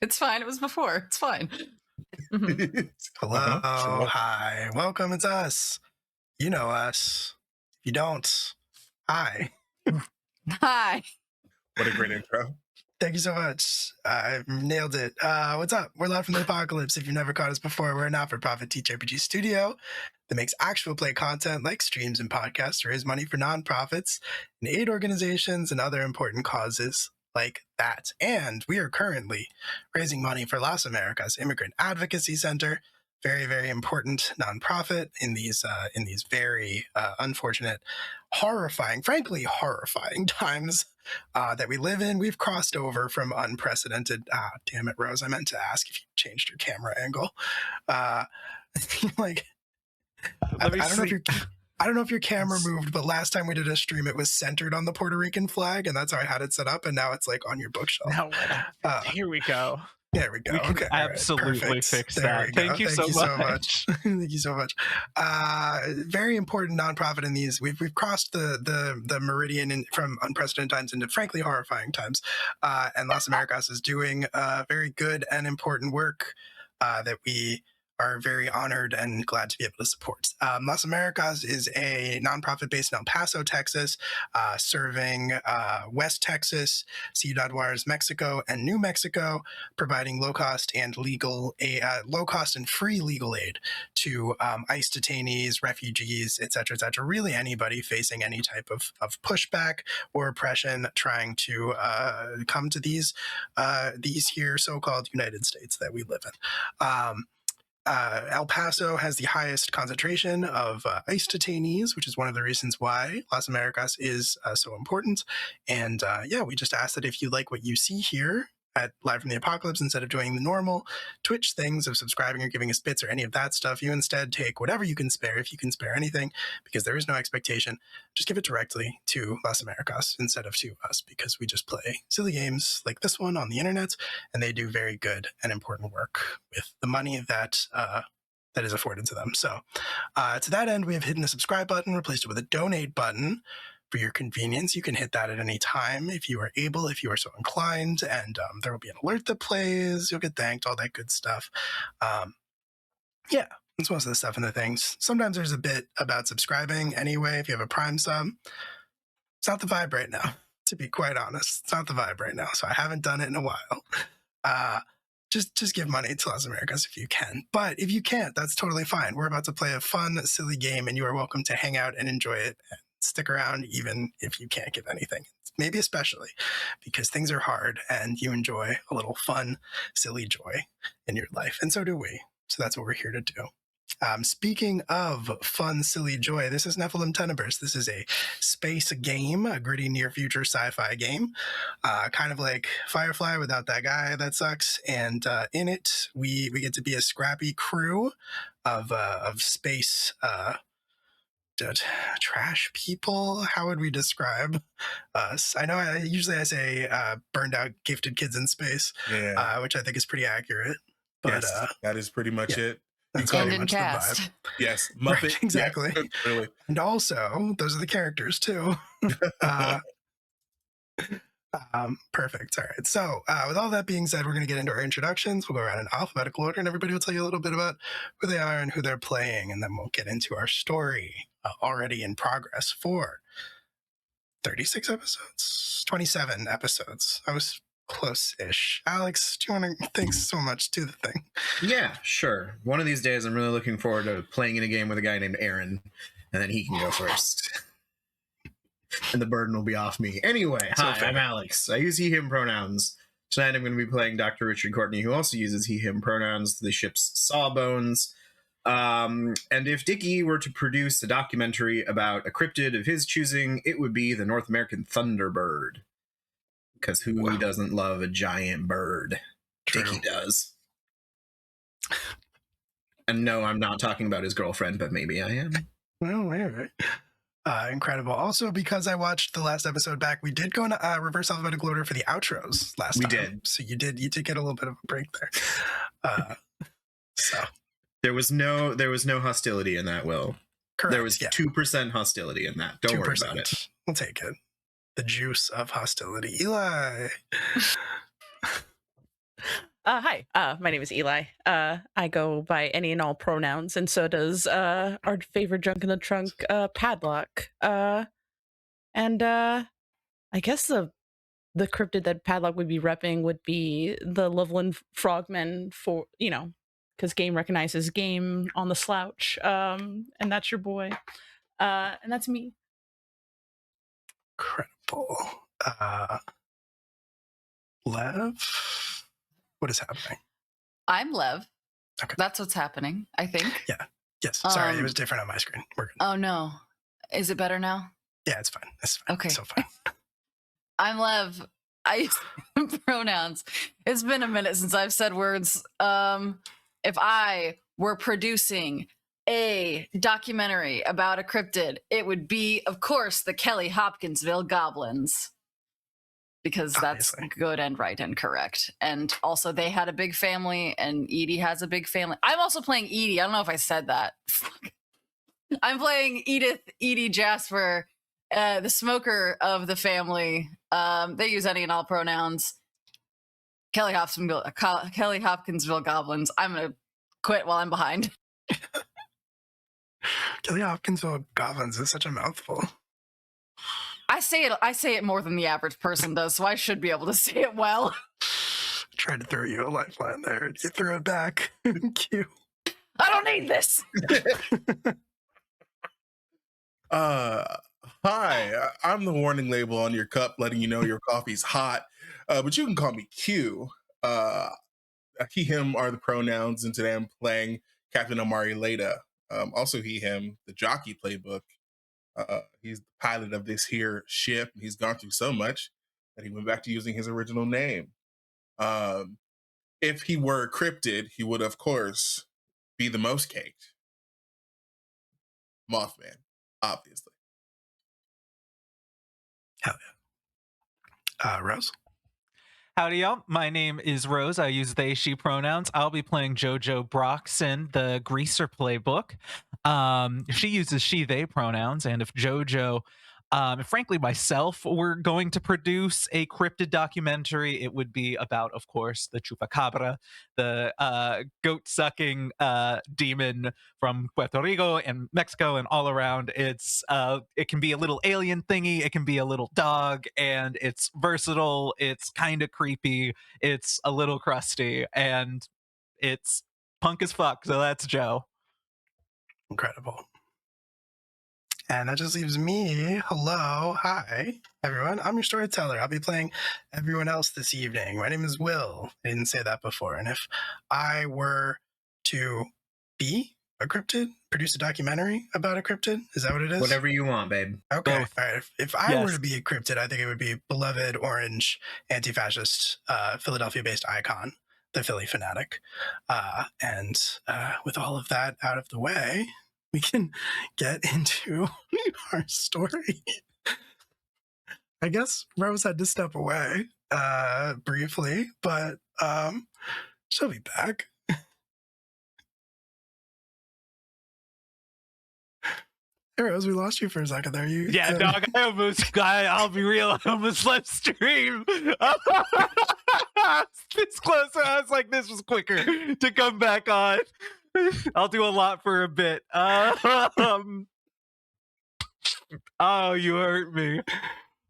It's fine. It was before. It's fine. Mhm. Hello, Sure. hi, welcome, it's us. You know us. If you don't, hi. Hi. What a great intro. Thank you so much. I nailed it. What's up? We're live from the apocalypse. If you've never caught us before, we're a not-for-profit TTRPG studio that makes actual play content like streams and podcasts to raise money for nonprofits and aid organizations and other important causes like that. And we are currently raising money for Las Americas Immigrant Advocacy Center, very, very important nonprofit in these very unfortunate, frankly horrifying times that we live in. We've crossed over from unprecedented. Damn it, Rose! I meant to ask if you changed your camera angle. Like, I don't know if your camera moved, but last time we did a stream, it was centered on the Puerto Rican flag, and that's how I had it set up. And now it's like on your bookshelf. Now, here we go. There we go. We can okay, absolutely perfect. fix There that. we go. Thank you so much. Thank you so much. Very important nonprofit in these. We've crossed the meridian from unprecedented times into frankly horrifying times. And Las Americas is doing very good and important work that we are very honored and glad to be able to support. Las Americas is a nonprofit based in El Paso, Texas, serving West Texas, Ciudad Juarez, Mexico, and New Mexico, providing low-cost and free legal aid to ICE detainees, refugees, etc., really anybody facing any type of pushback or oppression trying to come to these here so-called United States that we live in. El Paso has the highest concentration of ICE detainees, which is one of the reasons why Las Americas is so important. And we just ask that if you like what you see here at Live from the Apocalypse, instead of doing the normal Twitch things of subscribing or giving us bits or any of that stuff, you instead take whatever you can spare, if you can spare anything, because there is no expectation. Just give it directly to Las Americas instead of to us, because we just play silly games like this one on the internet, and they do very good and important work with the money that is afforded to them. So to that end, we have hidden the subscribe button, replaced it with a donate button. For your convenience, you can hit that at any time if you are able, if you are so inclined, and there will be an alert that plays. You'll get thanked, all that good stuff. That's most of the stuff in the things. Sometimes there's a bit about subscribing anyway. If you have a Prime sub, it's not the vibe right now, to be quite honest. It's not the vibe right now, so I haven't done it in a while. Just give money to Las Americas if you can. But if you can't, that's totally fine. We're about to play a fun, silly game, and you are welcome to hang out and enjoy it. Stick around even if you can't give anything, maybe especially because things are hard and you enjoy a little fun, silly joy in your life. And so do we. So that's what we're here to do. Speaking of fun, silly joy, this is Nephilim Tenebris. This is a space game, a gritty near future sci-fi game, kind of like Firefly without that guy that sucks. And in it, we get to be a scrappy crew of space trash people. How would we describe us? I know I say burned out gifted kids in space, which I think is pretty accurate. But yes, that is pretty much it. That's And very in much cast. the vibe. Yes, Muppet. Right, exactly. Yeah, really. And also, those are the characters too. Perfect. All right. So with all that being said, we're going to get into our introductions. We'll go around in alphabetical order, and everybody will tell you a little bit about who they are and who they're playing, and then we'll get into our story already in progress for 36 episodes, 27 episodes. I was close-ish. Alex, do you want to? Thanks so much. Do the thing. Yeah, sure. One of these days, I'm really looking forward to playing in a game with a guy named Aaron, and then he can go first. And the burden will be off me. Anyway, hi, I'm Alex. I use he, him pronouns. Tonight I'm going to be playing Dr. Richard Courtney, who also uses he, him pronouns, the ship's Sawbones. And if Dickie were to produce a documentary about a cryptid of his choosing, it would be the North American Thunderbird. Because who doesn't love a giant bird? True. Dickie does. And no, I'm not talking about his girlfriend, but maybe I am. Well, all right. Incredible. Also, because I watched the last episode back, we did go in reverse alphabetical order for the outros last time. We did. So you did get a little bit of a break there. So there was no hostility in that, Will. Correct. There was 2% hostility in that. Don't 2%. Worry about it. We'll take it. The juice of hostility. Eli. Hi, my name is Eli. I go by any and all pronouns, and so does our favorite junk in the trunk, Padlock. And I guess the cryptid that Padlock would be repping would be the Loveland Frogmen for, because game recognizes game on the slouch. And that's your boy. And that's me. Incredible. Lev, what is happening? I'm Lev. Okay. That's what's happening, I think. Yeah. Yes. Sorry, it was different on my screen. We're good. Oh, no. Is it better now? Yeah, it's fine. It's fine. Okay. It's so fine. I'm Lev. I use pronouns. It's been a minute since I've said words. If I were producing a documentary about a cryptid, it would be, of course, the Kelly Hopkinsville Goblins. Because that's Obviously. good and right and correct. And also, they had a big family, and Edie has a big family. I'm also playing Edie. I don't know if I said that. Fuck. I'm playing Edie Jasper, the smoker of the family. They use any and all pronouns. Kelly Hopkinsville Goblins. I'm going to quit while I'm behind. Kelly Hopkinsville Goblins is such a mouthful. I say it more than the average person does, so I should be able to say it well. Tried to throw you a lifeline there. You threw it back. Cute. I don't need this. Hi, I'm the warning label on your cup letting you know your coffee's hot, but you can call me Q. He, him are the pronouns, and today I'm playing Captain Amari Leda. Also he, him, the jockey playbook. He's the pilot of this here ship, and he's gone through so much that he went back to using his original name. If he were a cryptid, he would, of course, be the most caked. Mothman, obviously. Hell yeah. Rose? Howdy, y'all. My name is Rose. I use they, she pronouns. I'll be playing JoJo Broxson, the Greaser playbook. She uses she, they pronouns. And if JoJo, frankly, myself, were going to produce a cryptid documentary, it would be about, of course, the Chupacabra, the goat-sucking demon from Puerto Rico and Mexico and all around. It can be a little alien thingy, it can be a little dog, and it's versatile, it's kind of creepy, it's a little crusty, and it's punk as fuck, so that's Joe. Incredible. And that just leaves me. Hello. Hi, everyone. I'm your storyteller. I'll be playing everyone else this evening. My name is Will. I didn't say that before. And if I were to be a cryptid, produce a documentary about a cryptid, is that what it is? Whatever you want, babe. Okay. Both. All right. If I were Yes. to be a cryptid, I think it would be beloved orange anti-fascist Philadelphia-based icon, the Philly Fanatic. And with all of that out of the way, we can get into our story. I guess Rose had to step away briefly, but she'll be back. Hey Rose, we lost you for a second there. Yeah, dog, I'll be real, I almost left stream. This close, I was like, this was quicker to come back on. I'll do a lot for a bit. Oh, you hurt me.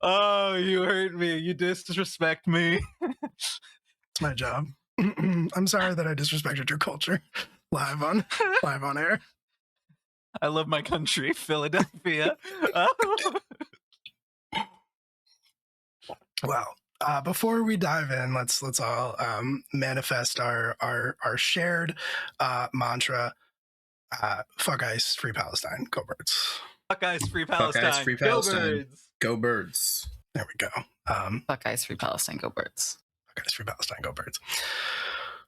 Oh, you hurt me. You disrespect me. It's my job. I'm sorry that I disrespected your culture live on air. I love my country, Philadelphia. Well, before we dive in, let's all manifest our shared mantra. Fuck ICE, free Palestine, go birds. Fuck ICE, free Fuck Palestine. ICE, free Go Palestine. birds. Go birds. There we go. Fuck ICE, free Palestine, go birds. Fuck ICE, free Palestine, go birds.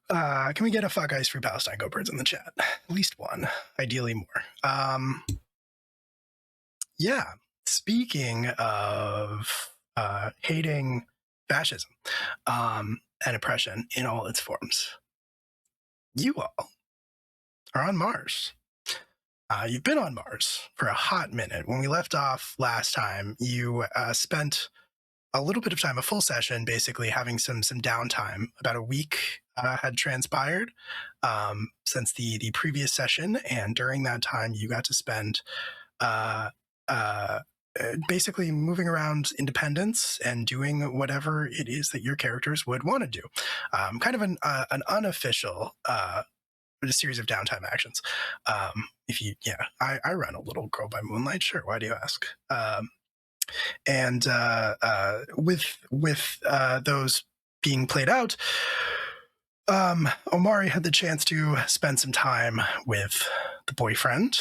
Can we get a fuck ICE, free Palestine, go birds in the chat? At least one, ideally more. Yeah, speaking of hating fascism and oppression in all its forms, you all are on Mars. You've been on Mars for a hot minute. When we left off last time, you spent a little bit of time, a full session, basically having some downtime. About a week had transpired since the previous session, and during that time, you got to spend basically moving around Independence and doing whatever it is that your characters would want to do. Kind of an unofficial series of downtime actions. I run a little Girl by Moonlight. Sure, why do you ask? And with those being played out, Omari had the chance to spend some time with the boyfriend.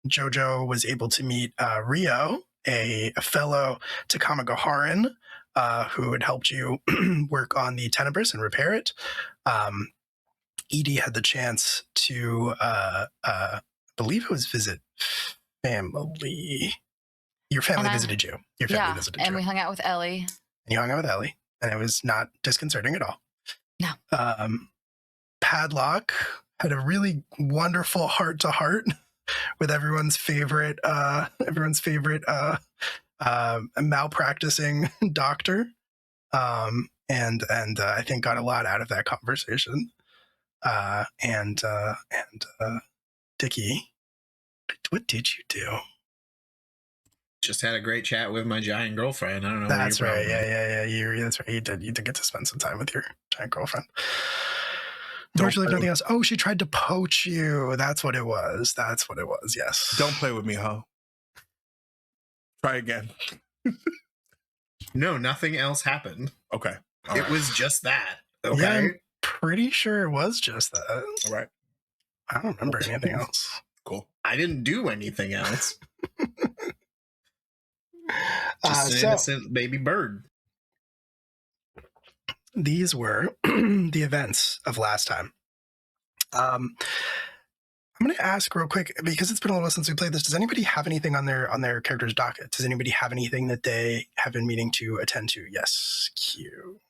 Jojo was able to meet Rio, a fellow Takama Goharan, who had helped you work on the Tenebris and repair it. Edie had the chance to, I believe it was visit family. Your family visited you. Your family visited you. And we hung out with Ellie. And you hung out with Ellie, and it was not disconcerting at all. No. Padlock had a really wonderful heart-to-heart with everyone's favorite malpracticing doctor, and I think got a lot out of that conversation. And Dickie, what did you do? Just had a great chat with my giant girlfriend. I don't know. That's right. Yeah. That's right. You did get to spend some time with your giant girlfriend. Unfortunately, nothing else. Oh, she tried to poach you. That's what it was. Yes. Don't play with me, ho. Try again. No, nothing else happened. Okay. It was just that. Okay. Yeah, I'm pretty sure it was just that. All right. I don't remember anything else. Cool. I didn't do anything else. Just an innocent baby bird. These were the events of last time. I'm going to ask real quick, because it's been a little since we played this. Does anybody have anything on their character's docket? Does anybody have anything that they have been meaning to attend to? Yes, Q.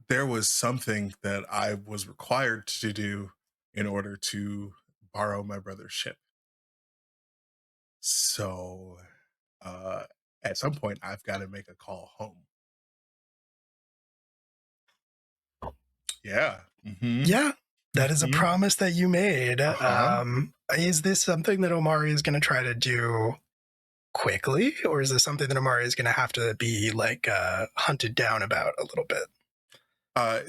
There was something that I was required to do in order to borrow my brother's ship. So at some point, I've got to make a call home. Yeah. Mm-hmm. Yeah, that is a promise that you made. Is this something that Omari is going to try to do quickly, or is this something that Omari is going to have to be like hunted down about a little bit?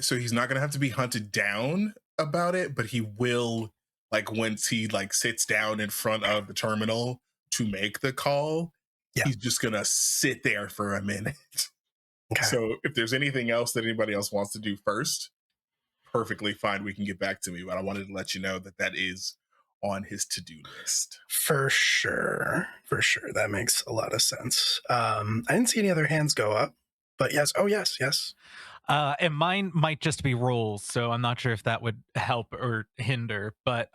So he's not going to have to be hunted down about it, but he will, like, once he sits down in front of the terminal to make the call, he's just going to sit there for a minute. Okay. So if there's anything else that anybody else wants to do first, perfectly fine. We can get back to me, but I wanted to let you know that is on his to-do list. For sure. That makes a lot of sense. I didn't see any other hands go up, but yes. Oh, yes. And mine might just be rolls, so I'm not sure if that would help or hinder, but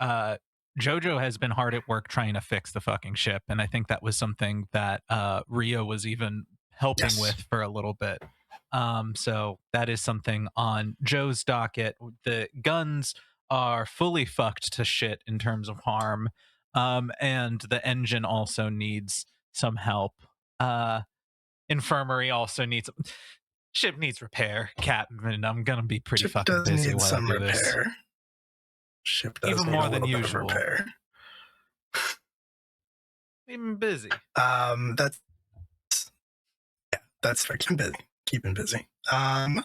Jojo has been hard at work trying to fix the fucking ship, and I think that was something that Rio was even helping with for a little bit. So that is something on Joe's docket. The guns are fully fucked to shit in terms of harm, and the engine also needs some help. Infirmary also needs... Ship needs repair, Captain. I'm gonna be pretty fucking busy while I do this. Ship does even need more a than little bit usual. of repair. Even busy. That's for keeping busy. All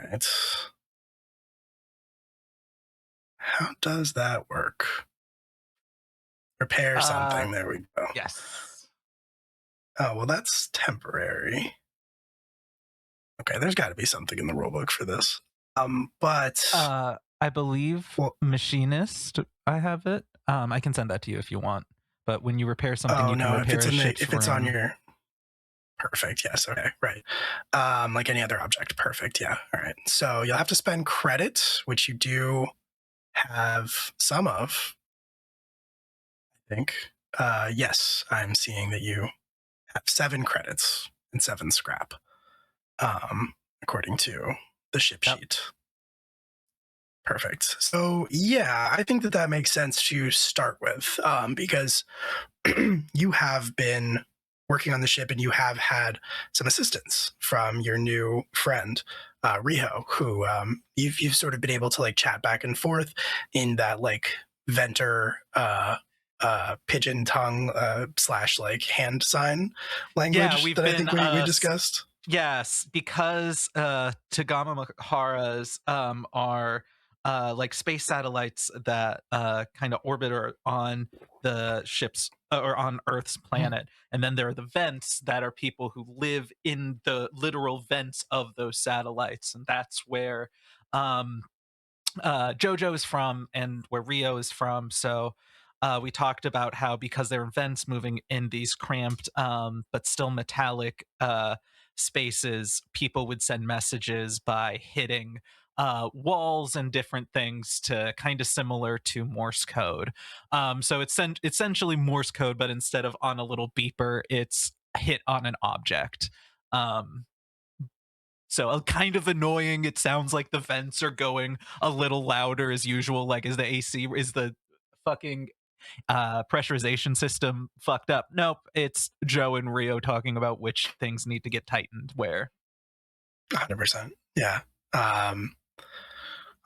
right. How does that work? Repair something. There we go. Yes. Oh, well, that's temporary. Okay, there's got to be something in the rulebook for this. But I believe machinist. I have it. I can send that to you if you want. But when you repair something, you can repair if it's on your. Perfect. Yes. Okay. Right. Like any other object. Perfect. Yeah. All right. So you'll have to spend credit, which you do have some of. I think. Yes, I'm seeing that you have 7 credits and 7 scrap, according to the ship sheet. Perfect. So yeah, I think that makes sense to start with, because you have been working on the ship, and you have had some assistance from your new friend, Riho, who you've sort of been able to like chat back and forth in that like Venter pigeon tongue / like hand sign language that I think we discussed. Yes, because Tagama Maharas are like space satellites that kind of orbit on the ships or on Earth's planet, and then there are the vents that are people who live in the literal vents of those satellites, and that's where Jojo is from and where Rio is from. So we talked about how because they're vents moving in these cramped but still metallic spaces, people would send messages by hitting walls and different things to kind of similar to Morse code. So it's essentially Morse code, but instead of on a little beeper, it's hit on an object. So kind of annoying. It sounds like the vents are going a little louder as usual. Like, is the AC, is the fucking pressurization system fucked up? Nope. It's Joe and Rio talking about which things need to get tightened where. 100%. Yeah.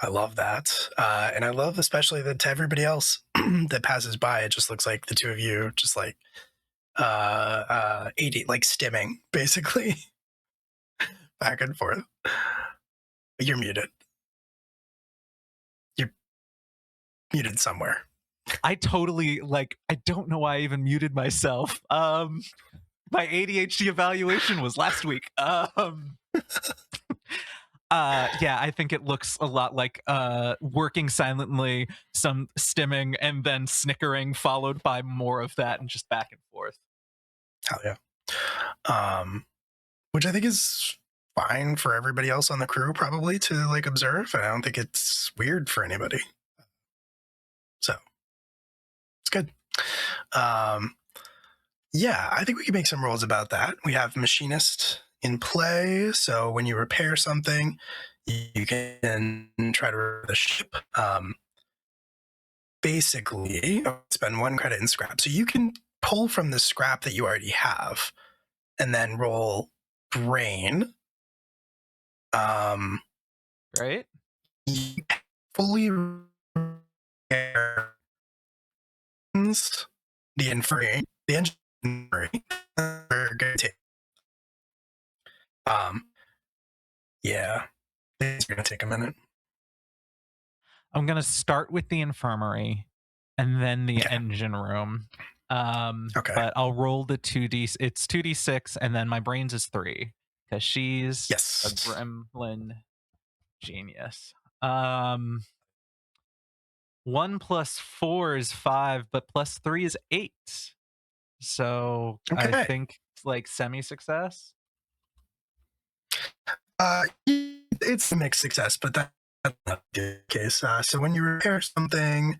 I love that. And I love especially that to everybody else that passes by, it just looks like the two of you just like 80, like stimming, basically. Back and forth. You're muted. You're muted somewhere. I totally I don't know why I even muted myself. My ADHD evaluation was last week. Yeah, I think it looks a lot like working silently, some stimming, and then snickering, followed by more of that, and just back and forth. Hell yeah. Which I think is fine for everybody else on the crew probably to like observe. I don't think it's weird for anybody. So it's good. Yeah, I think we can make some rolls about that. We have machinist in play, so when you repair something, you can try to repair the ship. Basically, spend 1 credit in scrap. So you can pull from the scrap that you already have and then roll brain. Right? You fully repair the infirmary, the engineering. Yeah, it's gonna take a minute. I'm gonna start with the infirmary and then the engine room. Okay. But I'll roll the 2d. It's 2d6, and then my brains is 3 because she's a gremlin genius. 1 + 4 is 5, but +3 is 8. So I think it's like semi-success. It's a mixed success, but that's not the case. So when you repair something,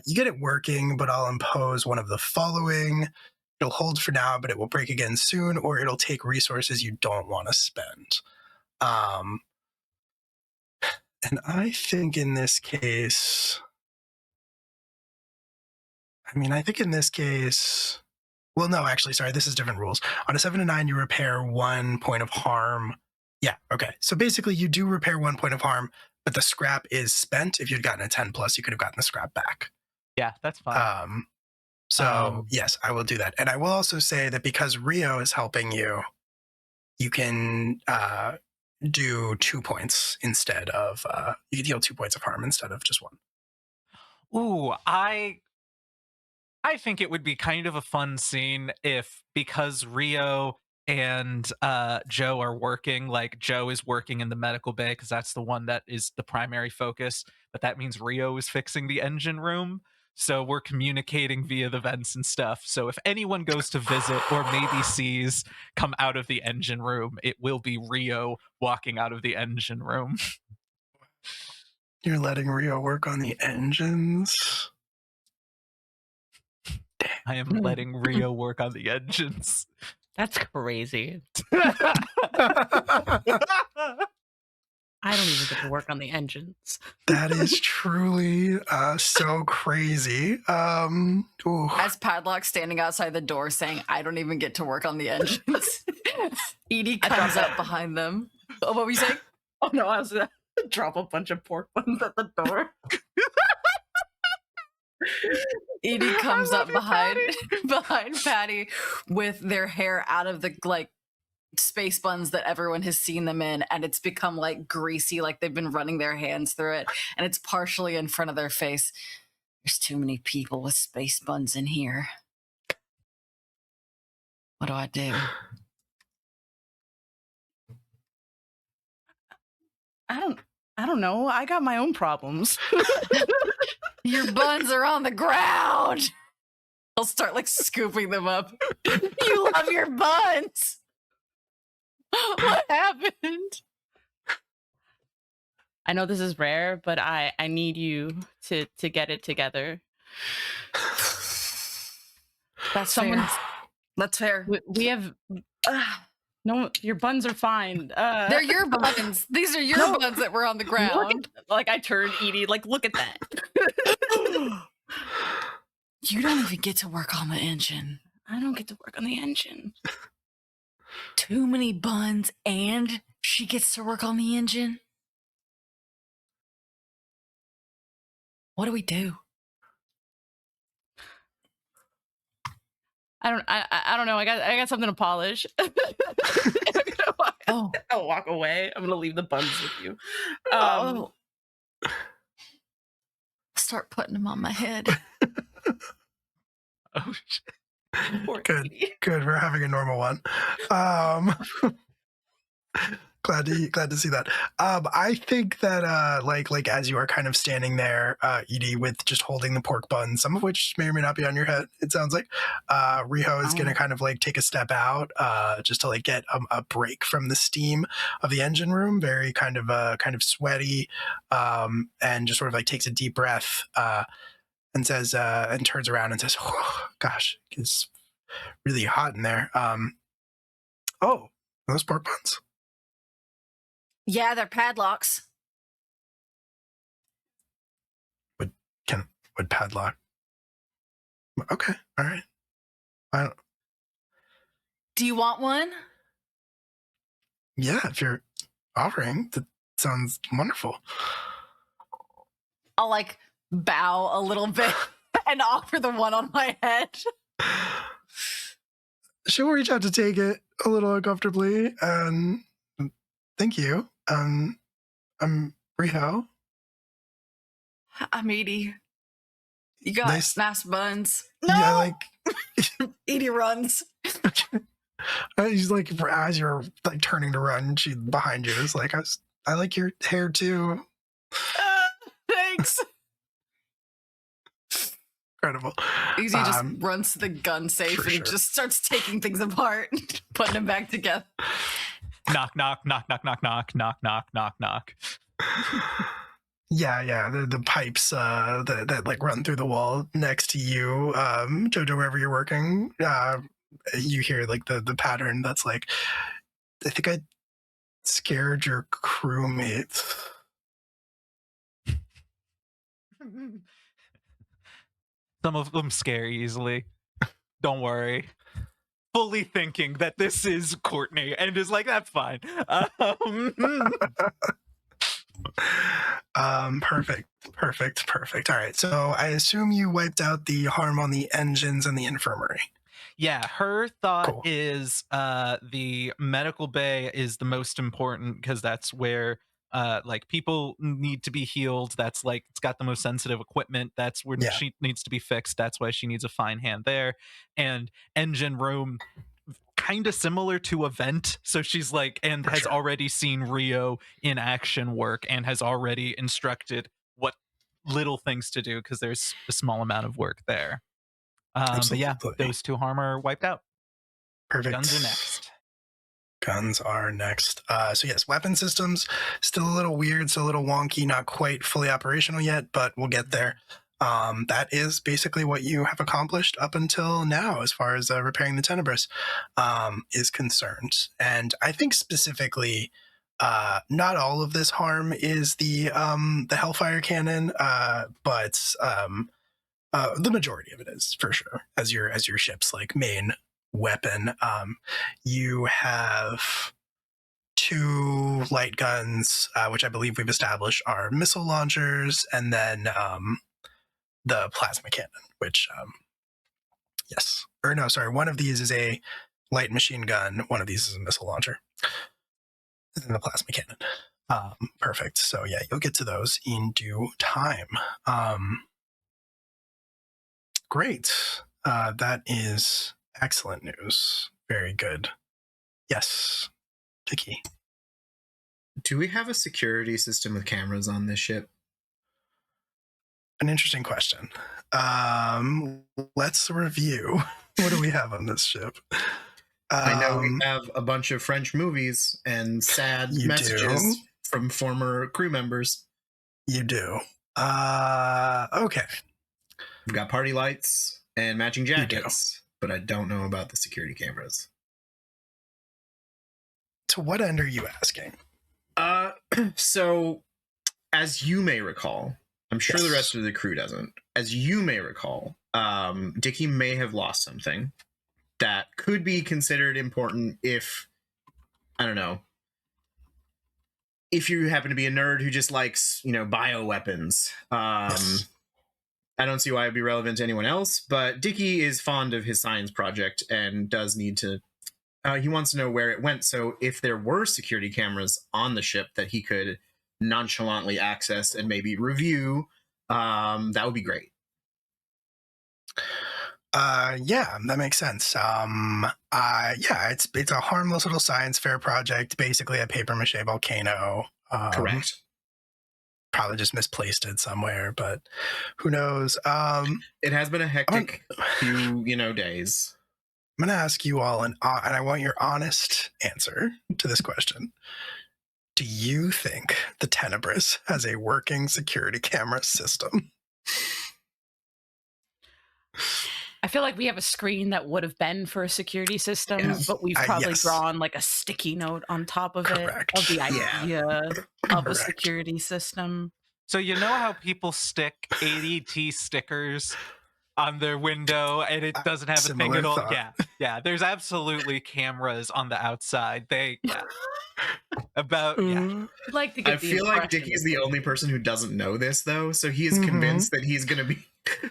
you get it working, but I'll impose one of the following. It'll hold for now, but it will break again soon, or it'll take resources you don't want to spend. And I think in this case, well, no, actually, sorry, this is different rules. On a 7 to 9, you repair 1 point of harm. Yeah, okay. So basically, you do repair 1 point of harm, but the scrap is spent. If you'd gotten a 10+, you could have gotten the scrap back. Yeah, that's fine. Yes, I will do that. And I will also say that because Rio is helping you, you can do 2 points instead of, you can deal 2 points of harm instead of just 1. Ooh, I think it would be kind of a fun scene if, because Rio and Joe are working, like Joe is working in the medical bay because that's the one that is the primary focus, but that means Rio is fixing the engine room. So we're communicating via the vents and stuff. So if anyone goes to visit or maybe sees come out of the engine room, it will be Rio walking out of the engine room. You're letting Rio work on the engines? I am letting Rio work on the engines. That's crazy. I don't even get to work on the engines. That is truly so crazy. Ooh. As Padlock standing outside the door saying, I don't even get to work on the engines, Edie comes up behind them. Oh, what were you saying? Oh no, I was gonna drop a bunch of pork buns at the door. Edie comes up behind Patty with their hair out of the like space buns that everyone has seen them in, and it's become like greasy, like they've been running their hands through it, and it's partially in front of their face. There's too many people with space buns in here. What do I do? I don't know. I got my own problems. Your buns are on the ground. I'll start like scooping them up. You love your buns. What happened? I know this is rare, but I need you to get it together. That's Someone's- fair. That's fair. We have no. Your buns are fine. They're your buns. These are your No. buns that were on the Look ground. at, like I turned Edie. Like, look at that. You don't even get to work on the engine. I don't get to work on the engine. Too many buns, and she gets to work on the engine. What do we do? I don't know. I got something to polish. Oh. I'll walk away. I'm gonna leave the buns with you. Oh. Start putting them on my head. Oh, shit. Poor Good. Edie. Good. We're having a normal one. Glad to see that. I think that like as you are kind of standing there, Edie, with just holding the pork buns, some of which may or may not be on your head, it sounds like, Riho is gonna kind of like take a step out, just to like get a break from the steam of the engine room, very kind of sweaty, and just sort of like takes a deep breath, and says, and turns around and says, oh, gosh, it's really hot in there. Oh, those pork buns? Yeah, they're padlocks. Would padlock? Okay, all right. I don't, Do you want one? yeah, if you're offering, that sounds wonderful. I'll like bow a little bit and offer the one on my head. She'll reach out to take it a little uncomfortably, and thank you. I'm Riho. I'm Edie. You got nice buns. Yeah, like Edie runs. he's like, as you're like turning to run, she behind you is like, I like your hair too. Thanks. Incredible. Easy just runs to the gun safe and just starts taking things apart, putting them back together. Knock, knock, knock, knock, knock, knock, knock, knock, knock, knock. Yeah, the pipes that like run through the wall next to you, Jojo, wherever you're working, you hear like the pattern that's like, I think I scared your crewmates. Some of them scare easily. Don't worry. Fully thinking that this is Courtney and is like, that's fine. Perfect. All right, so I assume you wiped out the harm on the engines and the infirmary. Yeah, her thought is the medical bay is the most important because that's where like people need to be healed. That's like it's got the most sensitive equipment. That's where she needs to be fixed. That's why she needs a fine hand there. And engine room, kind of similar to a vent. So she's like, and has already seen Rio in action work and has already instructed what little things to do because there's a small amount of work there. But yeah, those two harm are wiped out. Perfect. Guns are next. Guns are next. So yes, weapon systems still a little weird, so a little wonky, not quite fully operational yet, but we'll get there. That is basically what you have accomplished up until now as far as repairing the Tenebris is concerned. And I think specifically not all of this harm is the Hellfire cannon, but the majority of it is for sure. As your ship's like main weapon, you have 2 light guns, which I believe we've established are missile launchers, and then the plasma cannon, which yes, or no, sorry, one of these is a light machine gun, one of these is a missile launcher, and then the plasma cannon. Perfect. So yeah, you'll get to those in due time. Great. That is excellent news. Very good. Yes, Vicky. Do we have a security system with cameras on this ship? An interesting question. Let's review. What do we have on this ship? I know we have a bunch of French movies and sad messages from former crew members. You do. Okay. We've got party lights and matching jackets, but I don't know about the security cameras. To what end are you asking? So, as you may recall, I'm sure Yes. the rest of the crew doesn't. As you may recall, Dickie may have lost something that could be considered important if, I don't know, if you happen to be a nerd who just likes, bioweapons. Yes. I don't see why it'd be relevant to anyone else, but Dickie is fond of his science project and does need to, he wants to know where it went. So if there were security cameras on the ship that he could nonchalantly access and maybe review, that would be great. Yeah, that makes sense. It's a harmless little science fair project, basically a paper mache volcano. Correct. Probably just misplaced it somewhere, but who knows? It has been a hectic few, days. I'm gonna ask you all, and I want your honest answer to this question. Do you think the Tenebris has a working security camera system? I feel like we have a screen that would have been for a security system, Yeah. but we've probably Yes. drawn like a sticky note on top of Correct. it of the Yeah. idea of a Correct. security system. So you know how people stick ADT stickers on their window and it doesn't have a thing Similar at all? thought. Yeah. There's absolutely cameras on the outside. About I'd like to get I the feel like impression Dickie's that the only person who doesn't know this, though, so he is Mhm. convinced that he's going to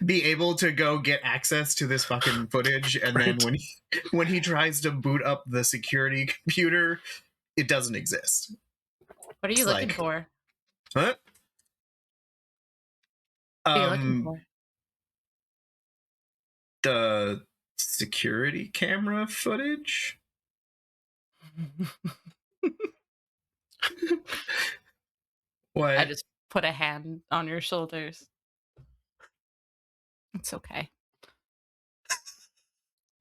be able to go get access to this fucking footage, and then Right. when he tries to boot up the security computer, it doesn't exist. What are you it's looking like- for? What? What are you looking for? The security camera footage? What? I just put a hand on your shoulders. It's okay.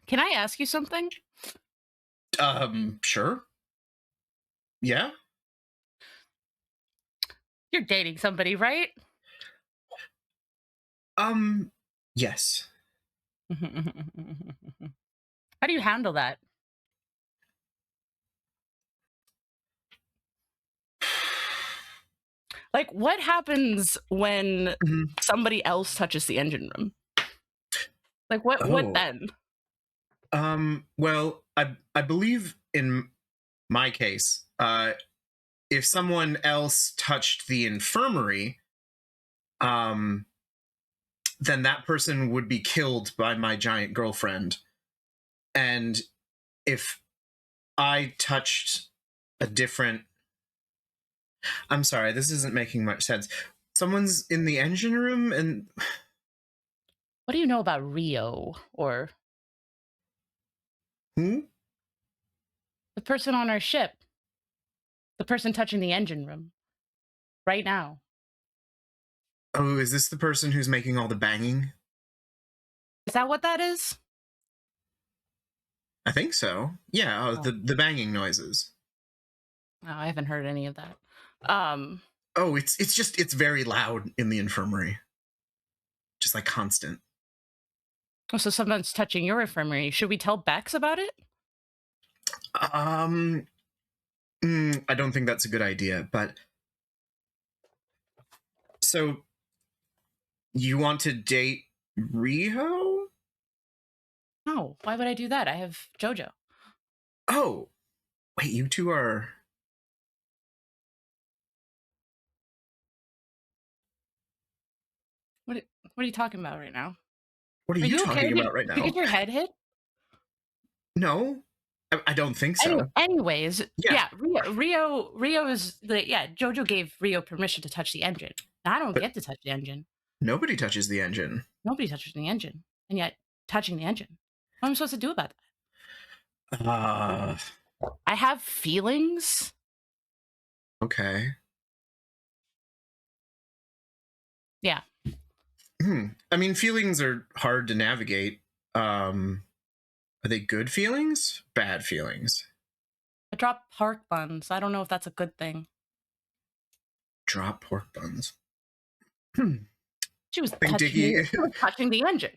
Can I ask you something? Sure. Yeah? You're dating somebody, right? Yes. How do you handle that? Like, what happens when Mhm. somebody else touches the engine room? Like, what Oh. then? Well, I believe in my case, if someone else touched the infirmary, then that person would be killed by my giant girlfriend. And if I touched a different... I'm sorry, this isn't making much sense. Someone's in the engine room and... What do you know about Rio or Who? the person on our ship? The person touching the engine room right now. Oh, is this the person who's making all the banging? Is that what that is? I think so. Yeah, the banging noises. Oh, I haven't heard any of that. Oh, it's very loud in the infirmary. Just like constant. Oh, so someone's touching your infirmary. Should we tell Bex about it? don't think that's a good idea. But so you want to date Riho? No, why would I do that? I have JoJo. Oh, wait, you two are. What are you talking about right now? What are you talking about right Did you now? get your head hit? No, I don't think so. Anyways, Yeah. Rio is JoJo gave Rio permission to touch the engine. Now, I don't But- get to touch the engine. Nobody touches the engine. Nobody touches the engine, and yet touching the engine. What am I supposed to do about that? I have feelings. Okay. Yeah. I mean, feelings are hard to navigate. Are they good feelings? Bad feelings? I dropped pork buns. I don't know if that's a good thing. Drop pork buns. She was think touching the engine.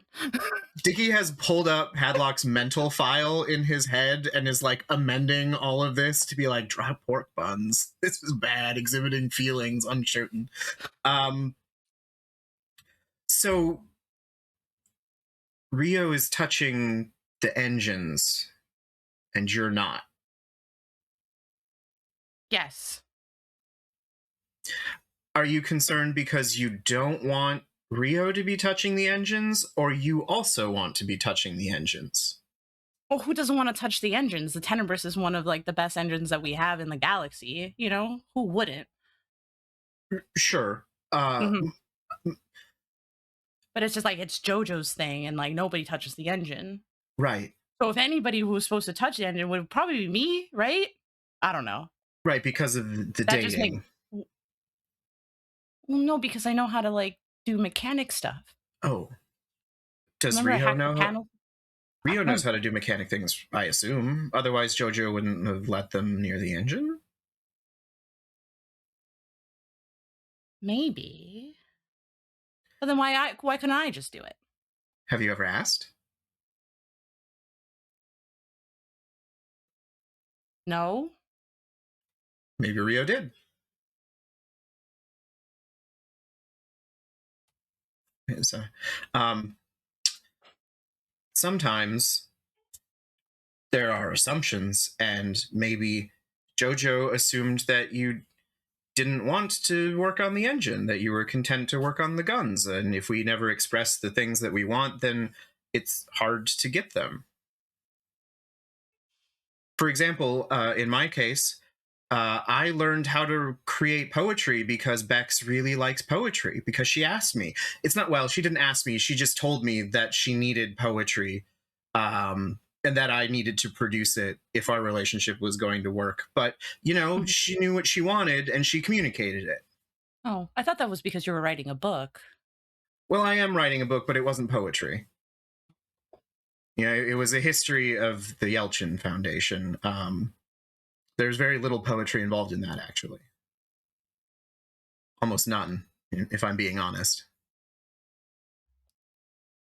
Dickie has pulled up Hadlock's mental file in his head and is like amending all of this to be like, drop pork buns. This is bad, exhibiting feelings, uncertain. So Rio is touching the engines and you're not. Yes. Are you concerned because you don't want Rio to be touching the engines, or you also want to be touching the engines? Well, who doesn't want to touch the engines? The Tenebris is one of like the best engines that we have in the galaxy. You know, who wouldn't? Sure. But it's just like it's JoJo's thing, and like nobody touches the engine. Right. So if anybody who was supposed to touch the engine would probably be me, right? I don't know. Right, because of the That just dating. Well, no, because I know how to like do mechanic stuff. Oh. Does Remember I Rio hacked the know? panel? Rio knows how to do mechanic things, I assume. Otherwise, JoJo wouldn't have let them near the engine. Maybe. But then why couldn't I just do it? Have you ever asked? No. Maybe Rio did. So, sometimes there are assumptions, and maybe JoJo assumed that you didn't want to work on the engine, that you were content to work on the guns, and if we never express the things that we want, then it's hard to get them. For example, in my case, I learned how to create poetry because Bex really likes poetry, because she asked me. It's not, well, she didn't ask me, she just told me that she needed poetry, and that I needed to produce it if our relationship was going to work. But, you know, she knew what she wanted and she communicated it. Oh, I thought that was because you were writing a book. Well, I am writing a book, but it wasn't poetry. You know, it was a history of the Yelchin Foundation. There's very little poetry involved in that, actually. Almost none, if I'm being honest.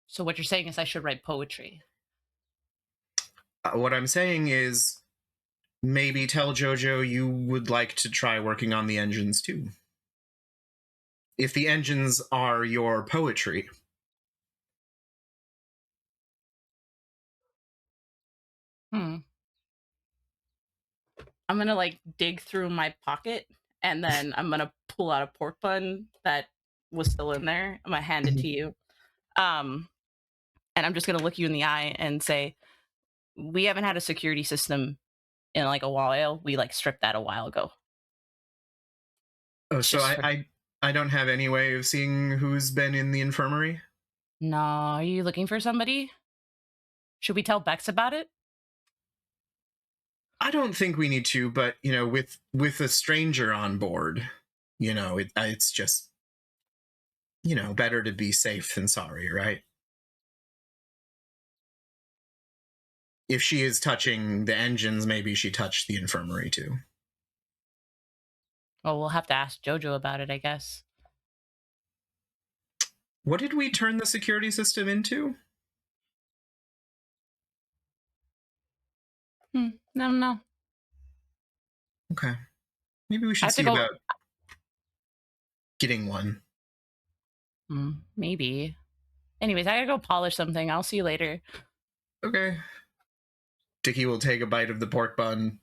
So what you're saying is I should write poetry. What I'm saying is maybe tell JoJo you would like to try working on the engines too. If the engines are your poetry. I'm gonna like dig through my pocket and then I'm gonna pull out a pork bun that was still in there. I'm gonna hand it to you. And I'm just gonna look you in the eye and say, we haven't had a security system in like a while. We like stripped that a while ago. Oh, so I don't have any way of seeing who's been in the infirmary? No, are you looking for somebody? Should we tell Bex about it? I don't think we need to, but, you know, with a stranger on board, you know, it's just, you know, better to be safe than sorry, right? If she is touching the engines, maybe she touched the infirmary too. Well, we'll have to ask JoJo about it, I guess. What did we turn the security system into? No. Okay. Maybe we I should have to see go. about getting one. Maybe. Anyways, I gotta go polish something. I'll see you later. Okay. Dickie will take a bite of the pork bun,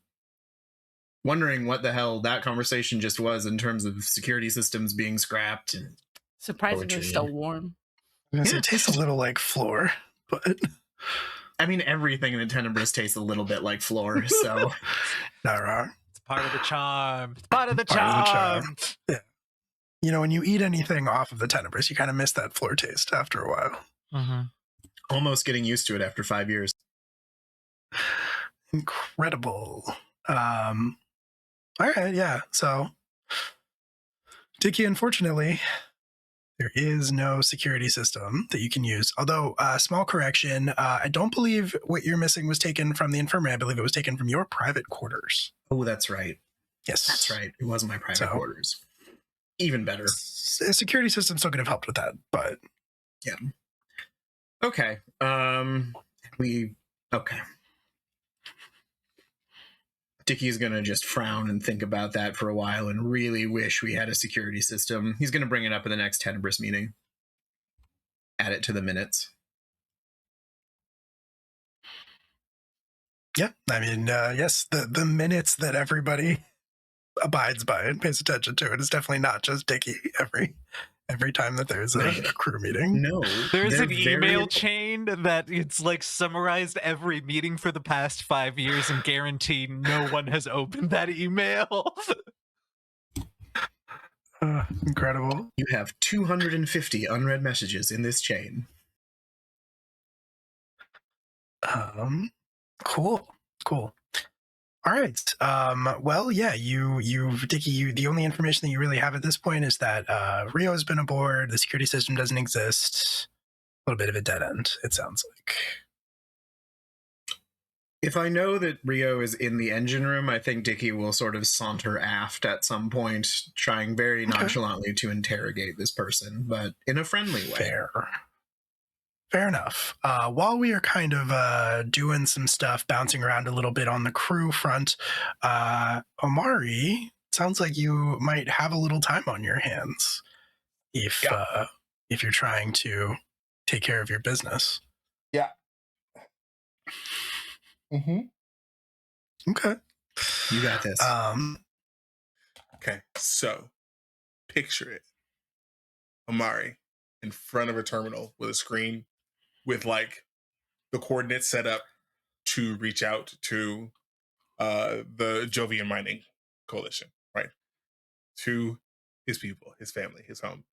wondering what the hell that conversation just was in terms of security systems being scrapped. And Surprisingly, Poetry. still warm. It tastes a little like floor, but I mean, everything in the Tenebris tastes a little bit like floor, so not wrong. It's part of the charm. It's part of the Part of the charm. charm. Yeah. You know, when you eat anything off of the Tenebris, you kind of miss that floor taste after a while. Mm-hmm. almost getting used to it after 5 years. Incredible. All right, yeah. So, Dickie, unfortunately, there is no security system that you can use. Although, small correction, I don't believe what you're missing was taken from the infirmary. I believe it was taken from your private quarters. Oh, that's right. Yes. That's right. It was my private So- quarters. Even better. A security system still could have helped with that, but Okay. Okay. Dickie's gonna just frown and think about that for a while and really wish we had a security system. He's gonna bring it up in the next Tenebris meeting. Add it to the minutes. yeah, I mean, yes, the minutes that everybody abides by and pays attention to it is definitely not just Dickie every time that there's a crew meeting. No. There's they're an email chain that it's like summarized every meeting for the past 5 years and guaranteed no one has opened that email. Incredible. You have 250 unread messages in this chain. Cool. All right. Well, yeah, Dickie, the only information that you really have at this point is that Rio has been aboard, the security system doesn't exist. A little bit of a dead end, it sounds like. If I know that Rio is in the engine room, I think Dickie will sort of saunter aft at some point, trying very nonchalantly to interrogate this person, but in a friendly way. Fair enough. While we are kind of doing some stuff, bouncing around a little bit on the crew front, Omari, sounds like you might have a little time on your hands if you're trying to take care of your business. Yeah. Mm-hmm. Okay. You got this. Okay, so picture it. Omari in front of a terminal with a screen with like the coordinates set up to reach out to the Jovian Mining Coalition, right? To his people, his family, his home.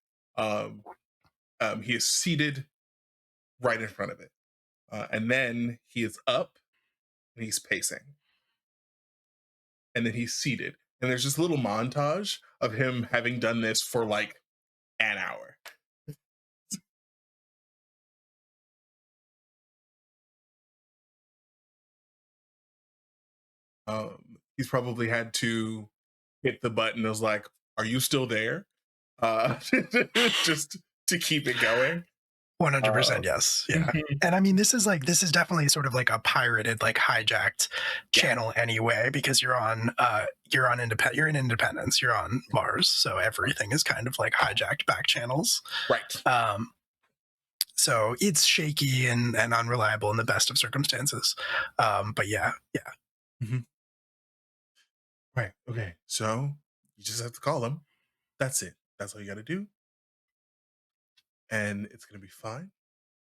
He is seated right in front of it. And then he is up and he's pacing. And then he's seated. And there's this little montage of him having done this for like an hour. He's probably had to hit the button. It was like, "Are you still there?" Just to keep it going. 100% yes. Yeah. And I mean, this is definitely sort of like a pirated, like hijacked channel anyway, because you're in Independence, you're on Mars, so everything is kind of like hijacked back channels. Right. So it's shaky and unreliable in the best of circumstances. But yeah. Mm-hmm. Right. Okay. So you just have to call them. That's it. That's all you got to do. And it's going to be fine.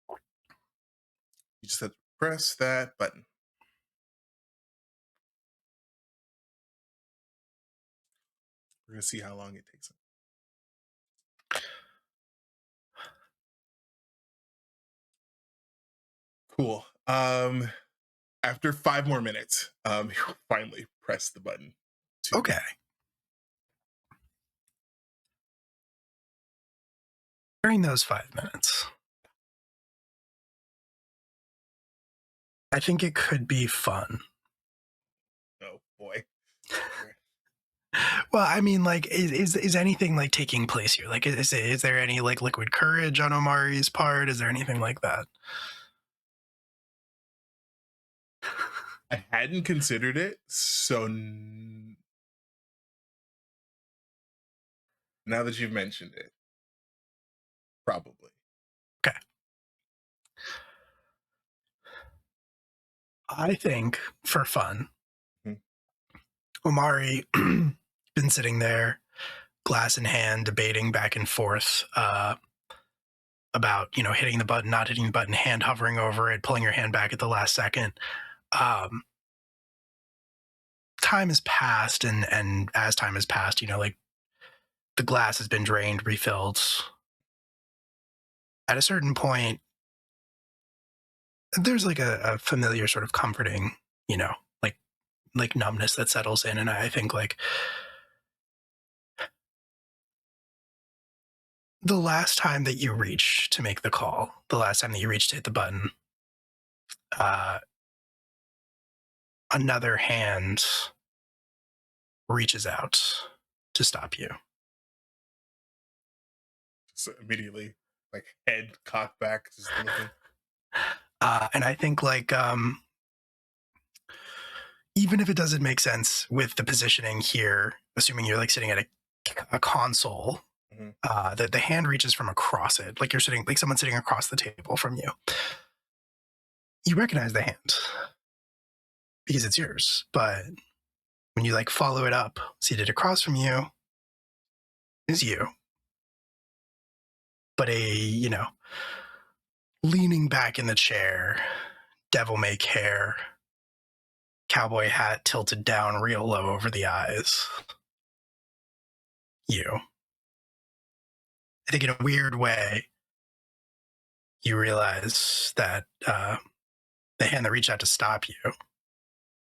You just have to press that button. We're going to see how long it takes. Cool. After 5 more minutes, he'll finally press the button. Okay. During those 5 minutes, I think it could be fun. Oh boy. Well, I mean, like, is anything like taking place here? Like, is there any like liquid courage on Omari's part? Is there anything like that? I hadn't considered it, so Now that you've mentioned it, probably. Okay. I think for fun, Omari been sitting there, glass in hand, debating back and forth about, hitting the button, not hitting the button, hand hovering over it, pulling your hand back at the last second. Time has passed, and as time has passed, like the glass has been drained, refilled. At a certain point, there's like a familiar sort of comforting, like numbness that settles in, and I think like the last time that you reach to make the call, the last time that you reach to hit the button, another hand reaches out to stop you. So immediately, like head cocked back, just looking. And I think like even if it doesn't make sense with the positioning here, assuming you're like sitting at a console, the hand reaches from across it, like you're sitting, like someone sitting across the table from you. You recognize the hand because it's yours, but when you like follow it up, seated across from you is you. But leaning back in the chair, devil may care, cowboy hat tilted down real low over the eyes. You. I think in a weird way, you realize that the hand that reached out to stop you,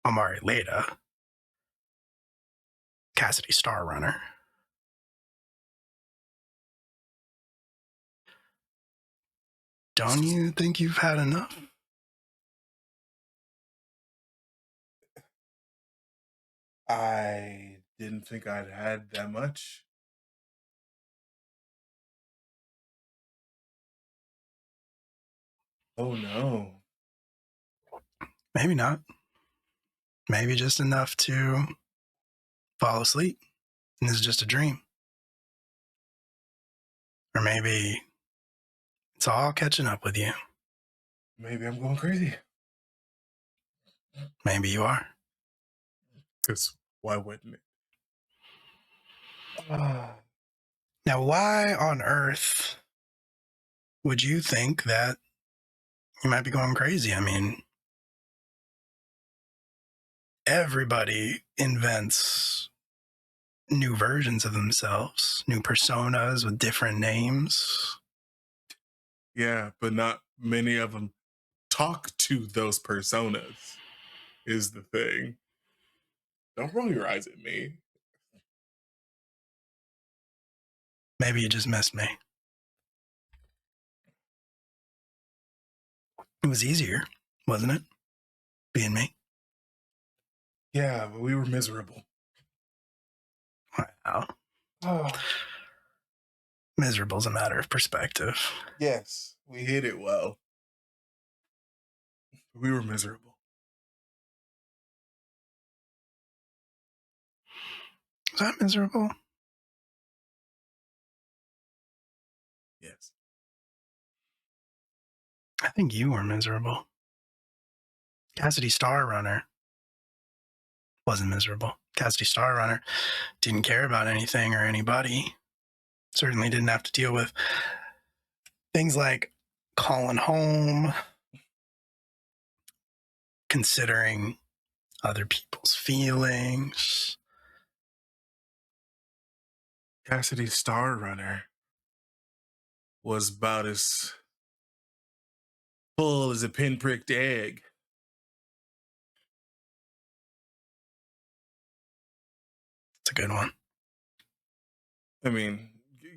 Omari Leda, Cassidy Star Runner. Don't you think you've had enough? I didn't think I'd had that much. Oh no. Maybe not. Maybe just enough to fall asleep and this is just a dream. Or maybe it's all catching up with you. Maybe I'm going crazy. Maybe you are. Because why wouldn't it? Now, why on earth would you think that you might be going crazy? I mean, everybody invents new versions of themselves, new personas with different names. Yeah, but not many of them talk to those personas, is the thing. Don't roll your eyes at me. Maybe you just missed me. It was easier, wasn't it? Being me. Yeah, but we were miserable. Wow. Oh. Miserable's a matter of perspective. Yes, we hit it well. We were miserable. Was I miserable? Yes. I think you were miserable. Cassidy Star Runner wasn't miserable. Cassidy Star Runner didn't care about anything or anybody. Certainly didn't have to deal with things like calling home, considering other people's feelings. Cassidy Star Runner was about as full as a pinpricked egg. It's a good one. I mean,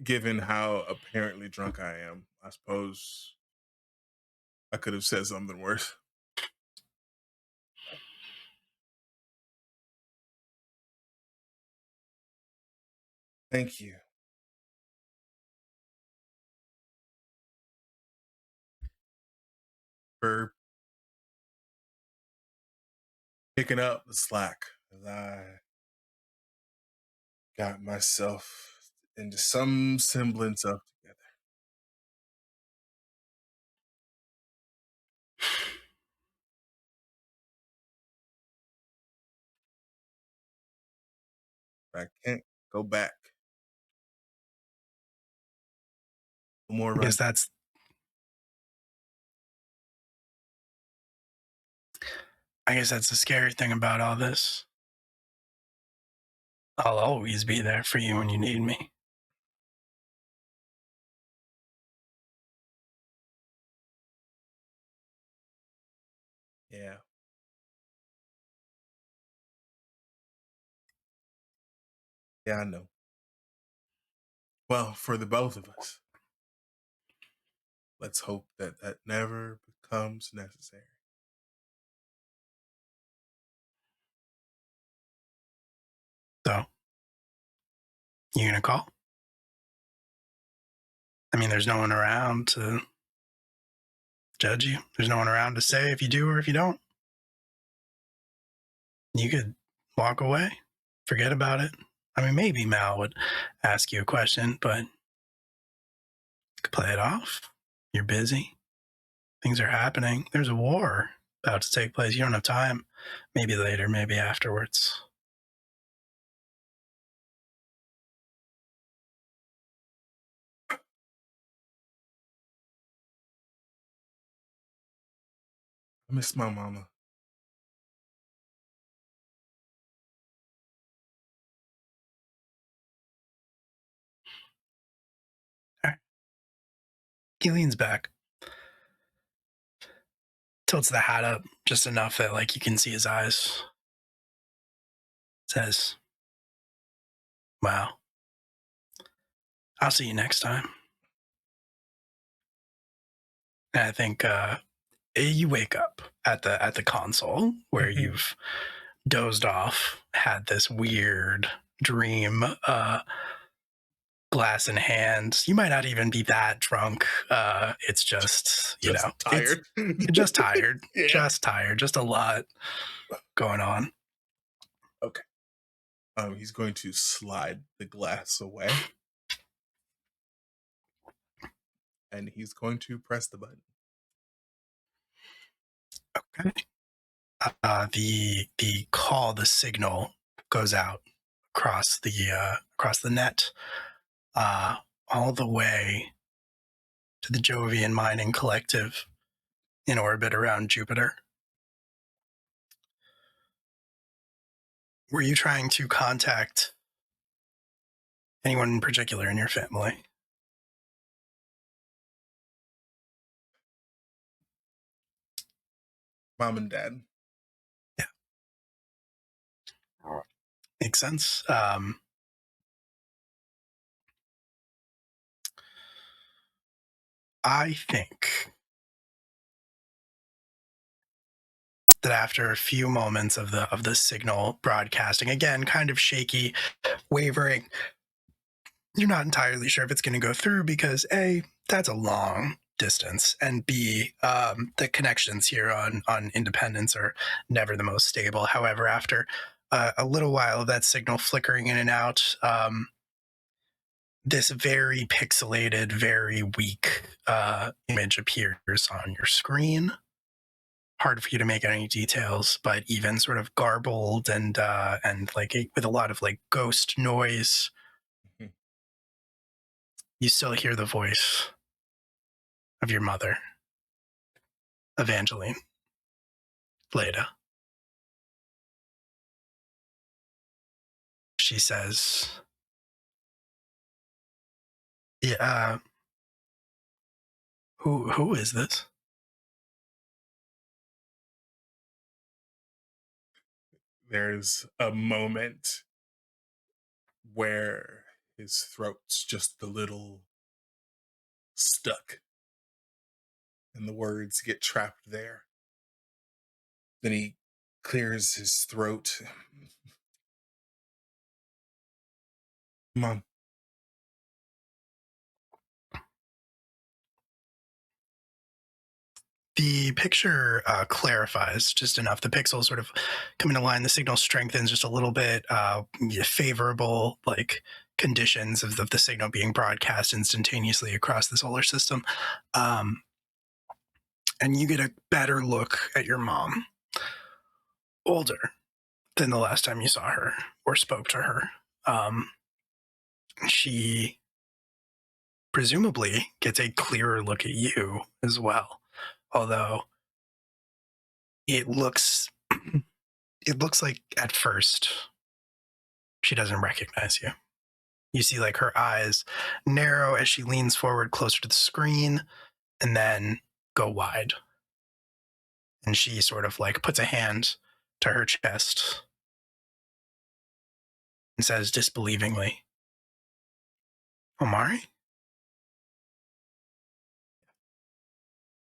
given how apparently drunk I am, I suppose I could have said something worse. Thank you. For picking up the slack as I got myself into some semblance of together. I can't go back. No more Because run. I guess that's the scary thing about all this. I'll always be there for you when you need me. Yeah. Yeah, I know. Well, for the both of us, let's hope that that never becomes necessary. So, you gonna call? I mean, there's no one around to judge you. There's no one around to say if you do or if you don't. You could walk away, forget about it. I mean, maybe Mal would ask you a question, but you could play it off. You're busy. Things are happening. There's a war about to take place. You don't have time. Maybe later, maybe afterwards. I miss my mama. All right. He leans back, tilts the hat up just enough that like you can see his eyes. Says, "Wow, I'll see you next time." And I think you wake up at the console where you've dozed off, had this weird dream, glass in hand. You might not even be that drunk. It's just tired. You're just tired. Yeah. Just tired. Just a lot going on. Okay. He's going to slide the glass away. And he's going to press the button. Okay. The call, the signal goes out across the net, all the way to the Jovian Mining Collective in orbit around Jupiter. Were you trying to contact anyone in particular in your family? Mom and Dad. Yeah. Makes sense. I think that after a few moments of the signal broadcasting, again, kind of shaky, wavering, you're not entirely sure if it's going to go through because A, that's a long distance, and B, the connections here on Independence are never the most stable. However, after a little while of that signal flickering in and out, this very pixelated, very weak image appears on your screen. Hard for you to make any details, but even sort of garbled and like with a lot of like ghost noise. You still hear the voice of your mother, Evangeline, Leda. She says, "Yeah, who is this?" There's a moment where his throat's just a little stuck and the words get trapped there. Then he clears his throat. Mom. The picture clarifies just enough. The pixels sort of come into line. The signal strengthens just a little bit, favorable, like conditions of the signal being broadcast instantaneously across the solar system. And you get a better look at your mom, older than the last time you saw her or spoke to her. She presumably gets a clearer look at you as well, although it looks like at first she doesn't recognize you. You see like her eyes narrow as she leans forward closer to the screen and then go wide. And she sort of like puts a hand to her chest and says disbelievingly, Omari?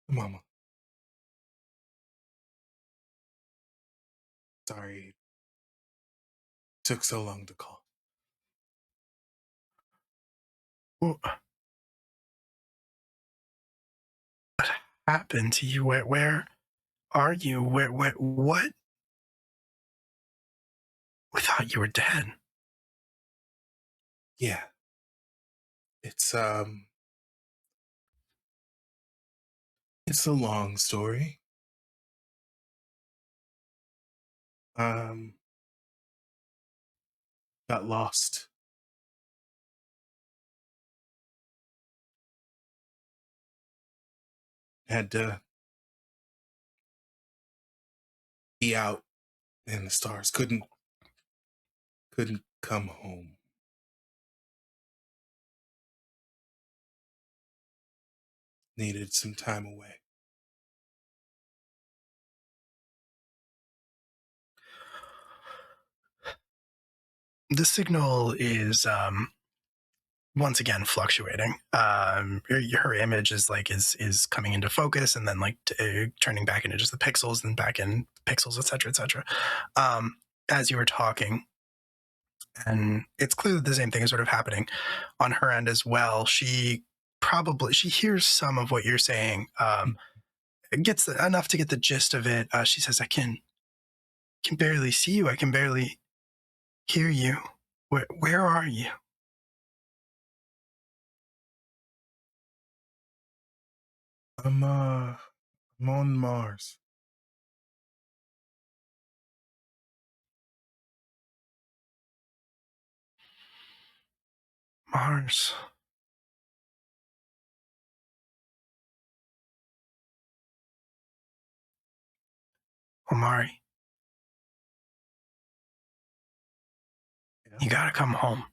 Mama. Sorry. Took so long to call. What happened to you? Where are you? What? We thought you were dead. Yeah. It's a long story. Got lost. Had to be out in the stars. Couldn't come home. Needed some time away. The signal is once again fluctuating. Her image is coming into focus and then like turning back into just the pixels and back in pixels, etc., etc. As you were talking, and it's clear that the same thing is sort of happening on her end as well. She hears some of what you're saying. Gets enough to get the gist of it. She says, "I can barely see you. I can barely hear you. Where are you?" I'm on Mars. Mars. Omari, Yeah. you gotta come home.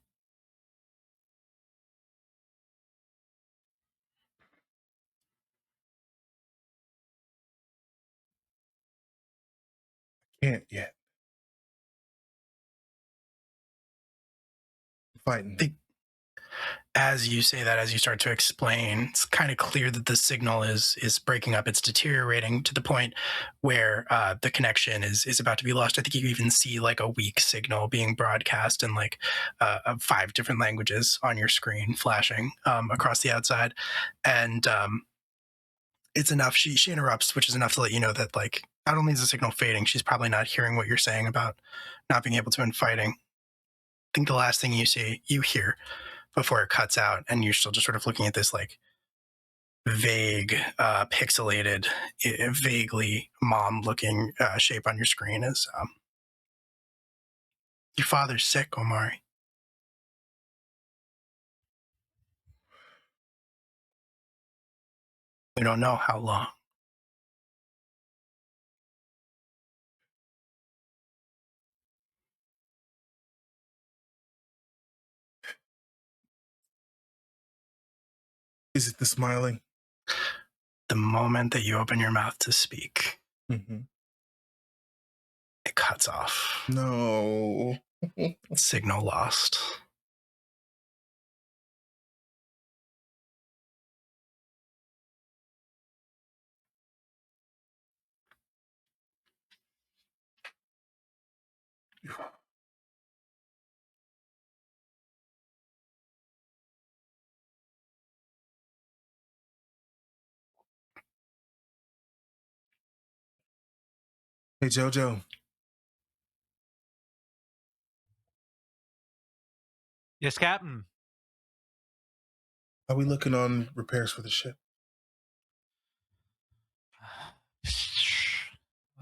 Can't yet. I'm fighting. As you say that, as you start to explain, it's kind of clear that the signal is breaking up. It's deteriorating to the point where the connection is about to be lost. I think you even see like a weak signal being broadcast in like 5 different languages on your screen, flashing across the outside, and it's enough. She interrupts, which is enough to let you know that like not only is the signal fading, she's probably not hearing what you're saying about not being able to end fighting. I think the last thing you hear before it cuts out and you're still just sort of looking at this like vague pixelated vaguely mom looking shape on your screen is your father's sick, Omari. We don't know how long. Is it the smiling? The moment that you open your mouth to speak, Mm-hmm. it cuts off. No. Signal lost. Hey, Jojo. Yes, Captain. Are we looking on repairs for the ship?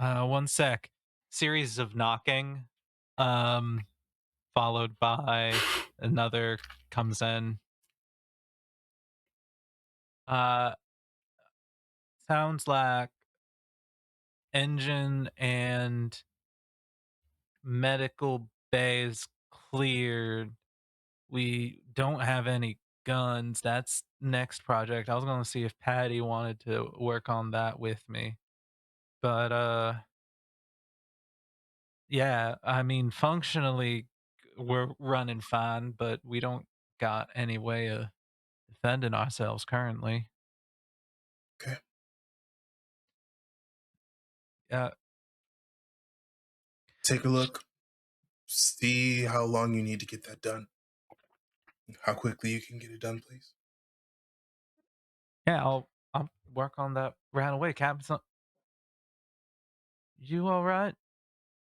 One sec. Series of knocking, followed by another comes in. Sounds like engine and medical bays cleared. We don't have any guns. That's next project. I was going to see if Patty wanted to work on that with me. But yeah, I mean functionally we're running fine, but we don't got any way of defending ourselves currently. Okay. Take a look. See how long you need to get that done. How quickly you can get it done, please. Yeah, I'll work on that right away, Captain. You all right?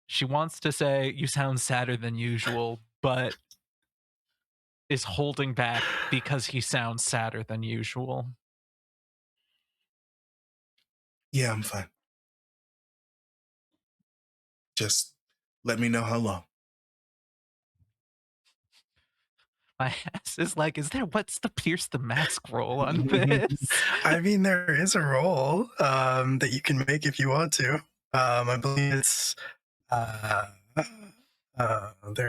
She wants to say you sound sadder than usual, but is holding back because he sounds sadder than usual. Yeah, I'm fine. Just let me know how long. My ass is like, what's the pierce the mask roll on this? I mean, there is a roll that you can make if you want to. I believe it's there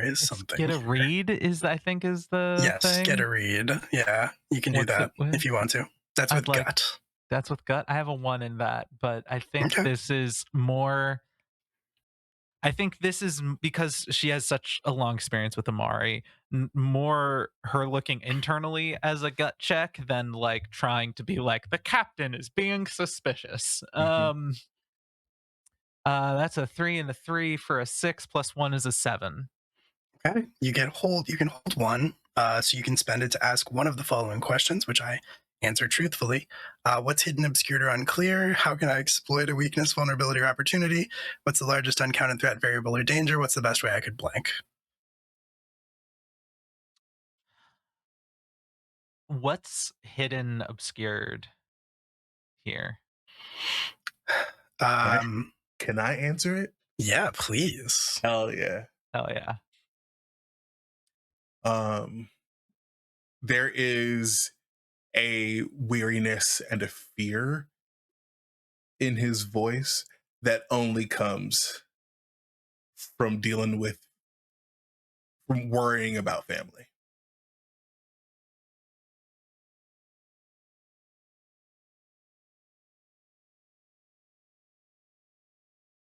is something. Get a here. read I think is the Yes, thing. get a read. Yeah, you can What's do that it with? if you want to. That's I'd with like- gut. That's with gut. I have a 1 in that, but I think Okay. this is more. I think this is because she has such a long experience with Amari, more her looking internally as a gut check than like trying to be like the captain is being suspicious. That's a 3 and a 3 for a 6 plus 1 is a 7. Okay. You can hold 1, so you can spend it to ask one of the following questions, which I answer truthfully. What's hidden, obscured, or unclear? How can I exploit a weakness, vulnerability, or opportunity? What's the largest uncounted threat, variable, or danger? What's the best way I could blank? What's hidden, obscured here? Can I answer it? Yeah, please. Hell yeah. Hell yeah. There is a weariness and a fear in his voice that only comes from from worrying about family.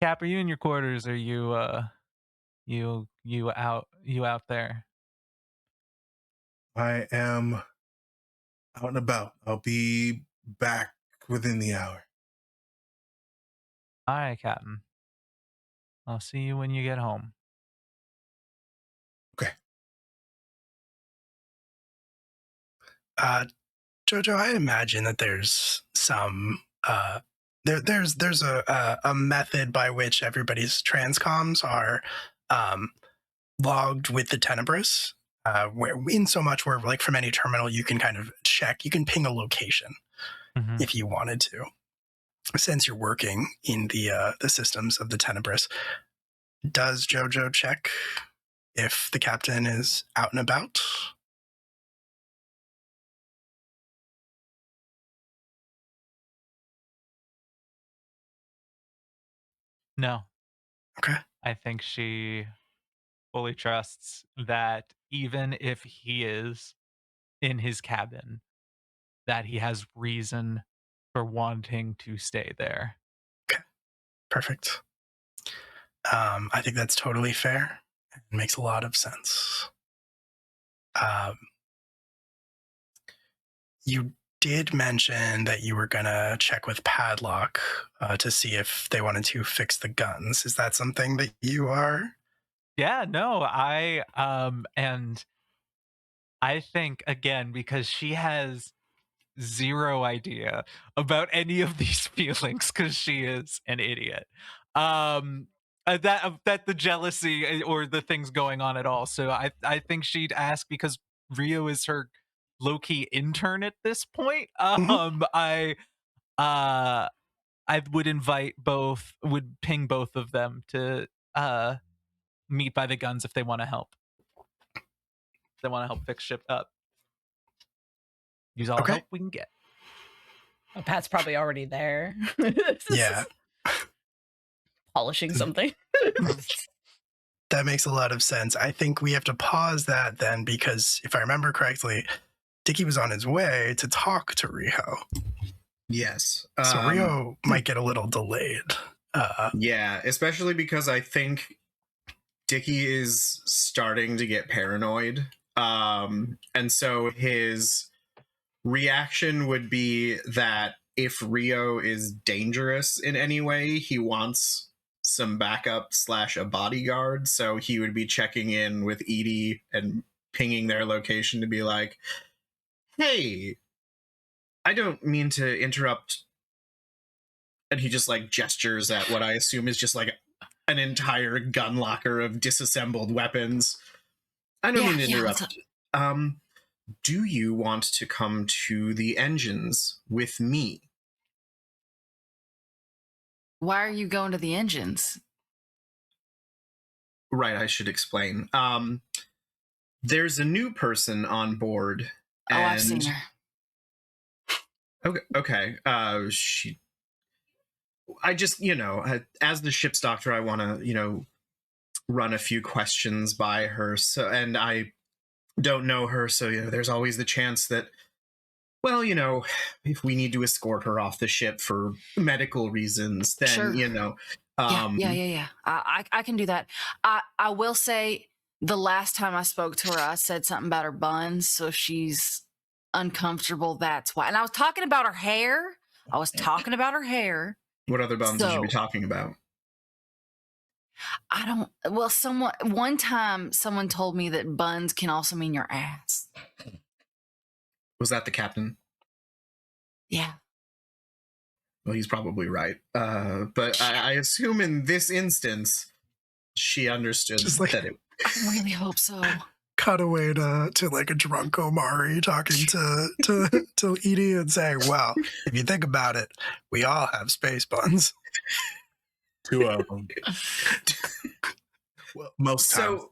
Cap, are you in your quarters? Are you out there? I am out and about. I'll be back within the hour. All right, Captain. I'll see you when you get home. Okay. Jojo, I imagine that there's some there's a method by which everybody's transcoms are logged with the Tenebris. Where in so much where like from any terminal you can kind of check, you can ping a location if you wanted to. Since you're working in the systems of the Tenebris, does Jojo check if the captain is out and about? No. Okay. I think she fully trusts that even if he is in his cabin, that he has reason for wanting to stay there. Okay. Perfect. I think that's totally fair. It makes a lot of sense. You did mention that you were going to check with Padlock to see if they wanted to fix the guns. Is that something that you are? Yeah, no, and I think again because she has zero idea about any of these feelings because she is an idiot. that the jealousy or the things going on at all. So I think she'd ask because Rio is her low-key intern at this point. I would ping both of them to meet by the guns if they want to help. They want to help fix ship up. Use all the help we can get. Oh, Pat's probably already there. Yeah. Polishing something. That makes a lot of sense. I think we have to pause that then, because if I remember correctly, Dickie was on his way to talk to Rio. Yes. So Rio might get a little delayed. Yeah, especially because I think Dickie is starting to get paranoid. And so his reaction would be that if Rio is dangerous in any way, he wants some backup / a bodyguard. So he would be checking in with Edie and pinging their location to be like, hey, I don't mean to interrupt. And he just like gestures at what I assume is just like an entire gun locker of disassembled weapons. I don't mean to interrupt. Do you want to come to the engines with me? Why are you going to the engines? Right, I should explain. There's a new person on board. Oh, I've seen her. Okay. I just, as the ship's doctor, I want to, run a few questions by her. So, and I don't know her, so there's always the chance that, well, if we need to escort her off the ship for medical reasons, then Sure. Yeah. I can do that. I will say the last time I spoke to her, I said something about her buns, so she's uncomfortable. That's why. And I was talking about her hair. What other buns would you be talking about? One time someone told me that buns can also mean your ass. Was that the captain? Yeah. Well, he's probably right. But I assume in this instance, she understood that it... I really hope so. Cut away to like a drunk Omari talking to Edie and saying, well, if you think about it, we all have space buns. 2 of them. Well, most times. So,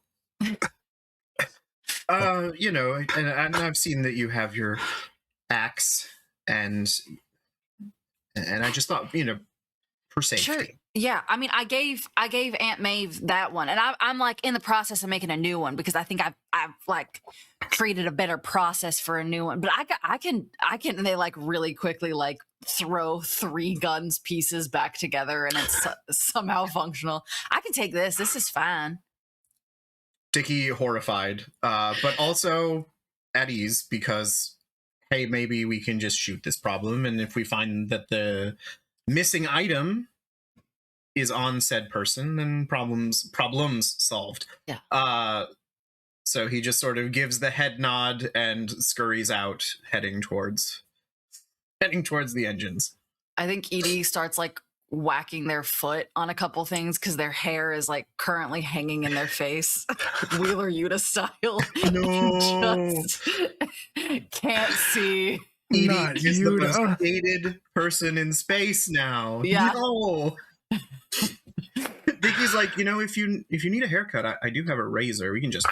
and I've seen that you have your axe, and I just thought, for safety. Sure. Yeah. I mean, I gave Aunt Maeve that one, and I'm like in the process of making a new one because I think I've like created a better process for a new one. But I can. And they like really quickly like throw 3 guns pieces back together, and it's somehow functional. I can take this. This is fine. Dickie horrified, but also at ease because, hey, maybe we can just shoot this problem, and if we find that the missing item is on said person, then problems solved. Yeah. So he just sort of gives the head nod and scurries out, heading towards the engines. I think Edie starts like whacking their foot on a couple things because their hair is like currently hanging in their face, Wheeler Yuta style. No. Just can't see. Edie is the most hated person in space now. Yeah. No. Dickie's like, if you need a haircut, I do have a razor. We can just...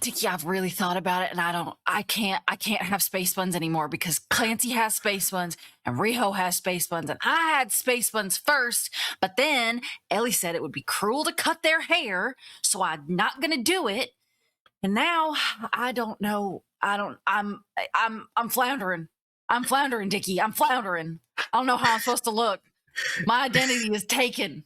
Dickie, I've really thought about it, and I can't have space buns anymore because Clancy has space buns and Riho has space buns, and I had space buns first, but then Ellie said it would be cruel to cut their hair, so I'm not gonna do it. And now I don't know. I'm floundering. I'm floundering, Dickie. I'm floundering. I don't know how I'm supposed to look. My identity is taken.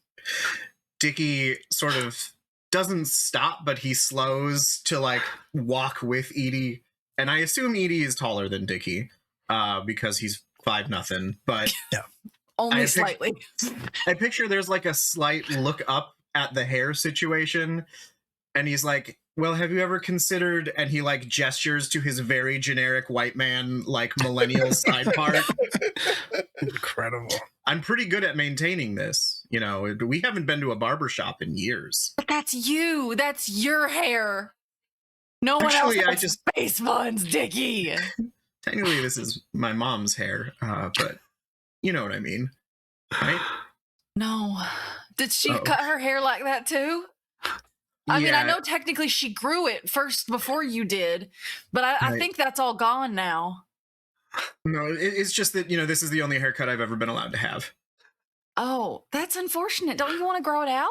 Dickie sort of doesn't stop, but he slows to like walk with Edie. And I assume Edie is taller than Dickie because he's 5'0", but yeah, only slightly. I picture there's like a slight look up at the hair situation, and he's like, well, have you ever considered, and he like gestures to his very generic white man like millennial side part. Incredible. I'm pretty good at maintaining this. You know, we haven't been to a barber shop in years. But that's you. That's your hair. No one Actually, else I has just space buns, Dickie. technically this is my mom's hair, but you know what I mean, right? No. Did she Uh-oh. cut her hair like that too? I mean, I Yeah, know technically she grew it first before you did, but I Right. think that's all gone now. No, it's just that, you know, this is the only haircut I've ever been allowed to have. Oh, that's unfortunate. Don't you want to grow it out?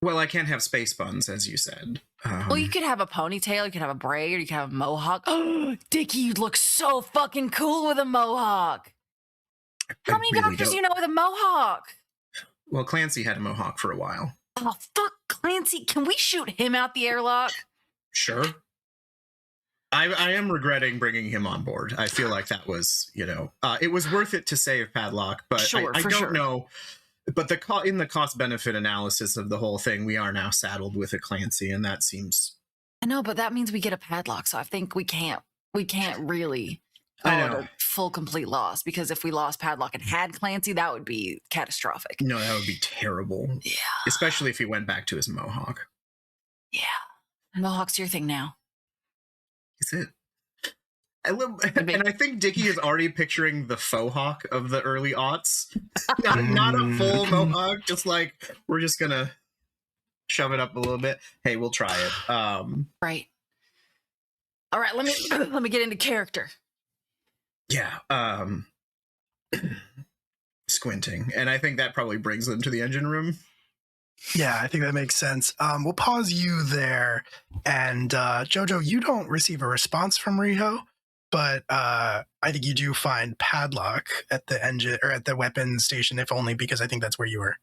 Well, I can't have space buns, as you said. Well, you could have a ponytail, you could have a braid, or you could have a mohawk. Oh, Dickie, you'd look so fucking cool with a mohawk. How many doctors do you know with a mohawk? Well, Clancy had a mohawk for a while. Oh, fuck Clancy. Can we shoot him out the airlock? Sure. I am regretting bringing him on board. I feel like that was, you know, it was worth it to save Padlock, but Sure, I for don't sure. know. But in the cost benefit analysis of the whole thing, we are now saddled with a Clancy, and that seems. I know, but that means we get a padlock, so I think we can't really I call it know. a full complete loss, because if we lost padlock and had Clancy, that would be catastrophic. No, that would be terrible. Yeah. Especially if he went back to his mohawk. Yeah. Mohawk's your thing now. Is it? And I think Dickie is already picturing the faux hawk of the early aughts. Not a full mohawk, just like, we're just gonna shove it up a little bit. Hey, we'll try it. Right. All right, let me get into character. Yeah. Squinting. And I think that probably brings them to the engine room. Yeah, I think that makes sense. We'll pause you there. And Jojo, you don't receive a response from Riho, but I think you do find Padlock at the engine or at the weapons station, if only because I think that's where you were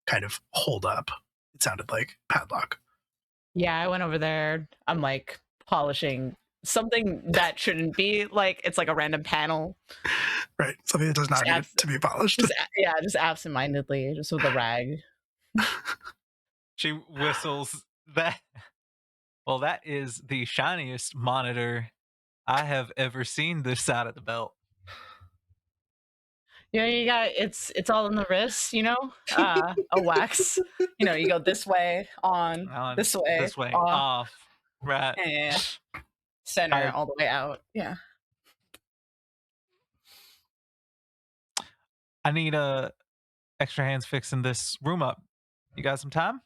kind of holed up. It sounded like Padlock. Yeah, I went over there. I'm like polishing something that shouldn't be, like, it's like a random panel. Right. Something that does not need to be polished. Just absentmindedly, just with a rag. She whistles that. Well, that is the shiniest monitor I have ever seen this side of the belt. You know, you got it's all in the wrist, you know? A wax. You know, you go this way, on, this way, off. Right. and center all the way out. Yeah. I need extra hands fixing this room up. You got some time?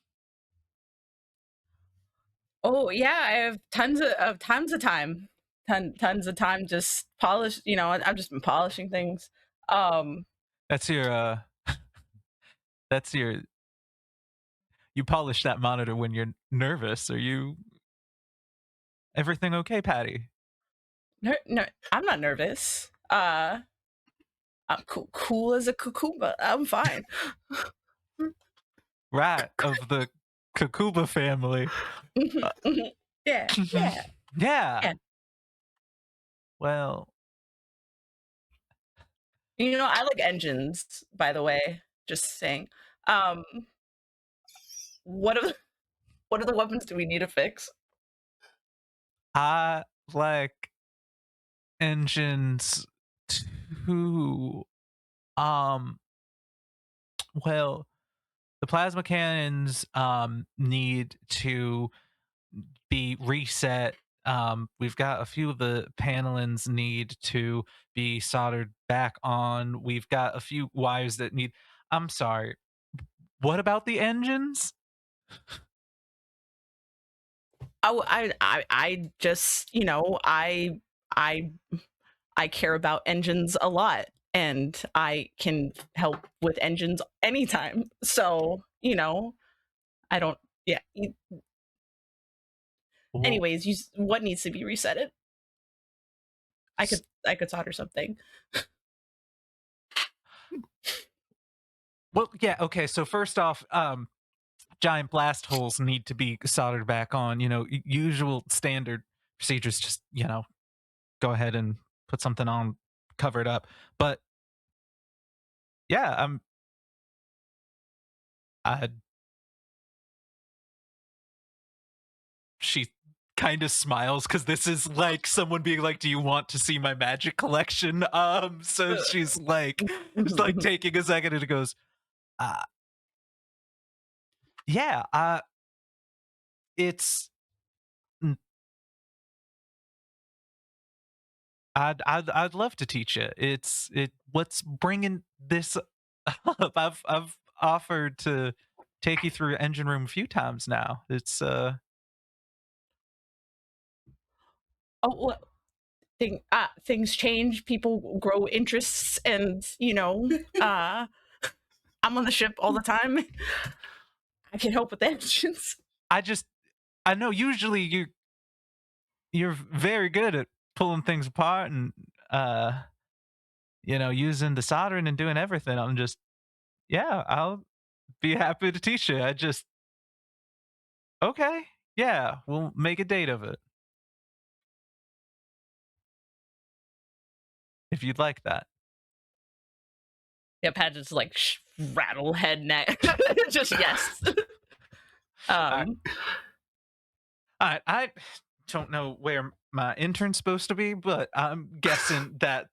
Oh yeah, I have tons of time. Tons of time just polish, you know, I've just been polishing things. That's your you polish that monitor when you're nervous. Are you everything okay, Patty? No, I'm not nervous. I'm cool as a cucumba. I'm fine. Right, of the Kakuba family. Yeah. Yeah. Well, You know, I like engines, by the way. Just saying. What are the weapons do we need to fix? I like engines too. Well, the plasma cannons need to be reset. We've got a few of the panelings need to be soldered back on. We've got a few wires that need. I'm sorry. What about the engines? I just, you know, I care about engines a lot, and I can help with engines anytime. So, you know, I don't. Yeah. Anyways, what needs to be resetted? I could solder something. Well, yeah, okay. So first off, giant blast holes need to be soldered back on. You know, usual standard procedures. Just, you know, go ahead and put something on, cover it up. But yeah, she kind of smiles because this is like someone being like, "Do you want to see my magic collection?" So she's like taking a second and it goes, Uh, yeah, it's. I'd love to teach it. What's bringing this up. I've offered to take you through engine room a few times now. It's Oh, well, things change. People grow interests, and I'm on the ship all the time. I can help with engines. I know usually you're very good at pulling things apart and using the soldering and doing everything. I'm just I'll be happy to teach you. Okay, yeah, we'll make a date of it if you'd like that. Yeah, Pat just like rattle head neck. Just yes. All right, I don't know where my intern's supposed to be, but I'm guessing that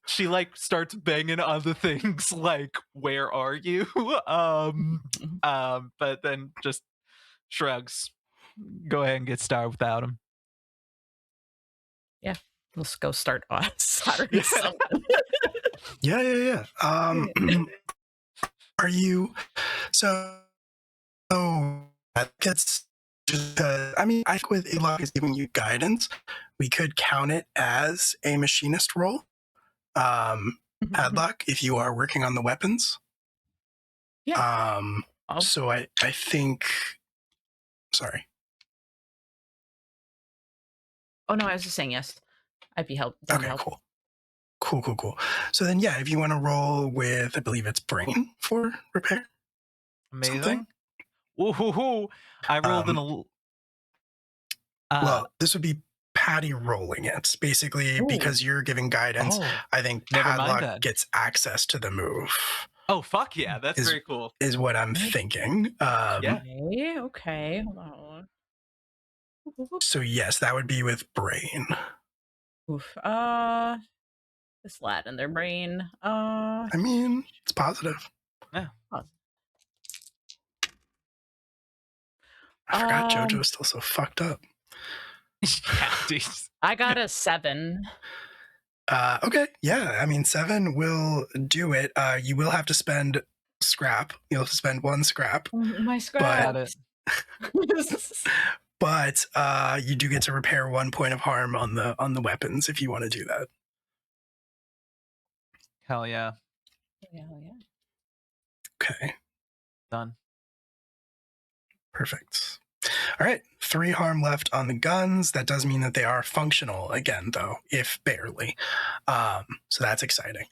she like starts banging other things like, "Where are you?" But then just shrugs. Go ahead and get started without him. Yeah, let's go start soldering something. Yeah. Are you so that gets just I mean, I think with Ilog is giving you guidance, we could count it as a machinist role. Padlock, if you are working on the weapons. Yeah. So I think sorry. Oh no, I was just saying yes. I'd be down to Okay, help. Cool. So then yeah, if you want to roll with I believe it's brain for repair. Amazing. Something. Ooh, I rolled well, this would be Patty rolling it. Basically, because you're giving guidance, I think never mind Padlock that. gets access to the move. Oh, fuck yeah, that's very cool. Is what I'm thinking. Yeah. Okay, hold on. So yes, that would be with brain. Oof. This lad in their brain. I mean, it's positive. Yeah. I forgot JoJo's still so fucked up. Yeah, dude. I got a 7. Okay, yeah. I mean, 7 will do it. You will have to spend scrap. You'll have to spend 1 scrap. My scrap. Got it. But you do get to repair 1 point of harm on the weapons if you want to do that. Hell yeah. Hell yeah. Okay. Done. Perfect. All right, 3 harm left on the guns. That does mean that they are functional again, though, if barely. So that's exciting.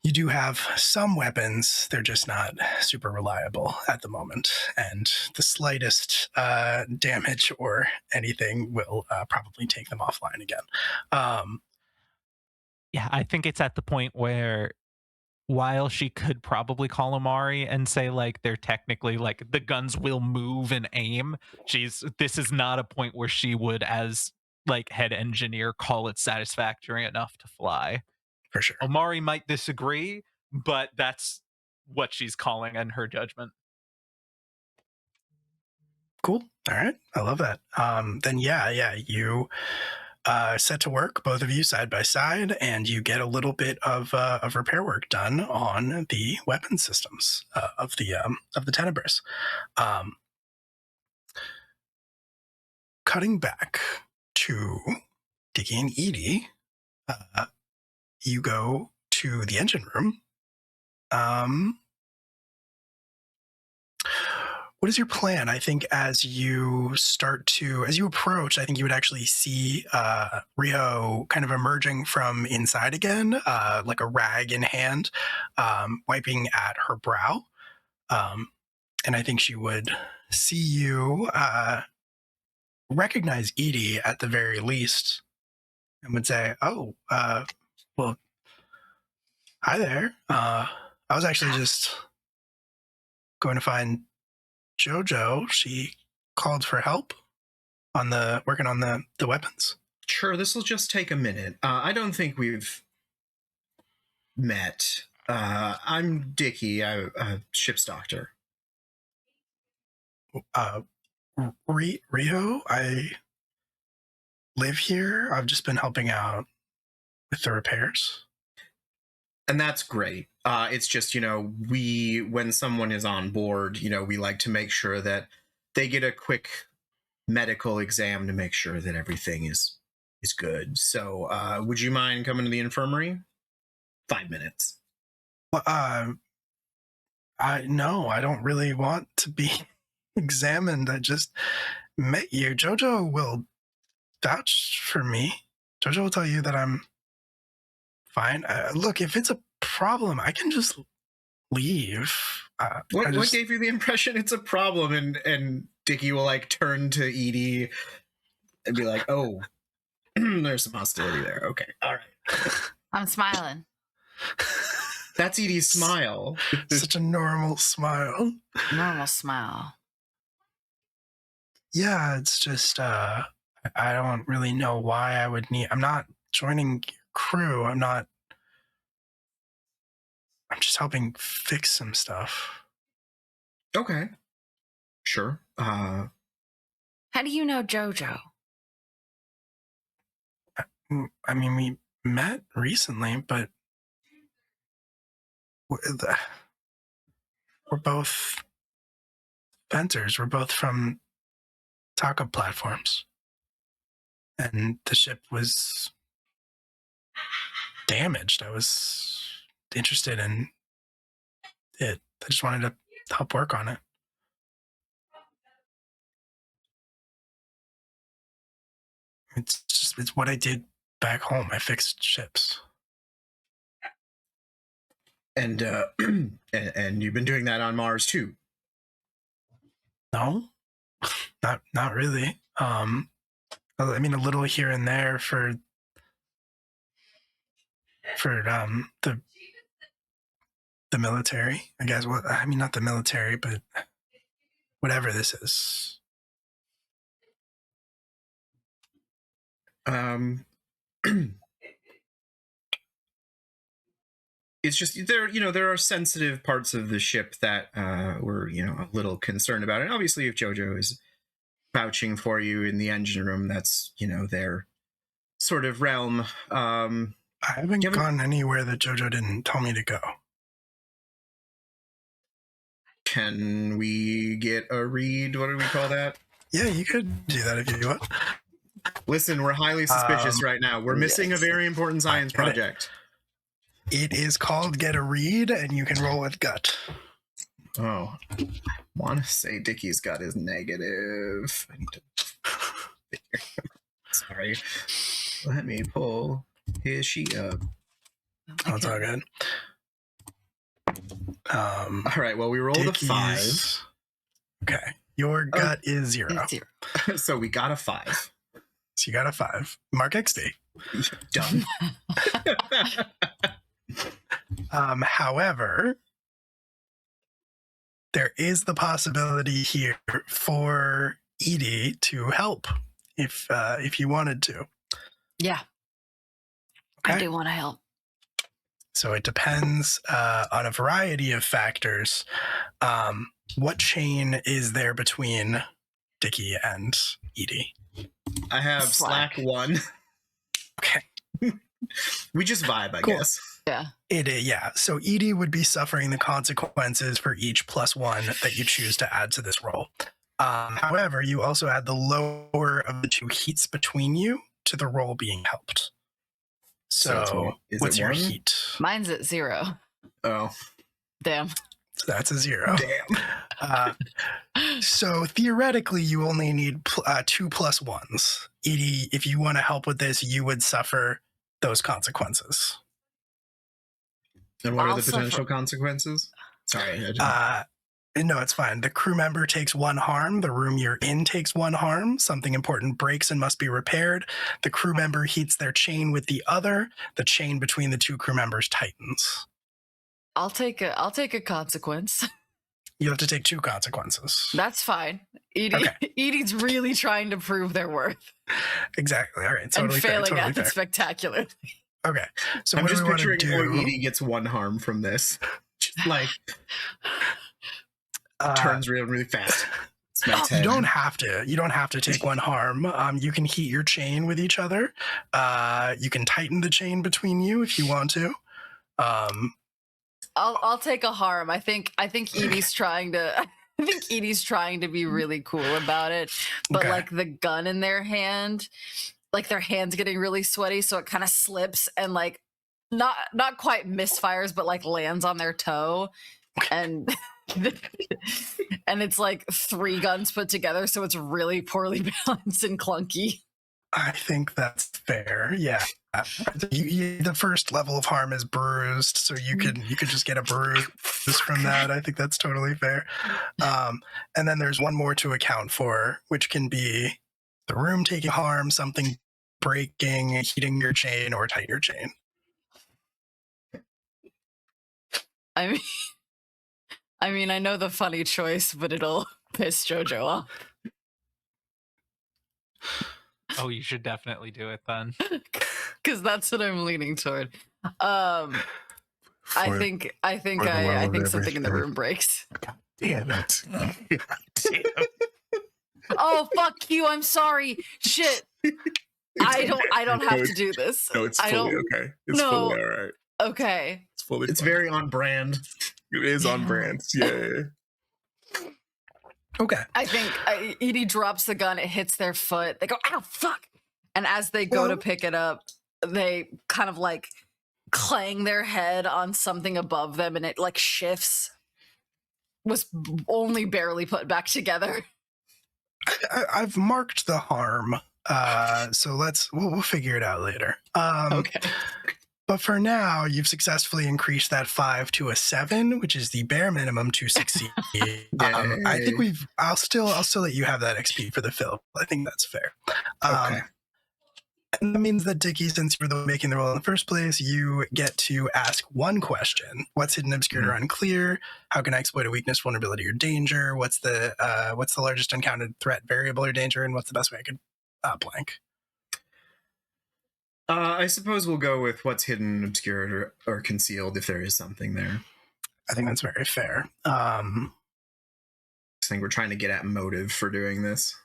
You do have some weapons. They're just not super reliable at the moment. And the slightest damage or anything will probably take them offline again. Yeah, I think it's at the point where while she could probably call Amari and say like they're technically like the guns will move and aim, this is not a point where she would as like head engineer call it satisfactory enough to fly. For sure. Amari might disagree, but that's what she's calling in her judgment. Cool. All right. I love that. Then yeah, you set to work, both of you side by side, and you get a little bit of repair work done on the weapon systems of the Tenebris. Cutting back to Dicky and Edie, you go to the engine room. What is your plan? I think as you approach, I think you would actually see Rio kind of emerging from inside again, like a rag in hand, wiping at her brow. And I think she would see you, recognize Edie at the very least, and would say, "Oh, well, hi there. I was actually just going to find JoJo. She called for help on working on the weapons." Sure, this will just take a minute. I don't think we've met. I'm Dickie, a ship's doctor. Rio, I live here. I've just been helping out with the repairs. And that's great. It's just, when someone is on board, we like to make sure that they get a quick medical exam to make sure that everything is good. So would you mind coming to the infirmary? 5 minutes. Well, I don't really want to be examined. I just met you. Jojo will vouch for me. Jojo will tell you that I'm fine. Look, if it's a problem, I can just leave. What gave you the impression it's a problem? And Dickie will turn to Edie and be like, "Oh, there's some hostility there." Okay, all right. I'm smiling. That's Edie's smile. Such a normal smile. Normal smile. Yeah, it's just I don't really know why I would need. I'm not joining your crew. I'm just helping fix some stuff. Okay. Sure. How do you know Jojo? I mean, we met recently, but we're both venters. We're both from taco platforms. And the ship was damaged. I was interested in it. I just wanted to help work on it. It's what I did back home. I fixed ships. And and you've been doing that on Mars too? No, not really. I mean, a little here and there for the military, I guess. Well, I mean, not the military, but whatever this is. It's just there are sensitive parts of the ship that we're a little concerned about, and obviously if Jojo is vouching for you in the engine room, that's their sort of realm. I haven't gone anywhere that Jojo didn't tell me to go. Can we get a read? What do we call that? Yeah, you could do that if you want. Listen, we're highly suspicious right now. We're missing a very important science project. It is called Get a Read, and you can roll with gut. Oh, I want to say Dickie's gut is negative. I need to Sorry. Let me pull his sheet up. Oh, it's all good. All right, well, we rolled Dickie's... a 5. Okay. Your gut is 0. So we got a 5. So you got a 5. Mark XP. Done. However, there is the possibility here for Edie to help if you wanted to. Yeah. Okay. I do want to help. So it depends on a variety of factors. What chain is there between Dickie and Edie? I have Slack 1. Okay. We just vibe, I guess. Yeah. Yeah. So Edie would be suffering the consequences for each +1 that you choose to add to this roll. However, you also add the lower of the 2 heats between you to the roll being helped. So what's your heat? Mine's at 0. Oh. Damn. That's a 0. Damn. So theoretically, you only need 2 +1s. Edie, if you want to help with this, you would suffer those consequences. And what are the potential consequences? Sorry. No, it's fine. The crew member takes 1 harm. The room you're in takes 1 harm. Something important breaks and must be repaired. The crew member heats their chain with the other. The chain between the 2 crew members tightens. I'll take a consequence. You have to take 2 consequences. That's fine. Edie's really trying to prove their worth. Exactly. All right. Totally and failing fair. at it spectacularly. Okay, so I'm what do just we want to picturing how do? Edie gets one harm from this. Just like Uh, turns really fast. Smacks you head. don't have to. You don't have to take one harm. You can heat your chain with each other. You can tighten the chain between you if you want to. I'll take a harm. I think Edie's trying to. I think Edie's trying to be really cool about it, but Okay. like the gun in their hand, like their hand's getting really sweaty, so it kind of slips and like not quite misfires, but like lands on their toe, and and it's like 3 guns put together, so it's really poorly balanced and clunky. I think that's fair. Yeah. The first level of harm is bruised, so you could just get a bruise from that. I think that's totally fair. And then there's one more to account for, which can be the room taking harm, something breaking, heating your chain, or tight your chain. I mean, I know the funny choice, but it'll piss JoJo off. Oh, you should definitely do it then. Because that's what I'm leaning toward. I think something in the room breaks. Damn it. Oh fuck you! I'm sorry. Shit. I don't have to do this. No, it's I fully don't. okay. It's No. fully all right. Okay. It's fully It's fine. very on brand. It is on Yeah. brand. Yeah. Okay. I think Edie drops the gun. It hits their foot. They go, "Ow, fuck!" And as they go to pick it up, they kind of like clang their head on something above them, and it like shifts. Was only barely put back together. I've marked the harm, so we'll figure it out later. Okay. But for now, you've successfully increased that 5 to a 7, which is the bare minimum to succeed. I think I'll still let you have that XP for the film. I think that's fair. Okay. And that means that Dickie, since you were making the roll in the first place, you get to ask one question: what's hidden, obscured, or unclear? How can I exploit a weakness, vulnerability, or danger? What's the largest encountered threat, variable, or danger? And what's the best way I could blank? I suppose we'll go with what's hidden, obscured, or concealed if there is something there. I think that's very fair. I think we're trying to get at motive for doing this.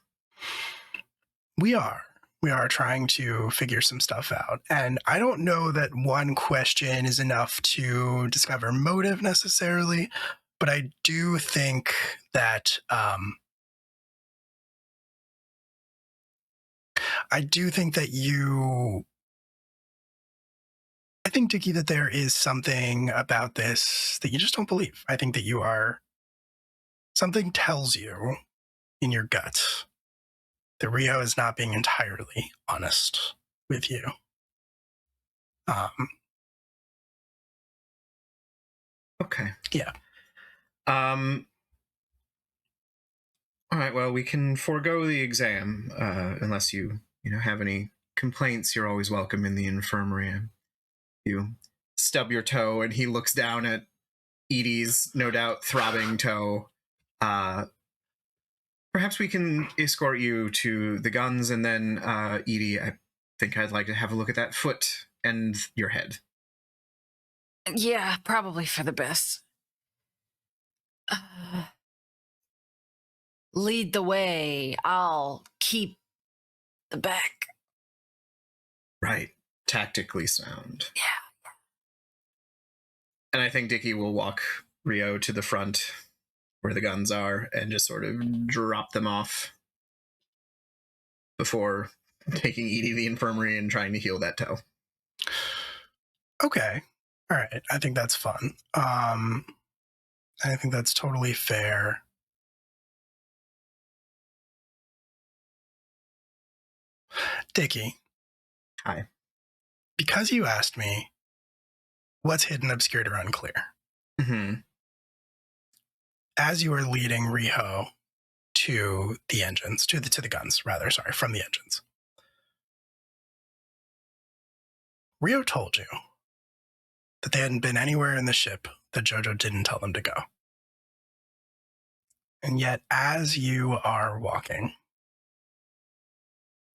We are trying to figure some stuff out. And I don't know that one question is enough to discover motive necessarily, but I do think that I think, Dickie, that there is something about this that you just don't believe. I think that something tells you in your gut that Rio is not being entirely honest with you. Okay. Yeah. All right. Well, we can forego the exam unless you have any complaints. You're always welcome in the infirmary. You stub your toe, and he looks down at Edie's no doubt throbbing toe. Perhaps we can escort you to the guns, and then Edie, I think I'd like to have a look at that foot and your head. Yeah, probably for the best. Lead the way. I'll keep the back. Right. Tactically sound. Yeah. And I think Dickie will walk Rio to the front where the guns are and just sort of drop them off before taking Edie to the infirmary and trying to heal that toe. Okay. All right. I think that's fun. I think that's totally fair. Dickie. Hi. Because you asked me what's hidden, obscured, or unclear, Mm-hmm. as you are leading Riho to the engines, to the guns, rather, sorry, from the engines, Rio told you that they hadn't been anywhere in the ship that Jojo didn't tell them to go. And yet, as you are walking,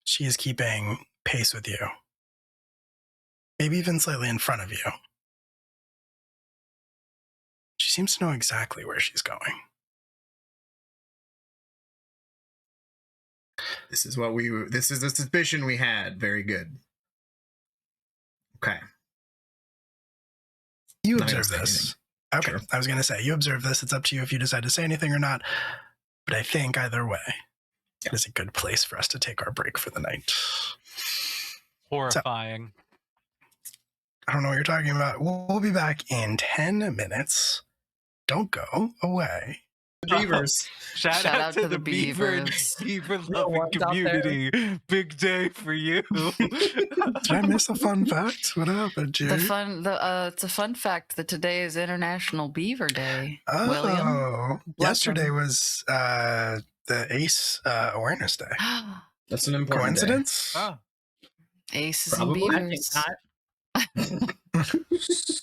she is keeping pace with you. maybe even slightly in front of you. She seems to know exactly where she's going. This is the suspicion we had. Very good. Okay. You Not gonna observe say this. anything. Okay, Sure. I was going to say, you observe this. It's up to you if you decide to say anything or not. But I think either way, it is a good place for us to take our break for the night. Horrifying. I don't know what you're talking about. We'll be back in 10 minutes. Don't go away. Beavers. Shout out to the beaver loving ones out there. community. Big day for you. Did I miss a fun fact? What happened, Jerry? It's a fun fact that today is International Beaver Day. William. Oh, Bless yesterday him. was the ACE Awareness Day. That's an important day. Coincidence? Oh. Aces Probably. and I think beavers. not.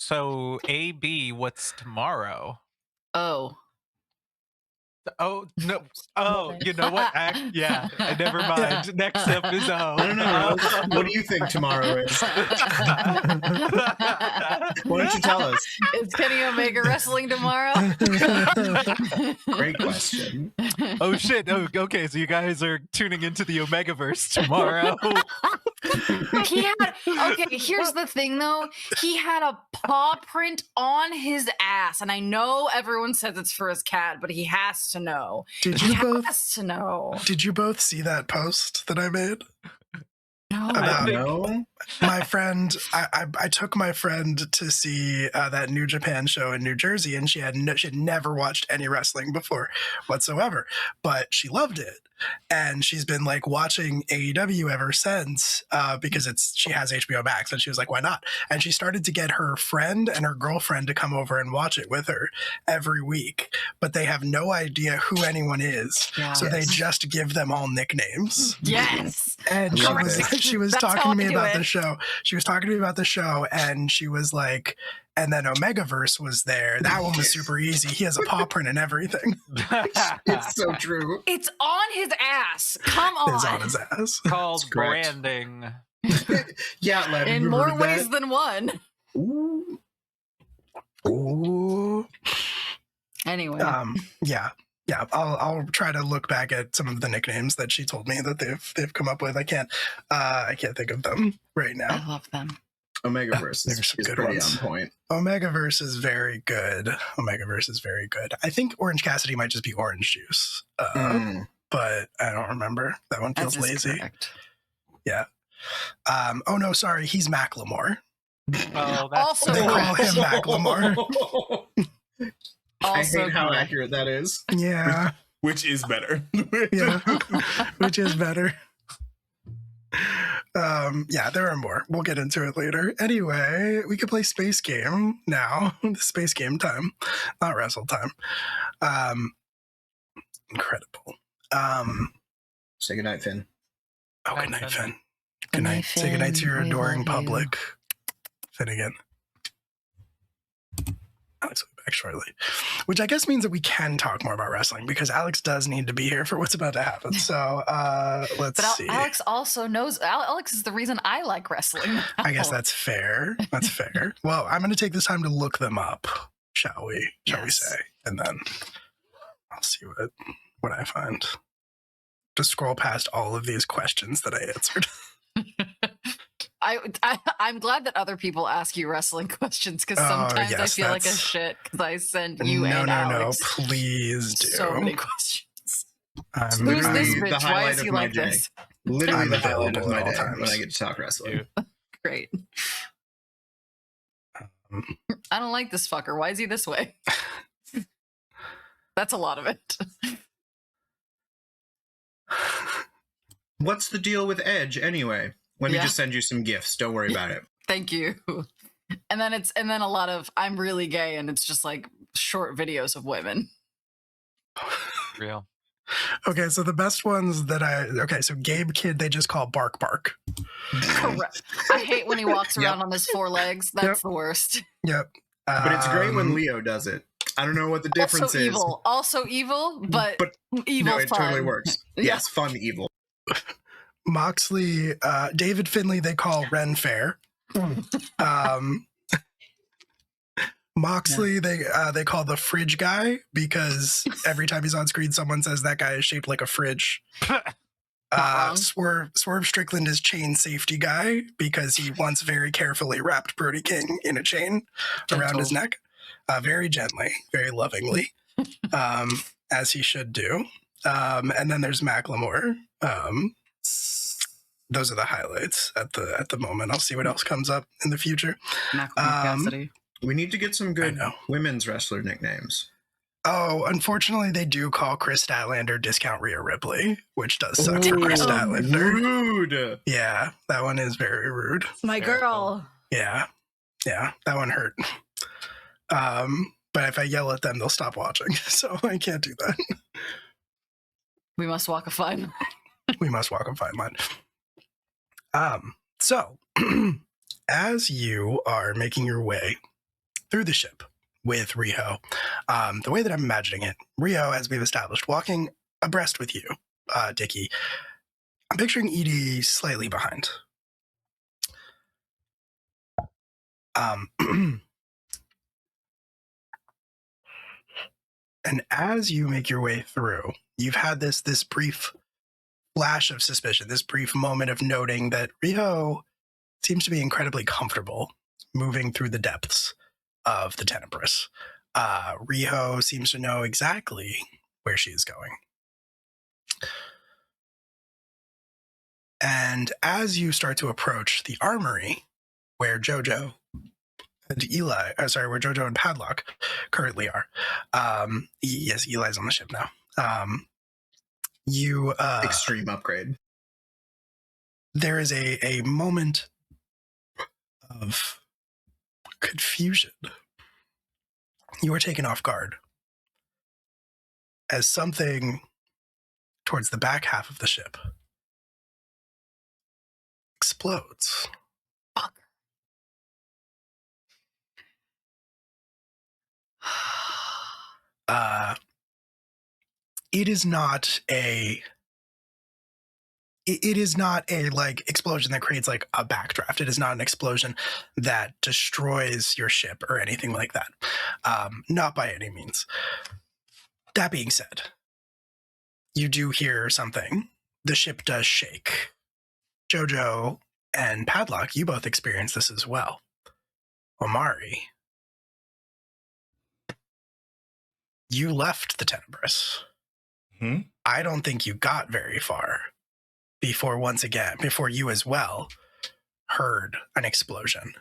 So AB, what's tomorrow? Oh, Oh no! Oh, you know what? Yeah, never mind. Next up is O. I don't know. What do you think tomorrow is? Why don't you tell us? is Kenny Omega wrestling tomorrow? Great question. Oh shit! Oh, okay, so you guys are tuning into the Omegaverse tomorrow. Okay, here's the thing though. He had a paw print on his ass, and I know everyone says it's for his cat, but he has to know. Did He you both? has to know. Did you both see that post that I made? No. About No. my friend, I took my friend to see that New Japan show in New Jersey, and she had never watched any wrestling before whatsoever, but she loved it, and she's been like watching AEW ever since because she has HBO Max, and she was like, why not? And she started to get her friend and her girlfriend to come over and watch it with her every week, but they have no idea who anyone is, so they just give them all nicknames. Yes. And she was That's talking how to me I do about it. the show. She was talking to me about the show, and she was like, and then Omegaverse was there. That one was super easy. He has a paw print and everything. It's so true. It's on his ass. Come on. It's on his ass. Called That's correct. branding. Yeah, Lev, In you more heard ways that? than one. Ooh. Ooh. Anyway. Yeah. I'll try to look back at some of the nicknames that she told me that they've come up with. I can't think of them right now. I love them. Omegaverse There's is some good pretty ones. on point. Omegaverse is very good. I think Orange Cassidy might just be orange juice, but I don't remember. That one feels That's lazy. correct. Yeah. Oh no, sorry. He's Macklemore. Oh, that's Also They call him correct. Macklemore. I Also hate how correct. accurate that is. Yeah. Which is better. Yeah. Which is better. Yeah, there are more. We'll get into it later. Anyway, we could play Space Game now. Space Game time, not wrestle time. Incredible. Say goodnight, Finn. Oh, good night, Finn. Finn. Good night. Say good night to your We adoring love you. public. Finnegan. Alex will be back shortly. Which I guess means that we can talk more about wrestling because Alex does need to be here for what's about to happen. So let's But see. Alex also knows. Alex is the reason I like wrestling. I guess that's fair. That's fair. Well, I'm going to take this time to look them up, shall we? Shall we Yes. say? And then I'll see what I find. Just scroll past all of these questions that I answered. I'm glad that other people ask you wrestling questions because Oh, sometimes I yes, feel like a that's- shit because I send you no, and no, Alex no. Please do. so many questions. I'm, Who's literally this the bitch? Why highlight is of he my like day. this? Literally I'm the highlight of available my at all day when times. I get to talk wrestling. Great. Um, I don't like this fucker. Why is he this way? That's a lot of it. What's the deal with Edge anyway? Let me Yeah. just send you some gifts. Don't worry about it. Thank you. And then a lot of I'm really gay and it's just like short videos of women. real. Okay, so the best ones that so Gabe Kid, they just call Bark Bark. Correct. I hate when he walks around on his four legs. That's Yep. the worst. Yep. But it's great when Um, Leo does it. I don't know what the difference Also is. evil. Also evil, but evil No, it fun. totally works. Yeah. Yes, fun evil. Moxley, David Finley, they call Ren Fair. Moxley, they call the fridge guy because every time he's on screen, someone says that guy is shaped like a fridge. wrong. Swerve Strickland is chain safety guy because he once very carefully wrapped Brody King in a chain around his neck, very gently, very lovingly, as he should do. And then there's Macklemore. Those are the highlights at the moment. I'll see what else comes up in the future. Macklemore Cassidy. We need to get some good women's wrestler nicknames. Oh, unfortunately, they do call Chris Statlander Discount Rhea Ripley, which does suck for Chris Statlander. Rude. Yeah, that one is very rude. My girl. Yeah, that one hurt. But if I yell at them, they'll stop watching, so I can't do that. We must walk a fine. We must walk a fine line. So, as you are making your way through the ship with Riho, the way that I'm imagining it, Riho, as we've established, walking abreast with you, Dickie. I'm picturing Edie slightly behind. And as you make your way through, you've had this brief flash of suspicion, this brief moment of noting that Riho seems to be incredibly comfortable moving through the depths of the Tenebris. Riho seems to know exactly where she is going. And as you start to approach the armory, where JoJo and where JoJo and Padlock currently are. Yes, Eli's on the ship now. Extreme upgrade. There is a moment of confusion. You are taken off guard as something towards the back half of the ship explodes. It is not a like explosion that creates like a backdraft. It is not an explosion that destroys your ship or anything like that. Not by any means. That being said, you do hear something. The ship does shake. JoJo and Padlock, you both experience this as well. Omari, you left the Tenebris. I don't think you got very far before you as well heard an explosion.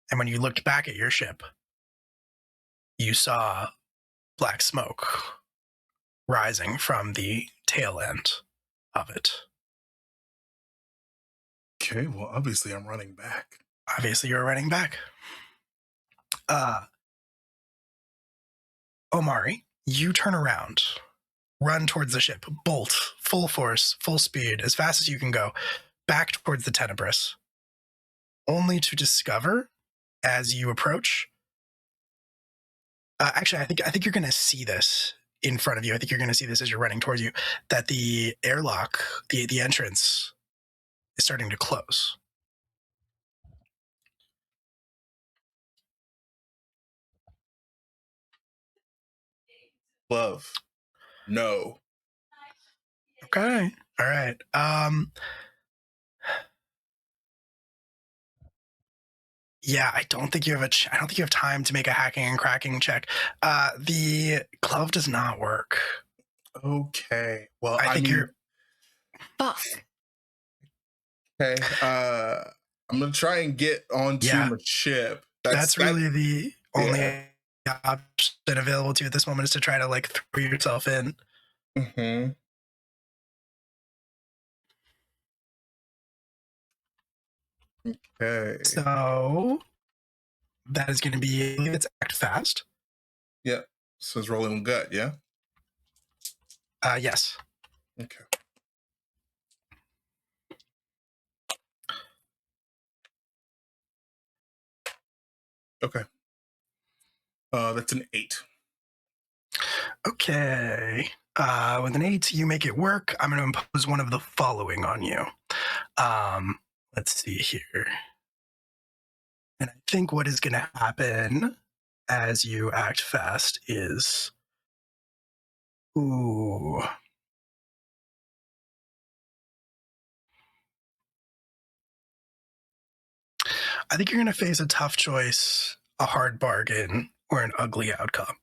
And when you looked back at your ship, you saw black smoke rising from the tail end of it. Okay, well, obviously I'm running back. Obviously you're running back. Omari, you turn around, run towards the ship, bolt, full force, full speed, as fast as you can go, back towards the Tenebris, only to discover as you approach. Actually, I think you're going to see this in front of you. I think you're going to see this as you're running towards you, that the airlock, the entrance, is starting to close. Love. No. Okay. All right. Yeah, I don't think you have time to make a hacking and cracking check. The glove does not work. Okay. Well, I think you're. Fuck. Okay. I'm gonna try and get onto my ship. That's really the only option available to you at this moment, is to try to like throw yourself in. Mm-hmm. Okay. So that is going to be, it's act fast. Yeah. So it's rolling gut, yeah? Yes. Okay. Okay. That's an 8. Okay. With an 8, you make it work. I'm going to impose one of the following on you. Let's see here. And I think what is going to happen as you act fast is... Ooh. I think you're going to face a tough choice, a hard bargain, or an ugly outcome.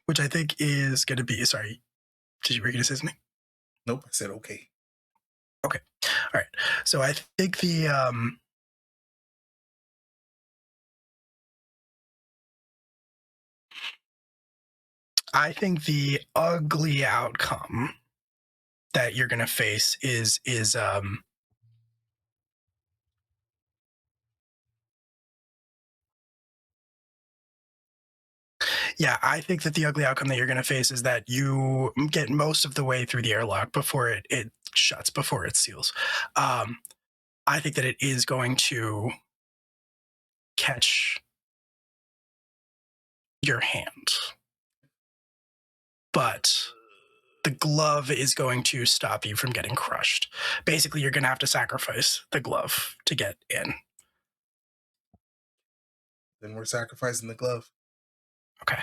Which I think is going to be... Sorry, were you going to say something? Nope, I said okay. Okay. All right. So I think the... I think the ugly outcome that you're going to face is yeah, I think that the ugly outcome that you're going to face is that you get most of the way through the airlock before it shuts, before it seals. I think that it is going to catch your hand. But the glove is going to stop you from getting crushed. Basically, you're going to have to sacrifice the glove to get in. Then we're sacrificing the glove. Okay.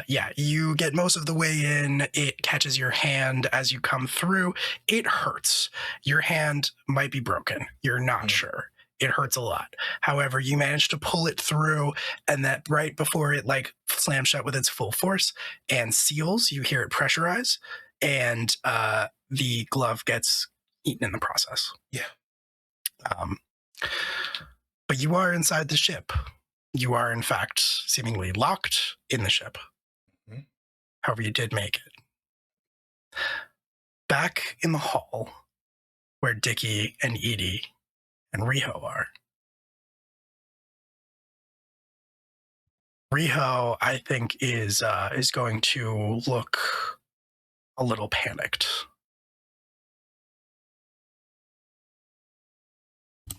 Yeah, you get most of the way in. It catches your hand as you come through. It hurts. Your hand might be broken. You're not sure. It hurts a lot. However, you manage to pull it through, and that right before it like slams shut with its full force and seals, you hear it pressurize, and the glove gets eaten in the process. Yeah. But you are inside the ship. You are, in fact, seemingly locked in the ship. Mm-hmm. However, you did make it. Back in the hall, where Dickie and Edie and Riho are. Riho, I think, is going to look a little panicked.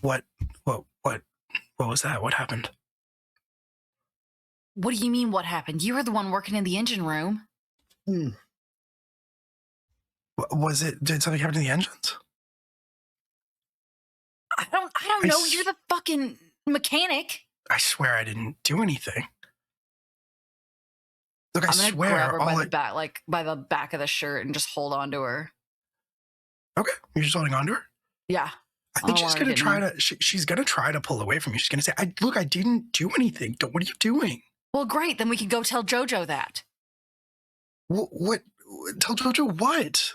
What was that? What happened? What do you mean, what happened? You were the one working in the engine room. Was it? Did something happen to the engines? I don't know. You're the fucking mechanic. I swear I didn't do anything. Look, I'm gonna swear. grab her by the back, like by the back of the shirt, and just hold on to her. Okay, you're just holding on to her. Yeah. I think she's gonna try to. She's gonna try to pull away from you. She's gonna say, "I didn't do anything. What are you doing?" Well, great. Then we can go tell JoJo that. What? Tell JoJo what?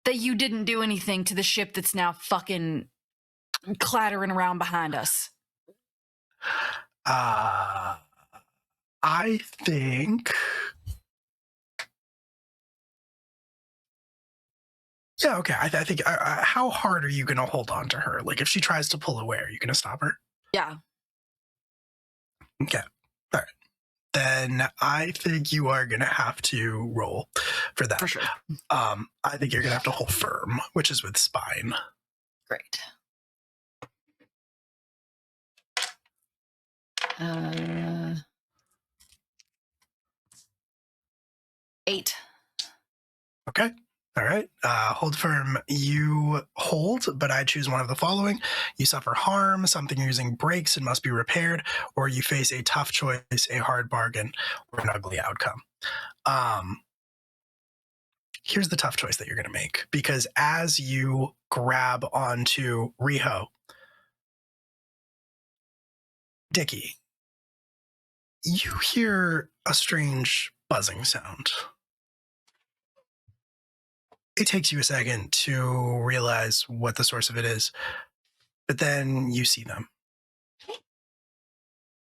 That you didn't do anything to the ship that's now fucking clattering around behind us. I think. Yeah, okay. I think. How hard are you going to hold on to her? Like, if she tries to pull away, are you going to stop her? Yeah. Okay. All right. Then I think you are going to have to roll for that. For sure. I think you're going to have to hold firm, which is with spine. Great. 8. Okay. All right. Hold firm. You hold, but I choose one of the following. You suffer harm, something using brakes and must be repaired, or you face a tough choice, a hard bargain, or an ugly outcome. Here's the tough choice that you're going to make, because as you grab onto Riho, Dickie, you hear a strange buzzing sound. It takes you a second to realize what the source of it is, but then you see them.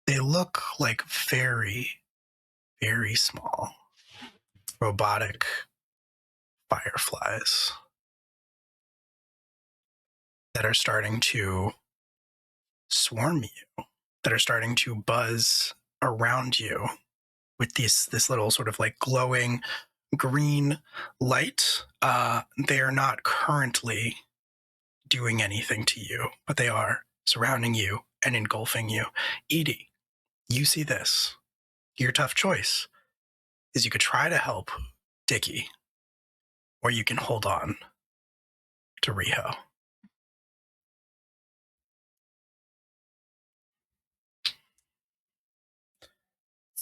They look like very, very small, robotic fireflies that are starting to swarm you, that are starting to buzz around you with this little sort of like glowing green light. They are not currently doing anything to you, but they are surrounding you and engulfing you. Edie, you see this. Your tough choice is you could try to help Dickie, or you can hold on to Riho.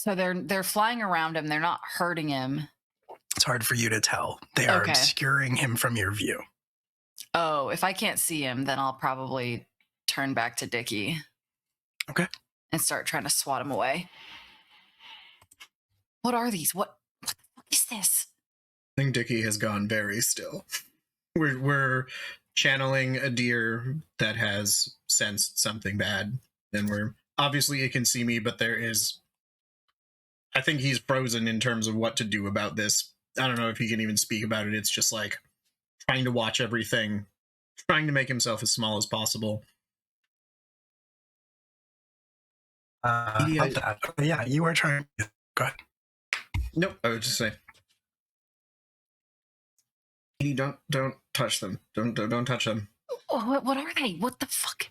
So they're flying around him. They're not hurting him. It's hard for you to tell. They are Okay. obscuring him from your view. Oh, if I can't see him, then I'll probably turn back to Dickie. Okay. And start trying to swat him away. What are these? What the fuck is this? I think Dickie has gone very still. We're channeling a deer that has sensed something bad, and we're obviously it can see me, but there is. I think he's frozen in terms of what to do about this. I don't know if he can even speak about it. It's just like trying to watch everything, trying to make himself as small as possible. Love that. Yeah, you are trying. Go ahead. Nope, I would just say, Edie, don't touch them. Don't touch them. Oh, what are they? What the fuck?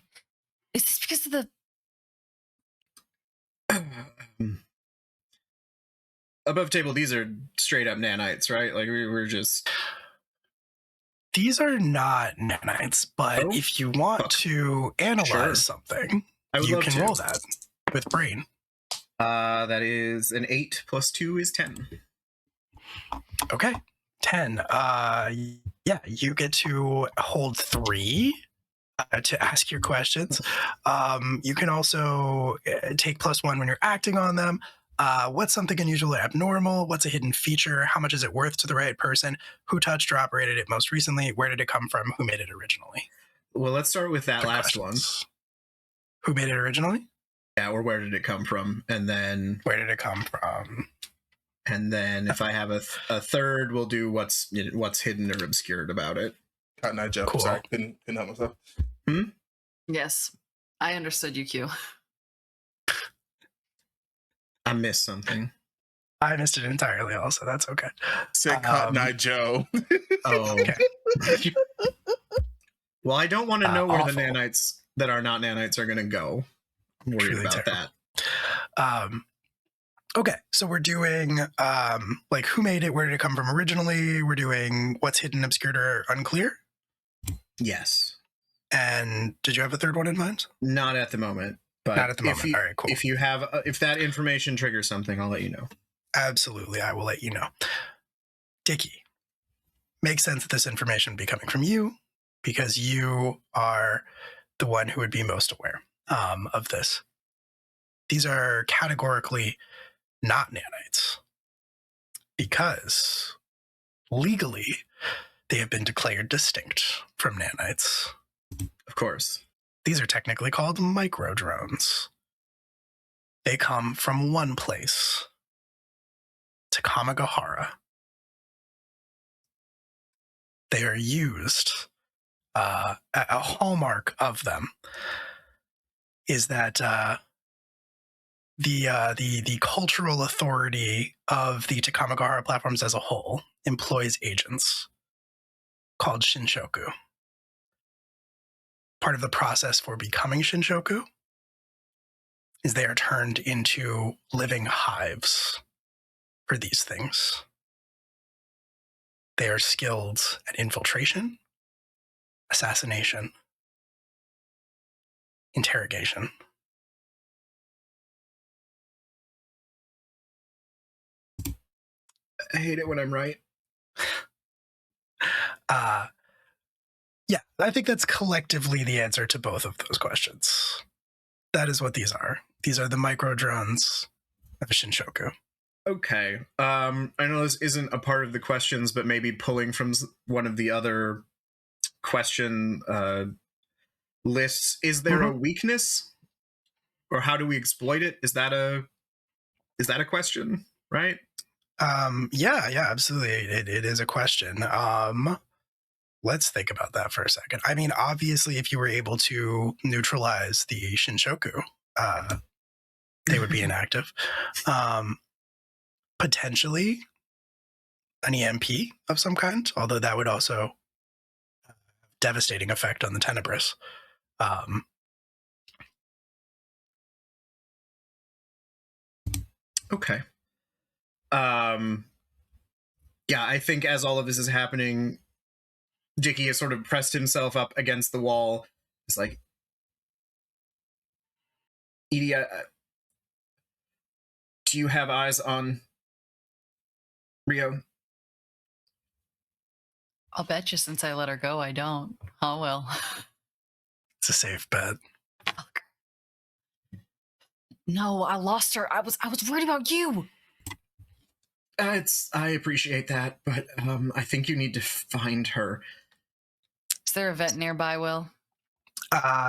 Is this because of the? Above table, these are straight up nanites, right? Like we're just. These are not nanites, but Oh? if you want to analyze Sure. something, I would you love can to. roll that with brain. That is an 8 plus 2 is 10. Okay. 10. Yeah, you get to hold 3 to ask your questions. You can also take +1 when you're acting on them. What's something unusual or abnormal? What's a hidden feature? How much is it worth to the right person? Who touched or operated it most recently? Where did it come from? Who made it originally? Well, let's start with that Good last questions. Who made it originally? one. Yeah, or where did it come from? And then Where did it come from? if I have a third, we'll do what's hidden or obscured about it. Cotton Eye Joe. Cool. Sorry, couldn't help myself. Yes, I understood you, Q. I missed something. I missed it entirely also. That's okay. Said Cotton Eye Joe. Oh, Okay. Well, I don't want to know where the Awful. nanites that are not nanites are going to go. I'm worried Truly about terrible. that. Okay, so we're doing like who made it, where did it come from originally? We're doing what's hidden, obscured, or unclear. Yes. And did you have a third one in mind? Not at the moment. But Not at the moment. All right, cool. If you have, if that information triggers something, I'll let you know. Absolutely, I will let you know. Dickie, makes sense that this information would be coming from you because you are the one who would be most aware of this. These are categorically not nanites because legally they have been declared distinct from nanites. Of course. These are technically called micro drones. They come from one place, Takamagahara. They are used. A hallmark of them is that the cultural authority of the Takamagahara platforms as a whole employs agents called Shinshoku. Part of the process for becoming Shinshoku is they are turned into living hives for these things. They are skilled at infiltration, assassination, interrogation. I hate it when I'm right. Yeah, I think that's collectively the answer to both of those questions. That is what these are. These are the micro drones of Shinshoku. Okay. I know this isn't a part of the questions, but maybe pulling from one of the other question lists. Is there a weakness, or how do we exploit it? Is that a question? Right. Yeah, absolutely. It is a question. Let's think about that for a second. I mean, obviously, if you were able to neutralize the Shinshoku, they would be inactive. Potentially an EMP of some kind, although that would also have devastating effect on the Tenebris. Okay. Yeah, I think as all of this is happening, Dickie has sort of pressed himself up against the wall. It's like, Edie, Do you have eyes on Rio? I'll bet you since I let her go, I don't. Oh well. It's a safe bet. Fuck. No, I lost her. I was worried about you. I appreciate that, but I think you need to find her. Is there a vet nearby, Will?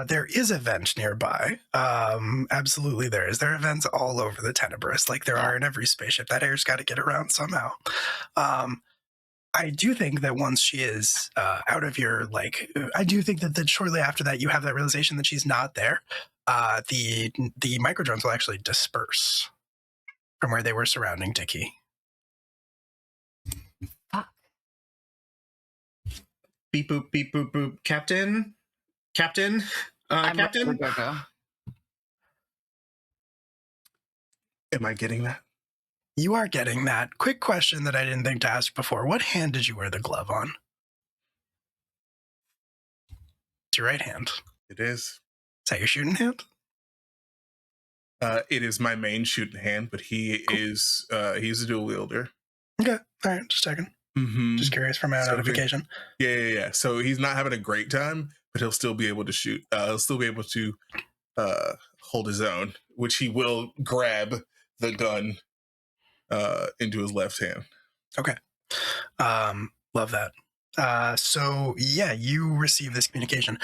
There is a vent nearby. Absolutely there is. There are vents all over the Tenebris, like there are in every spaceship. That air's got to get around somehow. I do think that once she is out of your, I do think that shortly after that you have that realization that she's not there. The microdrones will actually disperse from where they were surrounding Dickie. Beep boop beep boop boop. Captain, Captain. Go, go. Am I getting that? You are getting that. Quick question that I didn't think to ask before. What hand did you wear the glove on? It's your right hand. It is. Is that your shooting hand? It is my main shooting hand, but he's a dual wielder. Okay. All right. Just checking. Mm-hmm. Just curious for my own notification. Yeah. So he's not having a great time, but he'll still be able to shoot. He'll still be able to hold his own, which he will grab the gun into his left hand. Okay. Love that. So yeah, you receive this communication.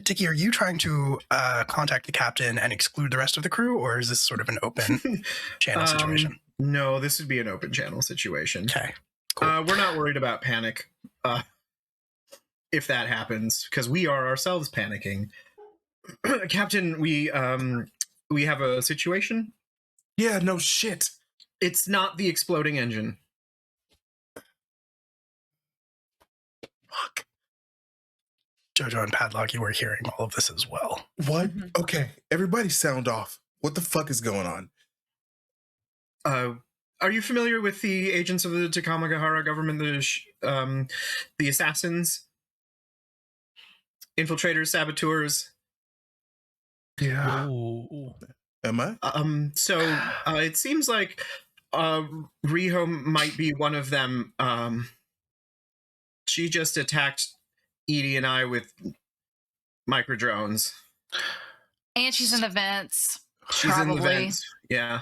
Dickie, are you trying to contact the captain and exclude the rest of the crew, or is this sort of an open channel situation? No, this would be an open channel situation. Okay. Cool. We're not worried about panic if that happens, because we are ourselves panicking. Captain, we have a situation. Yeah, no shit. It's not the exploding engine. Fuck. Jojo and Padlock, you were hearing all of this as well. What? Mhm. Okay, everybody sound off. What the fuck is going on? Are you familiar with the agents of the Takamagahara government, the assassins, infiltrators, saboteurs? Yeah. Ooh. Am I? It seems like Riho might be one of them. She just attacked Edie and I with microdrones. And she's in the vents. She's Probably. in the vents. Yeah.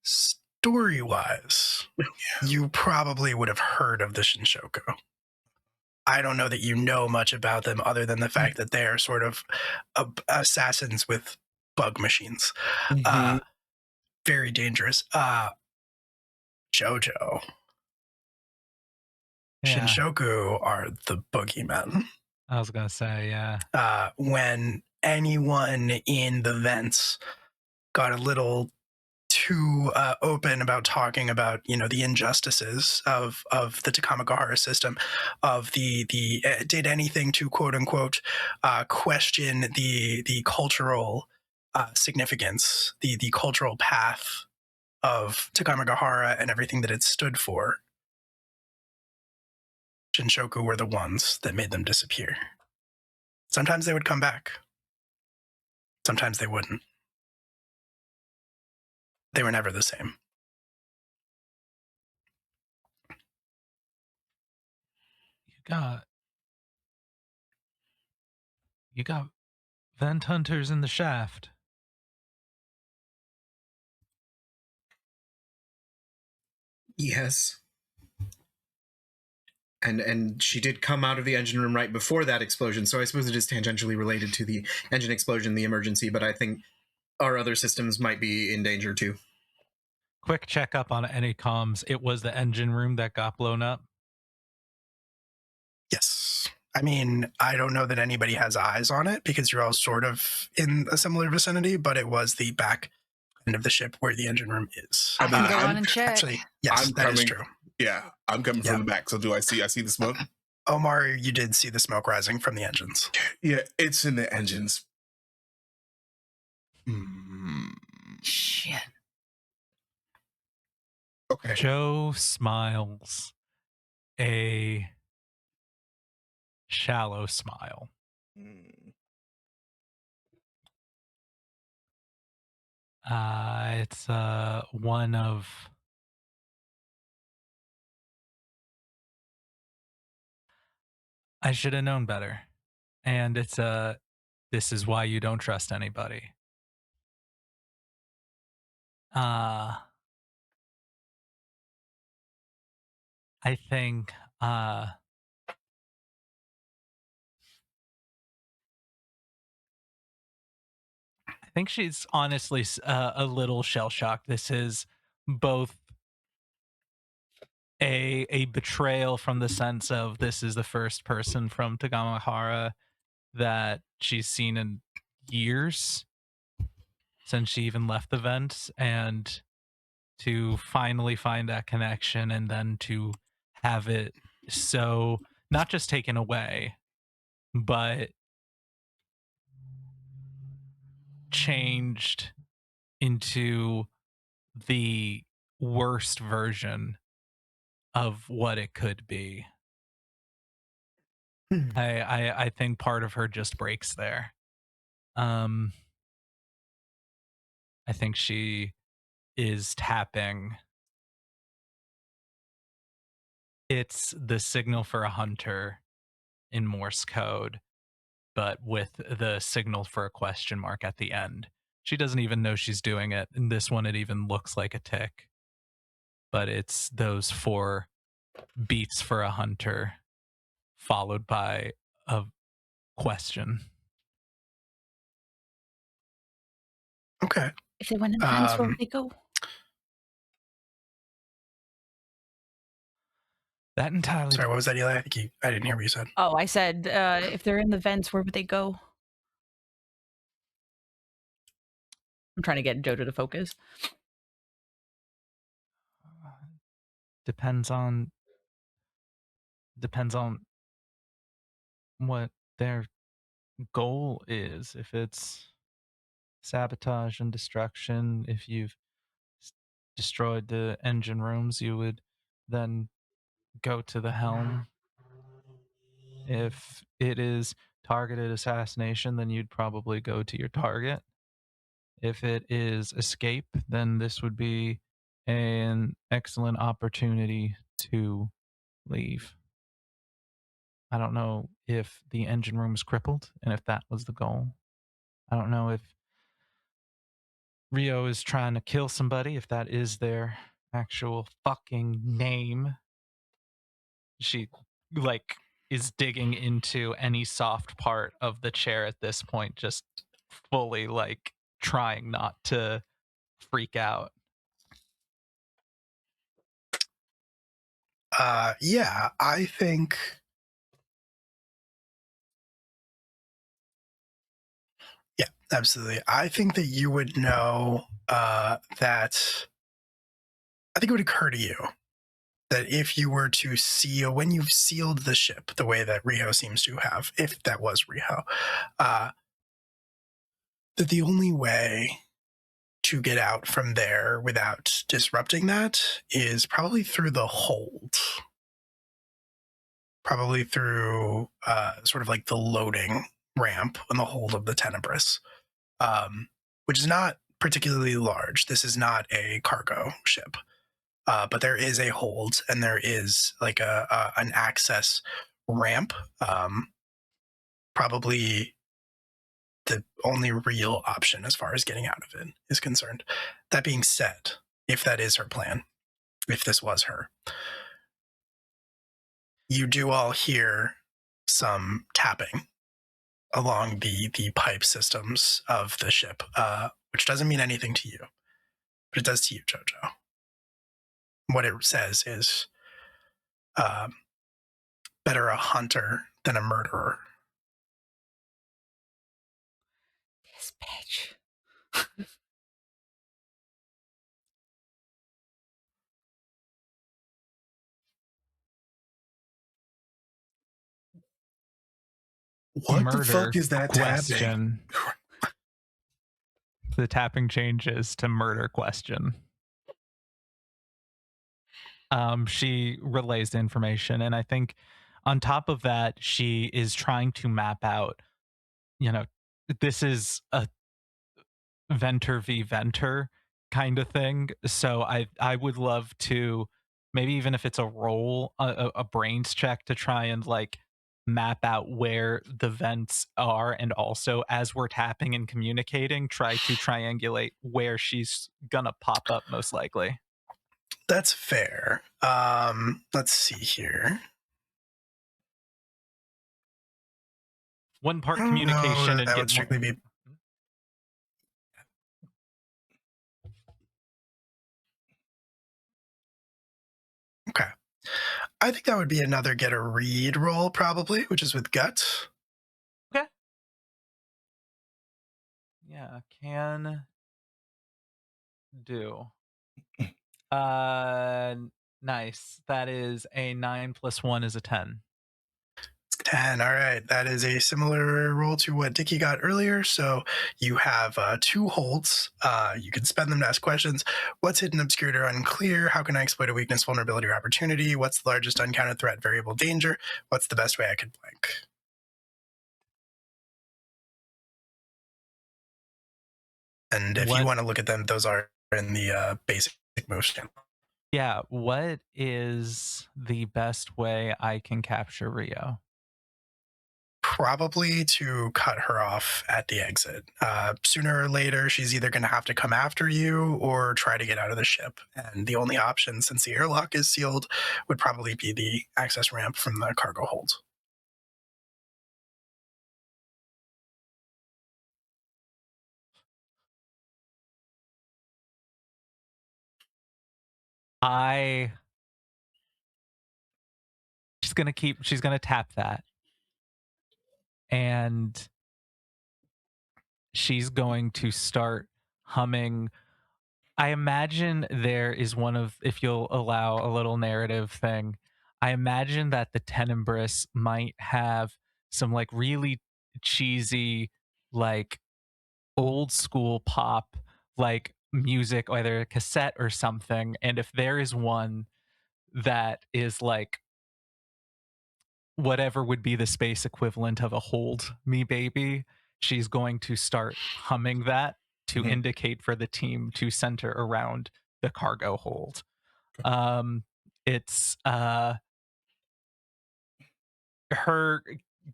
Story-wise, you probably would have heard of the Shinshoku. I don't know that you know much about them other than the fact that they are sort of assassins with bug machines. Mhm. Very dangerous. Jojo. Yeah, Shinshoku are the boogeymen. I was gonna say, yeah. When anyone in the vents got a little too open about talking about, the injustices of the Takamagahara system, of the did anything to quote unquote question the cultural significance, the cultural path of Takamagahara and everything that it stood for. Shinshoku were the ones that made them disappear. Sometimes they would come back. Sometimes they wouldn't. They were never the same. You got vent hunters in the shaft. Yes. And she did come out of the engine room right before that explosion, so I suppose it is tangentially related to the engine explosion, the emergency, but I think our other systems might be in danger too. Quick checkup on any comms. It was the engine room that got blown up. Yes. I mean, I don't know that anybody has eyes on it because you're all sort of in a similar vicinity, but it was the back end of the ship where the engine room is. I can go I'm on and check. Actually, yes, I'm that is coming. true. Yeah, I'm coming from the back. So I see the smoke? Omar, you did see the smoke rising from the engines. Yeah, it's in the engines. Shit. Okay. Joe smiles a shallow smile. It's one of. I should have known better, and it's This is why you don't trust anybody. I think she's honestly a little shell shocked. This is both a betrayal from the sense of this is the first person from Tagamahara that she's seen in years since she even left the vents, and to finally find that connection and then to have it so not just taken away but changed into the worst version of what it could be. I think part of her just breaks there. I think she is tapping. It's the signal for a hunter in Morse code, but with the signal for a question mark at the end. She doesn't even know she's doing it. In this one, it even looks like a tick. But it's those 4 beats for a hunter followed by a question. Okay. If they went in vents, where would they go? That entirely. Sorry, what was that, Eli? I didn't hear what you said. Oh, I said if they're in the vents, where would they go? I'm trying to get Jojo to focus. Depends on what their goal is. If it's sabotage and destruction, if you've destroyed the engine rooms, you would then go to the helm. If it is targeted assassination, then you'd probably go to your target. If it is escape, then this would be an excellent opportunity to leave. I don't know if the engine room is crippled and if that was the goal. I don't know if Rio is trying to kill somebody, if that is their actual fucking name. She is digging into any soft part of the chair at this point, just fully trying not to freak out. Yeah, I think. Yeah, absolutely. I think that you would know that. I think it would occur to you that if you were to seal, when you've sealed the ship the way that Riho seems to have, if that was Riho, that the only way to get out from there without disrupting that is probably through the hold. Probably through sort of like the loading ramp in the hold of the Tenebris, which is not particularly large. This is not a cargo ship. But there is a hold and there is like an access ramp. Probably the only real option as far as getting out of it is concerned. That being said, if that is her plan, if this was her, you do all hear some tapping along the pipe systems of the ship, which doesn't mean anything to you, but it does to you, Jojo. What it says is, better a hunter than a murderer. This bitch. What Murder the fuck is that question. tapping? The tapping changes to murder question. She relays the information, and I think on top of that, she is trying to map out, this is Venter v Venter kind of thing. So I would love to, maybe even if it's a roll, a brains check to try and like map out where the vents are, and also as we're tapping and communicating, try to triangulate where she's gonna pop up most likely. That's fair. Let's see here. One part I don't know communication and that get would strictly be. Okay. I think that would be another get a read roll, probably, which is with gut. Okay. Yeah, can do. Nice. That is a 9 plus 1 is a 10. It's 10. All right. That is a similar roll to what Dickie got earlier. So you have 2 holds. You can spend them to ask questions. What's hidden, obscured, or unclear? How can I exploit a weakness, vulnerability, or opportunity? What's the largest uncounted threat, variable, danger? What's the best way I could blank? And if you want to look at them, those are in the basic moves channel. Yeah, what is the best way I can capture Rio? Probably to cut her off at the exit. Sooner or later, she's either going to have to come after you or try to get out of the ship. And the only option, since the airlock is sealed, would probably be the access ramp from the cargo hold. She's gonna tap that. And she's going to start humming. I imagine there is one of, if you'll allow a little narrative thing, I imagine that the Tenebris might have some like really cheesy, like old school pop, like music, either a cassette or something. And if there is one that is like whatever would be the space equivalent of a Hold Me Baby, she's going to start humming that to indicate for the team to center around the cargo hold. It's her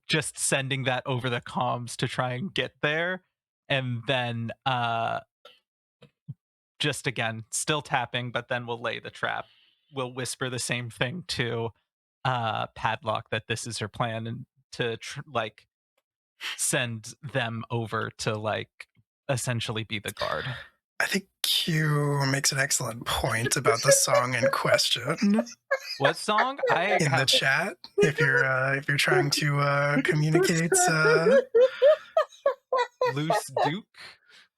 just sending that over the comms to try and get there, and then just again still tapping, but then we'll lay the trap. We'll whisper the same thing to Padlock that this is her plan, and to like send them over to like essentially be the guard. I think Q makes an excellent point about the song in question. What song? In the chat, if you're trying to communicate Loose Duke.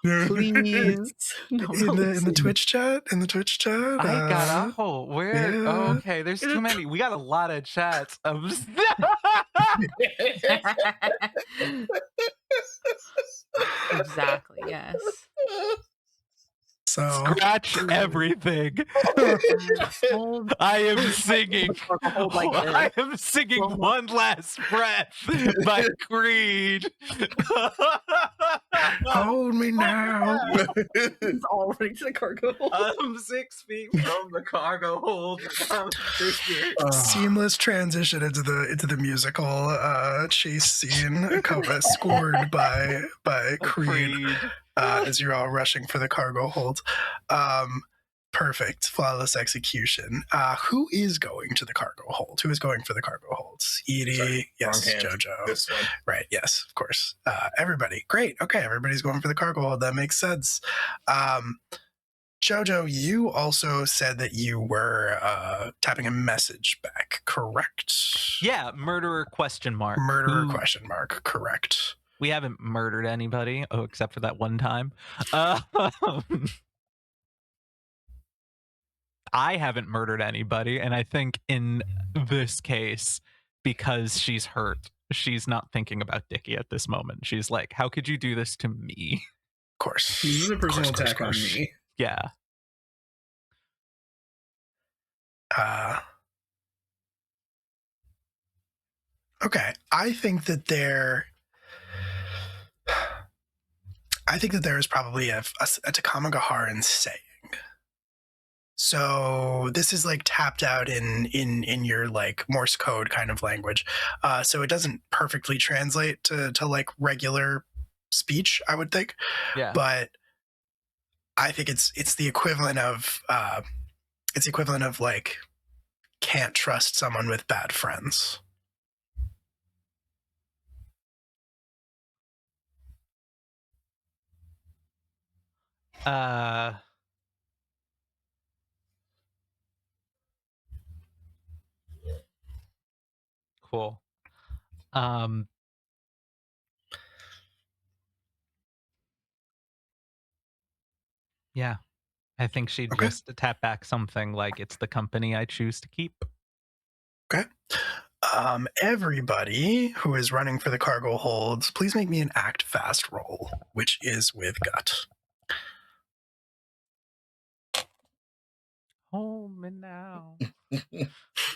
Please. No, in the Twitch chat. In the Twitch chat. I got a whole where yeah. oh, okay, there's too many. We got a lot of chats. Exactly, yes. So scratch everything. I am singing. I am singing "One Last Breath" by Creed. Hold me now. It's already to the cargo hold. I'm 6 feet from the cargo hold. Seamless transition into the musical chase scene, scored by Creed. As you're all rushing for the cargo hold. Perfect. Flawless execution. Who is going to the cargo hold? Who is going for the cargo holds? Edie. Sorry, yes. JoJo. This one. Right. Yes, of course. Everybody. Great. Okay. Everybody's going for the cargo hold. That makes sense. JoJo, you also said that you were tapping a message back, correct? Yeah. Murderer question mark. Murderer question mark. Correct. We haven't murdered anybody, except for that one time. I haven't murdered anybody, and I think in this case, because she's hurt, she's not thinking about Dickie at this moment. She's like, how could you do this to me? Of course. This is a personal attack on me. Yeah. Okay. I think that I think that there is probably a Takamagaharan saying. So this is like tapped out in your like Morse code kind of language. So it doesn't perfectly translate to like regular speech, I would think. Yeah. But I think it's the equivalent of like can't trust someone with bad friends. Cool. Yeah. I think she'd Okay. just tap back something like, it's the company I choose to keep. Okay. Everybody who is running for the cargo holds, please make me an act fast roll, which is with gut. Hold me now.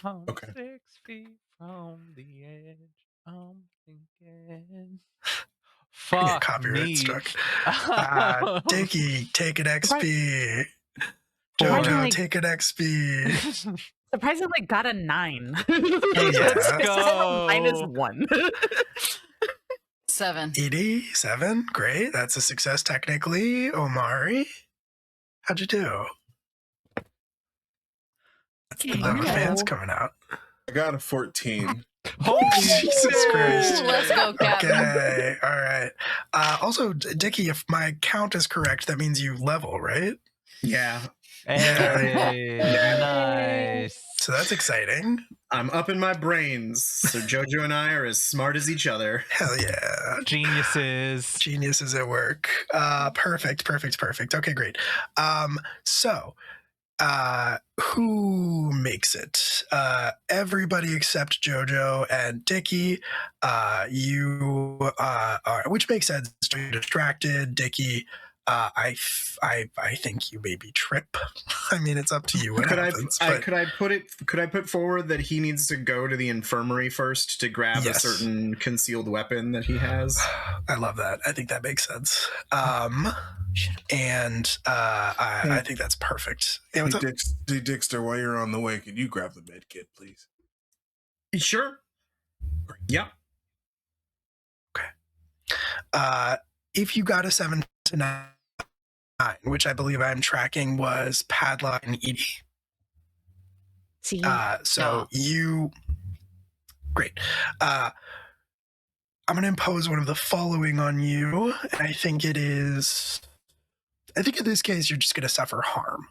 I'm Okay. 6 feet from the edge. I'm thinking. Gonna get Fuck copyright me. struck. Dickie, take an XP. Surprisingly- Jojo, take an XP. Surprisingly, got a 9. Oh, yeah. Let's go. -1. 7. 87, great. That's a success technically. Omari, how'd you do? That's the Nova fans coming out. I got a 14. Holy Jesus Christ. Let's go, Captain. Okay, all right. Also, Dickie, if my count is correct, that means you level, right? Yeah, Hey, nice. So that's exciting. I'm up in my brains. So Jojo and I are as smart as each other. Hell yeah. Geniuses. Geniuses at work. Perfect. Okay, great. So who makes it? Everybody except Jojo and Dickie. You are, which makes sense. You're distracted, Dickie. I think you maybe trip. I mean, it's up to you what happens. Could I put forward that he needs to go to the infirmary first to grab Yes. a certain concealed weapon that he has? I love that. I think that makes sense. And I think that's perfect. Yeah, what's up? Hey, Dixter, while you're on the way, could you grab the med kit, please? Sure. Yeah. If you got a 7 to 9, which I believe I'm tracking, was Padlock and Edie. See, So you, great. I'm going to impose one of the following on you. And I think in this case, you're just going to suffer harm.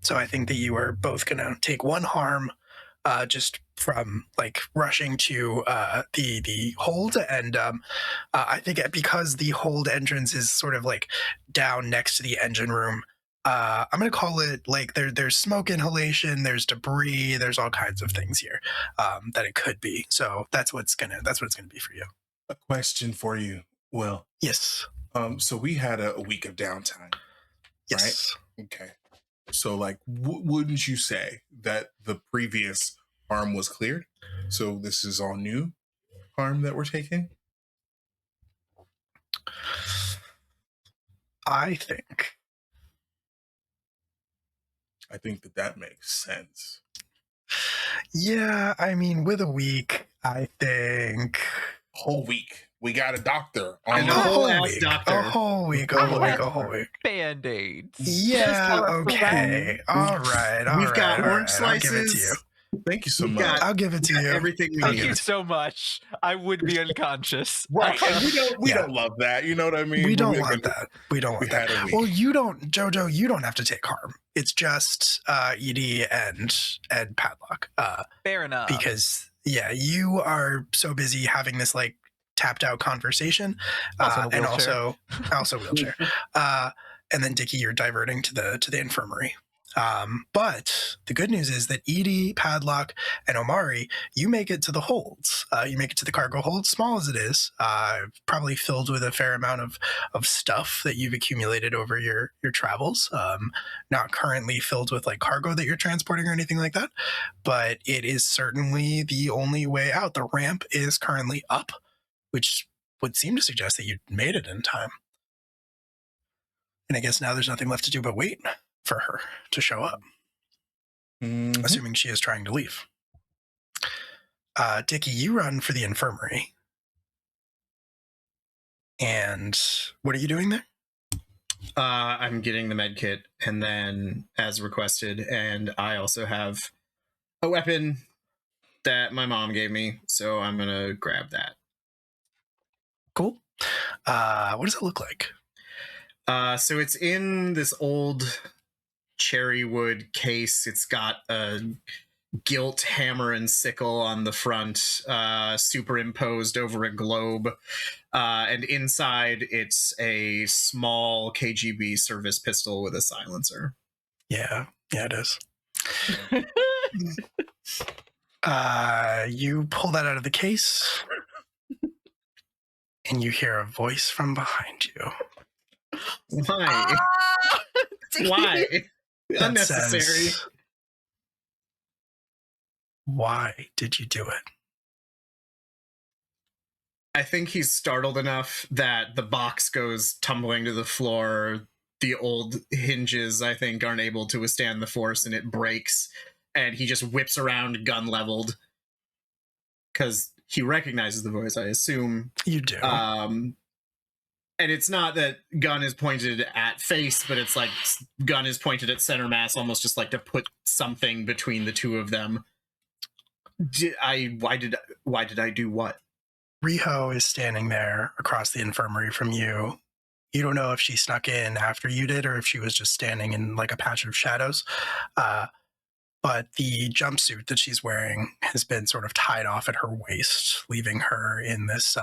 So I think that you are both going to take 1 harm just from like rushing to the hold. And I think because the hold entrance is sort of like down next to the engine room, I'm going to call it like there's smoke inhalation, there's debris, there's all kinds of things here that it could be. So that's what it's gonna be for you. A question for you, Will. Yes. So we had a week of downtime. Yes. Right? Okay. So, like, wouldn't you say that the previous harm was cleared? So this is all new harm that we're taking? I think that makes sense. Yeah, I mean, with a week, I think Whole week. We got a doctor on And the a whole ass week, doctor. a whole week. Band-aids. Yeah, okay. All right. We've got orange I'll give it to you. slices. Thank you so We much. got- I'll give it to you. Everything we Thank need. you so much. I would be unconscious. Right. And we Yeah. don't love that. You know what I mean? We don't We're want making- that. We don't want we had a that. week. Well, you don't, Jojo, you don't have to take harm. It's just Edie and Padlock. Fair enough. Because, yeah, you are so busy having this, like, tapped out conversation. Also in a And wheelchair. also wheelchair. And then, Dickie, you're diverting to the infirmary. But the good news is that Edie, Padlock, and Omari, you make it to the holds. You make it to the cargo hold, small as it is, probably filled with a fair amount of stuff that you've accumulated over your travels. Not currently filled with like cargo that you're transporting or anything like that, but it is certainly the only way out. The ramp is currently up, which would seem to suggest that you made it in time. And I guess now there's nothing left to do but wait for her to show up, assuming she is trying to leave. Dickie, you run for the infirmary. And what are you doing there? I'm getting the med kit, and then as requested, and I also have a weapon that my mom gave me, so I'm gonna grab that. Cool. What does it look like? So it's in this old cherry wood case. It's got a gilt hammer and sickle on the front, superimposed over a globe. And inside, it's a small KGB service pistol with a silencer. Yeah, it is. You pull that out of the case, and you hear a voice from behind you. Why? Why? Unnecessary. Says, why did you do it? I think he's startled enough that the box goes tumbling to the floor. The old hinges, I think, aren't able to withstand the force, and it breaks. And he just whips around, gun leveled, because he recognizes the voice, I assume. You do. And it's not that gun is pointed at face, but it's like gun is pointed at center mass, almost just like to put something between the two of them. Why did I do what? Riho is standing there across the infirmary from you. You don't know if she snuck in after you did or if she was just standing in like a patch of shadows. But the jumpsuit that she's wearing has been sort of tied off at her waist, leaving her in this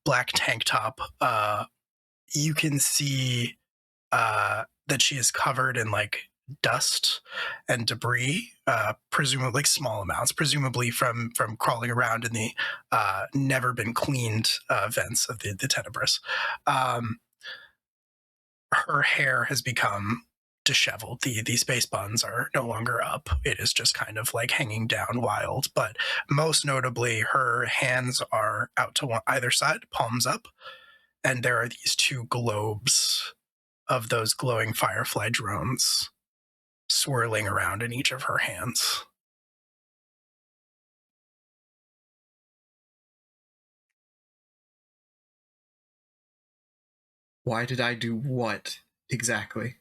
black tank top. You can see that she is covered in like dust and debris, presumably like small amounts, presumably from crawling around in the never been cleaned vents of the Tenebris. Her hair has become disheveled. The space buns are no longer up. It is just kind of like hanging down wild. But most notably, her hands are out to either side, palms up, and there are these two globes of those glowing firefly drones swirling around in each of her hands. Why did I do what exactly?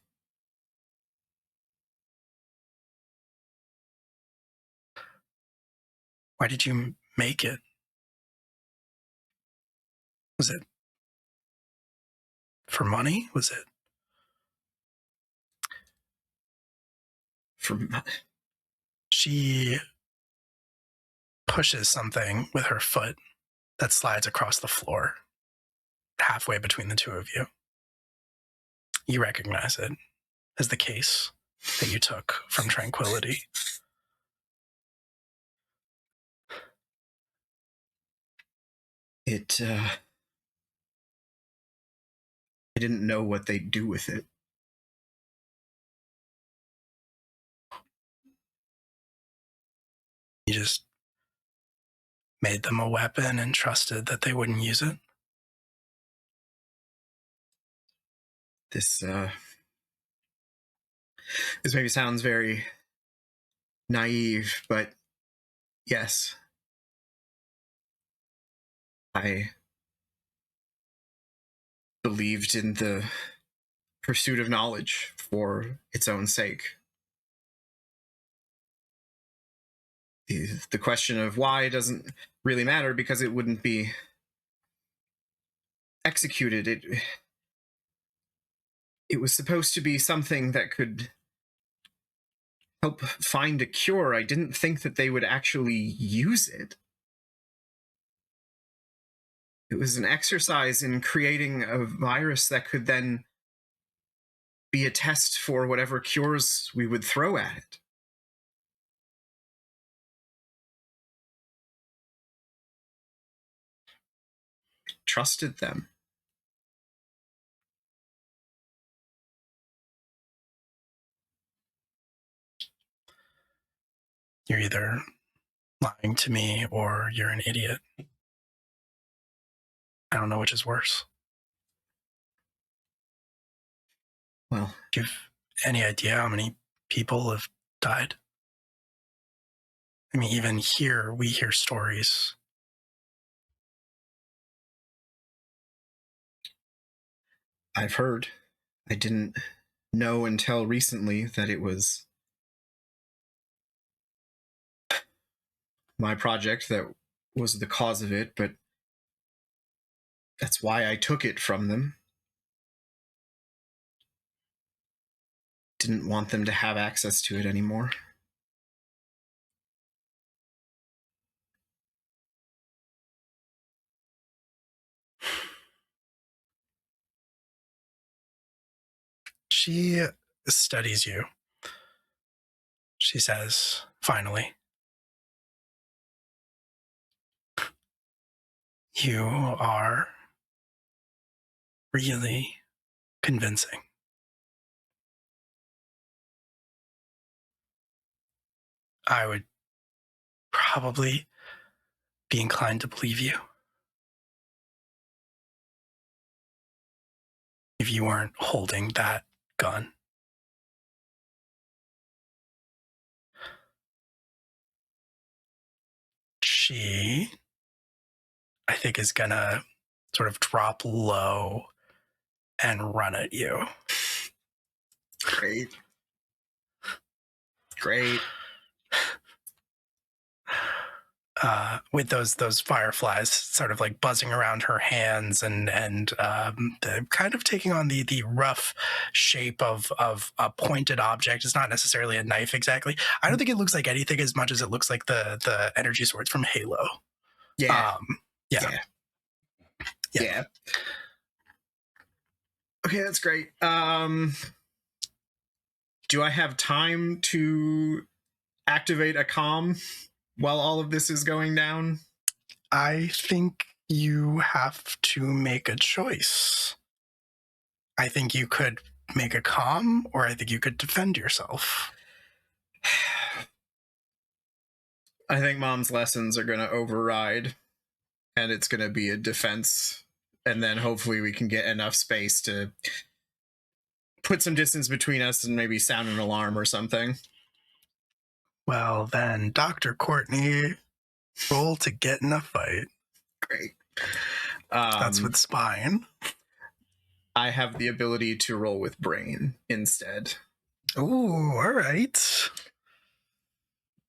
Why did you make it? Was it for money? Was it For she pushes something with her foot that slides across the floor halfway between the two of you. You recognize it as the case that you took from Tranquility. I didn't know what they'd do with it. You just made them a weapon and trusted that they wouldn't use it. This maybe sounds very naive, but yes. I believed in the pursuit of knowledge for its own sake. The question of why doesn't really matter because it wouldn't be executed. It was supposed to be something that could help find a cure. I didn't think that they would actually use it. It was an exercise in creating a virus that could then be a test for whatever cures we would throw at it. Trusted them. You're either lying to me or you're an idiot. I don't know which is worse. Well, Do you have any idea how many people have died? I mean, even here, we hear stories. I've heard. I didn't know until recently that it was my project that was the cause of it, but that's why I took it from them. Didn't want them to have access to it anymore. She studies you. She says, finally, you are really convincing. I would probably be inclined to believe you if you weren't holding that gun. She, I think, is gonna sort of drop low and run at you. Great. Great. With those fireflies sort of like buzzing around her hands and kind of taking on the rough shape of a pointed object. It's not necessarily a knife exactly. I don't think it looks like anything as much as it looks like the energy swords from Halo. Yeah. Yeah. Okay, that's great. Do I have time to activate a comm while all of this is going down? I think you have to make a choice. I think you could make a comm, or I think you could defend yourself. I think Mom's lessons are going to override, and it's going to be a defense. And then hopefully we can get enough space to put some distance between us and maybe sound an alarm or something. Well, then, Dr. Courtney, roll to get in a fight. Great. That's with spine. I have the ability to roll with brain instead. Ooh, all right.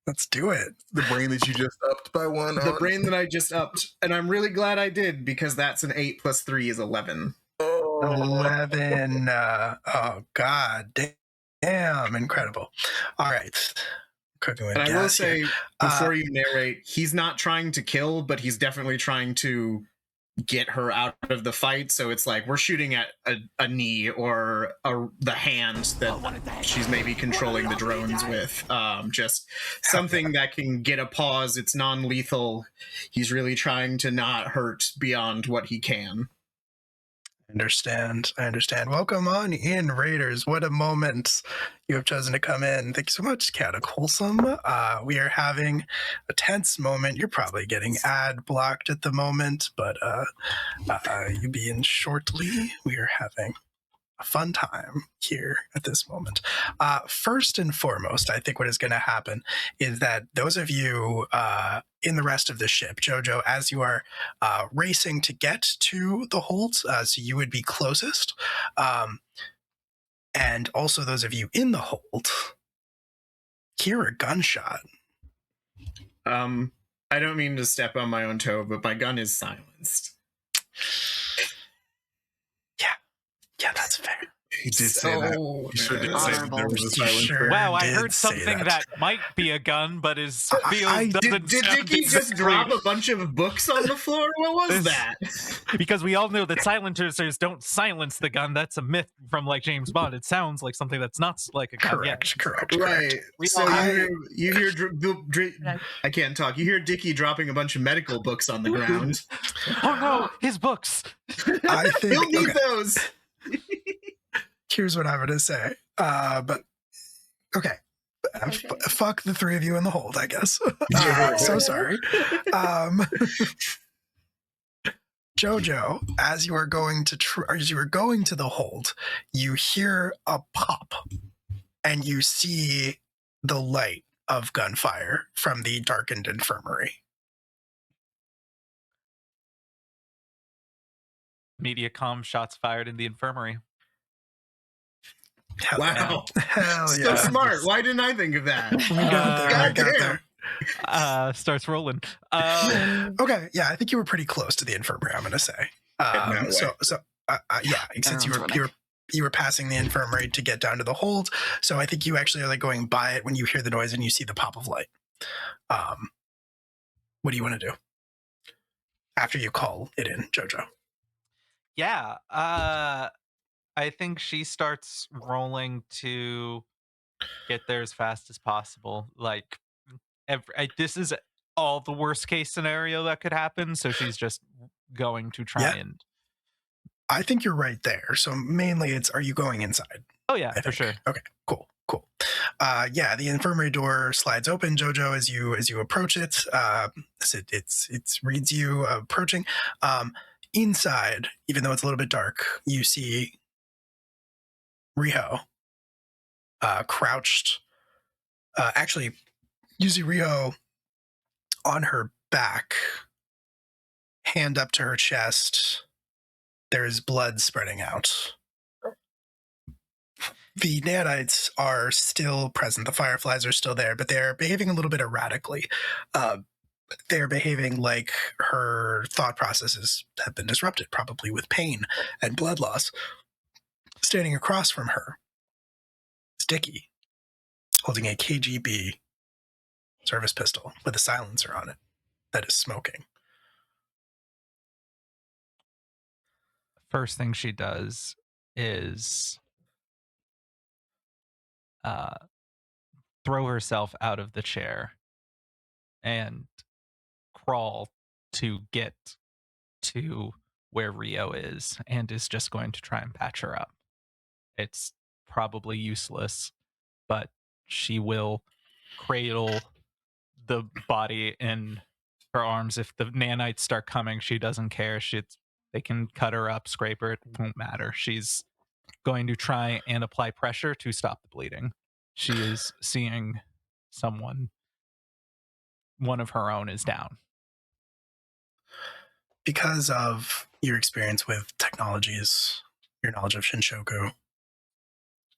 Let's do it. The brain that you just upped by one. The brain that I just upped, and I'm really glad I did, because that's an 8 plus 3 is 11. 11. Oh, God. Damn, incredible. All right. Cooking with And I gas will say, here. before you narrate, he's not trying to kill, but he's definitely trying to get her out of the fight. So it's like we're shooting at a knee or the hand that she's maybe controlling the drones with. Just something that can get a pause. It's non-lethal. He's really trying to not hurt beyond what he can. I understand. Welcome on in, Raiders. What a moment you have chosen to come in. Thank you so much, Chaotic Wholesome. We are having a tense moment. You're probably getting ad blocked at the moment, but you'll be in shortly. We are having a fun time here at this moment. First and foremost, I think what is going to happen is that those of you in the rest of the ship, Jojo, as you are racing to get to the hold, so you would be closest, and also those of you in the hold, hear a gunshot. I don't mean to step on my own toe, but my gun is Yeah, that's fair. He did say that. He sure did say that there was a silencer. Sure Wow, I did heard say something that might be a gun, but is feels doesn't Did sound Dickie just exactly- drop a bunch of books on the floor? What was that? Because we all know that silencers don't silence the gun. That's a myth from like James Bond. It sounds like something that's not like a gun. Correct. Right. We So all- you hear I can't talk. You hear Dickie dropping a bunch of medical books on the ground. Oh no, his books. I think He'll need those. Here's what I'm going to say. But okay. Fuck the three of you in the hold, I guess. So sorry. Jojo, as you are going to the hold, you hear a pop, and you see the light of gunfire from the darkened infirmary. Mediacom shots fired in the infirmary. Hell Wow. yeah. Hell So yeah. smart. Why didn't I think of that? We got there. We got goddamn. there. Starts rolling. Okay, yeah, I think you were pretty close to the infirmary, I'm going to say. that Yeah, since you were passing the infirmary to get down to the hold, so I think you actually are like going by it when you hear the noise and you see the pop of light. What do you want to do after you call it in, Jojo? Yeah, I think she starts rolling to get there as fast as possible. Like, this is all the worst case scenario that could happen, so she's just going to try and. I think you're right there. So mainly it's, are you going inside? Oh yeah, for sure. Okay, cool. Yeah, the infirmary door slides open, Jojo, as you approach it. It reads you approaching. Inside, even though it's a little bit dark, you see Riho crouched. Actually, you see Riho on her back, hand up to her chest. There is blood spreading out. The nanites are still present. The fireflies are still there, but they're behaving a little bit erratically. They're behaving like her thought processes have been disrupted, probably with pain and blood loss. Standing across from her is Dickie, holding a KGB service pistol with a silencer on it that is smoking. First thing she does is throw herself out of the chair and crawl to get to where Rio is, and is just going to try and patch her up. It's probably useless, but she will cradle the body in her arms. If the nanites start coming, she doesn't care. They can cut her up, scrape her, it won't matter. She's going to try and apply pressure to stop the bleeding. She is seeing one of her own is down. Because of your experience with technologies, your knowledge of Shinshoku,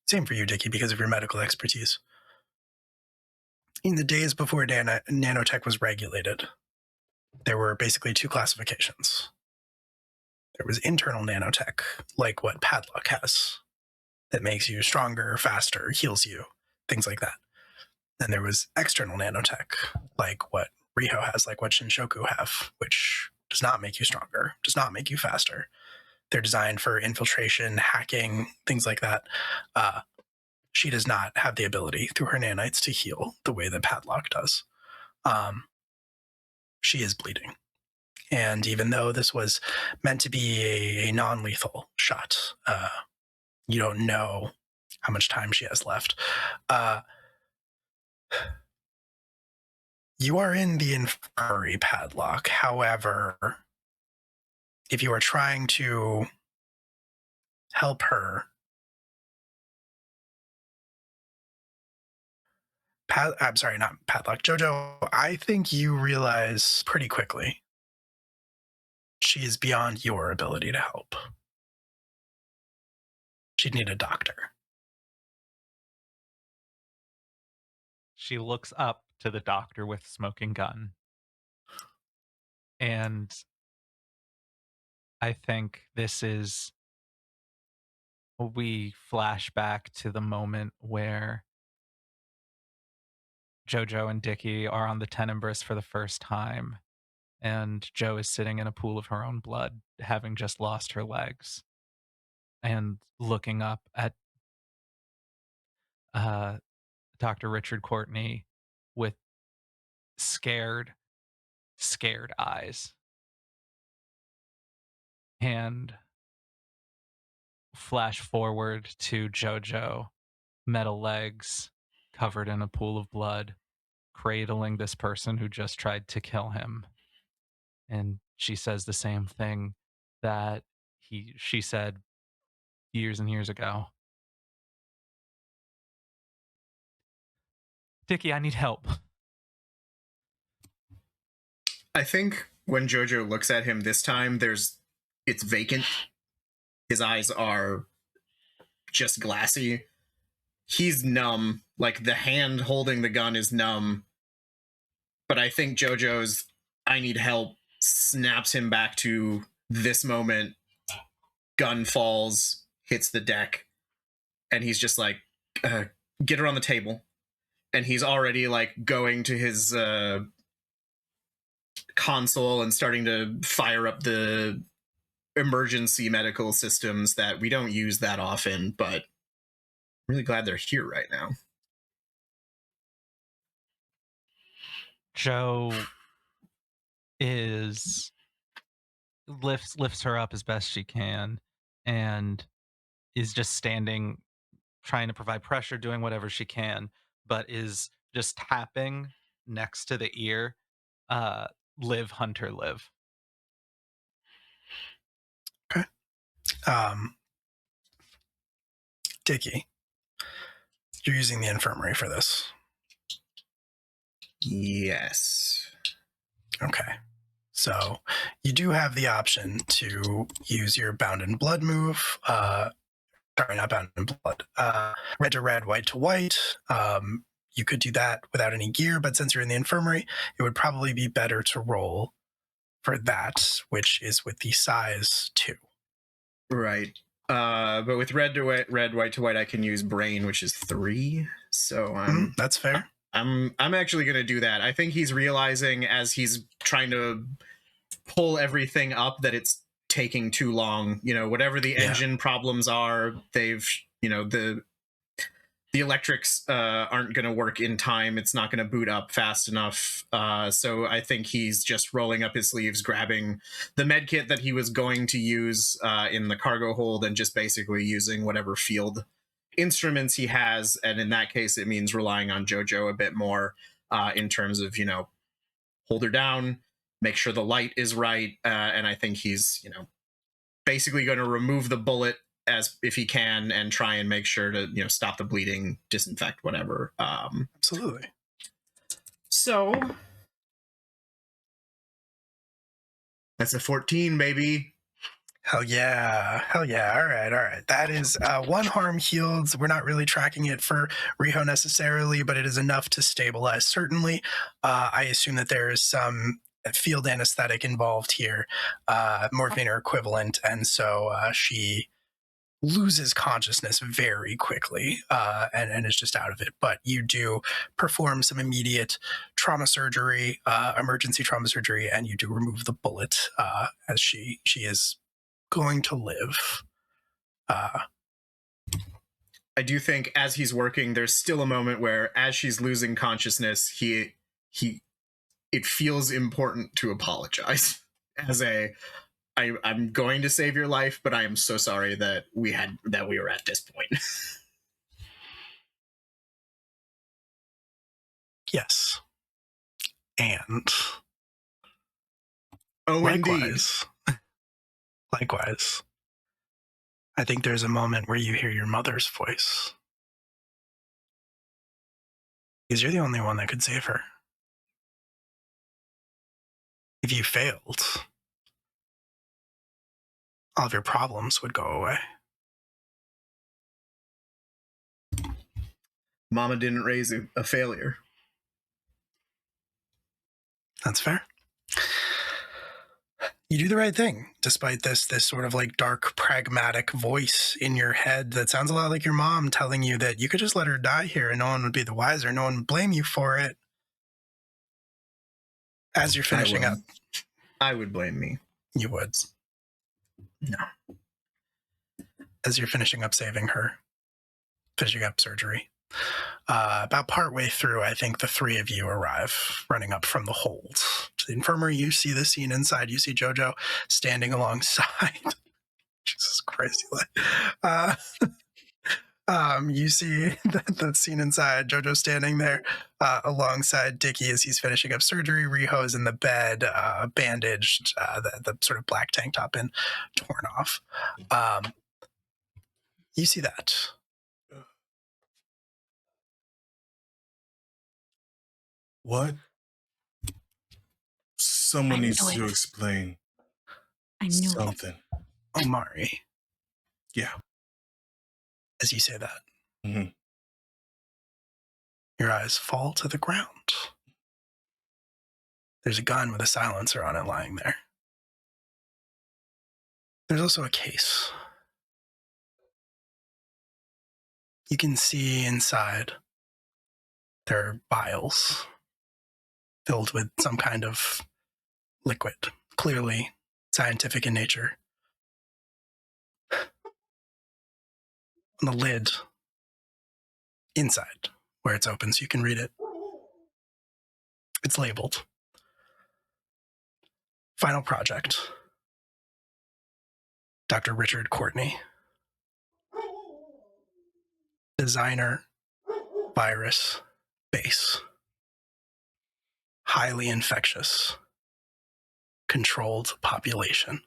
same for you, Dickie, because of your medical expertise. In the days before nanotech was regulated, there were basically two classifications. There was internal nanotech, like what Padlock has, that makes you stronger, faster, heals you, things like that. Then there was external nanotech, like what Riho has, like what Shinshoku have, which does not make you stronger, does not make you faster. They're designed for infiltration, hacking, things like that. She does not have the ability through her nanites to heal the way that Padlock does. She is bleeding. And even though this was meant to be a non-lethal shot, you don't know how much time she has left. You are in the infirmary, Padlock. However, if you are trying to help her, I'm sorry, not Padlock, Jojo, I think you realize pretty quickly she is beyond your ability to help. She'd need a doctor. She looks up to the doctor with smoking gun. And I think we flash back to the moment where Jojo and Dickie are on the Tenebris for the first time, and Jo is sitting in a pool of her own blood, having just lost her legs, and looking up at Dr. Richard Courtney with scared eyes. And flash forward to Jojo, metal legs, covered in a pool of blood, cradling this person who just tried to kill him. And she says the same thing. that she said years and years ago. Dickie, I need help. I think when Jojo looks at him this time, it's vacant. His eyes are just glassy. He's numb. Like, the hand holding the gun is numb. But I think Jojo's "I need help" snaps him back to this moment. Gun falls, hits the deck, and he's just like, get her on the table. And he's already like going to his console and starting to fire up the emergency medical systems that we don't use that often, but I'm really glad they're here right now. Joe lifts her up as best she can and is just standing, trying to provide pressure, doing whatever she can, but is just tapping next to the ear, "Live, Hunter, live." Okay. Dickie, you're using the infirmary for this. Yes. Okay. So you do have the option to use your Bound in Blood move. Sorry, not Bound in Blood. Red to red, white to white. You could do that without any gear, but since you're in the infirmary, it would probably be better to roll for that, which is with the size 2. Right. But with red to red, white to white, I can use brain, which is 3. So that's fair. I'm actually going to do that. I think he's realizing as he's trying to pull everything up that it's taking too long. You know, whatever the engine problems are, they've, you know, the electrics aren't going to work in time. It's not going to boot up fast enough. So I think he's just rolling up his sleeves, grabbing the med kit that he was going to use in the cargo hold, and just basically using whatever field instruments he has. And in that case, it means relying on Jojo a bit more in terms of, you know, hold her down, make sure the light is right. And I think he's, you know, basically going to remove the bullet as if he can and try and make sure to, you know, stop the bleeding, disinfect, whatever. Absolutely. So that's a 14, baby. Hell yeah. All right. That is 1 harm healed. We're not really tracking it for Riho necessarily, but it is enough to stabilize, certainly. I assume that there is some field anesthetic involved here, morphine or equivalent, and so she loses consciousness very quickly and is just out of it. But you do perform some immediate trauma surgery, emergency trauma surgery, and you do remove the bullet as she is going to live. I do think as he's working, there's still a moment where, as she's losing consciousness, it feels important to apologize as I'm going to save your life, but I am so sorry that we were at this point. Yes. And likewise. Likewise. I think there's a moment where you hear your mother's voice. Because you're the only one that could save her. If you failed, all of your problems would go away. Mama didn't raise a failure. That's fair. You do the right thing, despite this sort of like dark, pragmatic voice in your head that sounds a lot like your mom telling you that you could just let her die here and no one would be the wiser. No one would blame you for it. As you're finishing up. I would blame me. You would. No. As you're finishing up saving her, finishing up surgery. About partway through, I think the 3 of you arrive, running up from the hold to the infirmary. You see the scene inside. You see Jojo standing alongside. Jesus Christ. You see the scene inside. Jojo standing there alongside Dickie as he's finishing up surgery. Riho's in the bed, bandaged, the sort of black tank top and torn off. You see that. What? Someone I needs knew to it. explain I knew it. something. Omari, Yeah. as you say that, hmm your eyes fall to the ground. There's a gun with a silencer on it lying there. There's also a case. You can see inside there are vials filled with some kind of liquid, clearly scientific in nature. On the lid, inside, where it's open so you can read it, it's labeled Final Project, Dr. Richard Courtney, designer, virus, base, highly infectious, controlled population.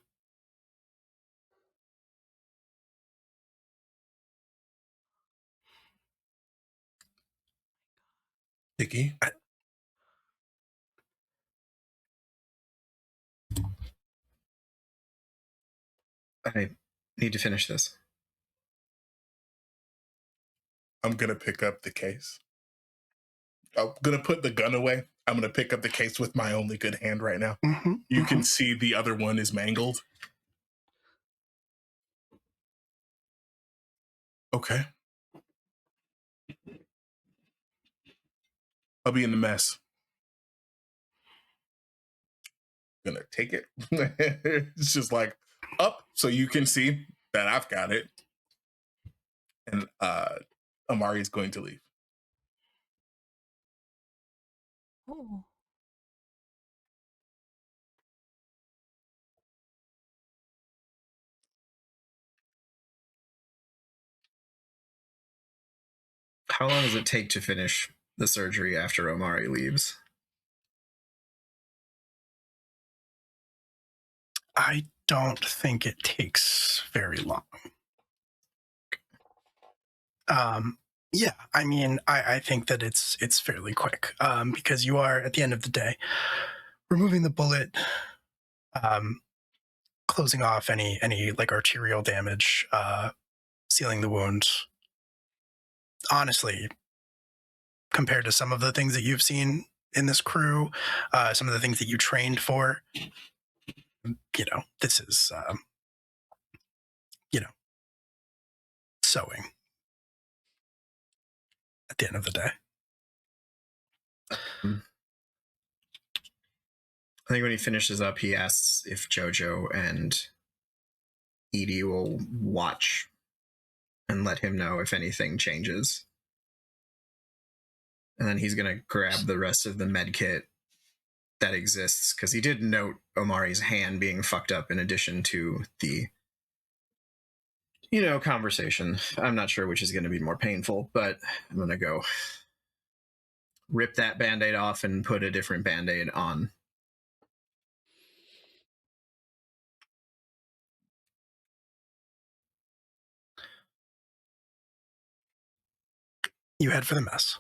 Dickie? I need to finish this. I'm going to pick up the case. I'm going to put the gun away. I'm going to pick up the case with my only good hand right now. You can see the other one is mangled. Okay. I'll be in the mess. Gonna take it. It's just like up so you can see that I've got it. And Amari is going to leave. Oh. How long does it take to finish the surgery after Omari leaves? I don't think it takes very long. Yeah, I mean, I think that it's fairly quick because you are, at the end of the day, removing the bullet, closing off any like arterial damage, sealing the wound. Honestly, compared to some of the things that you've seen in this crew, some of the things that you trained for, this is, sewing at the end of the day. I think when he finishes up, he asks if Jojo and Edie will watch and let him know if anything changes. And then he's going to grab the rest of the med kit that exists, because he did note Omari's hand being fucked up in addition to the, conversation. I'm not sure which is going to be more painful, but I'm going to go rip that Band-Aid off and put a different Band-Aid on. You head for the mess.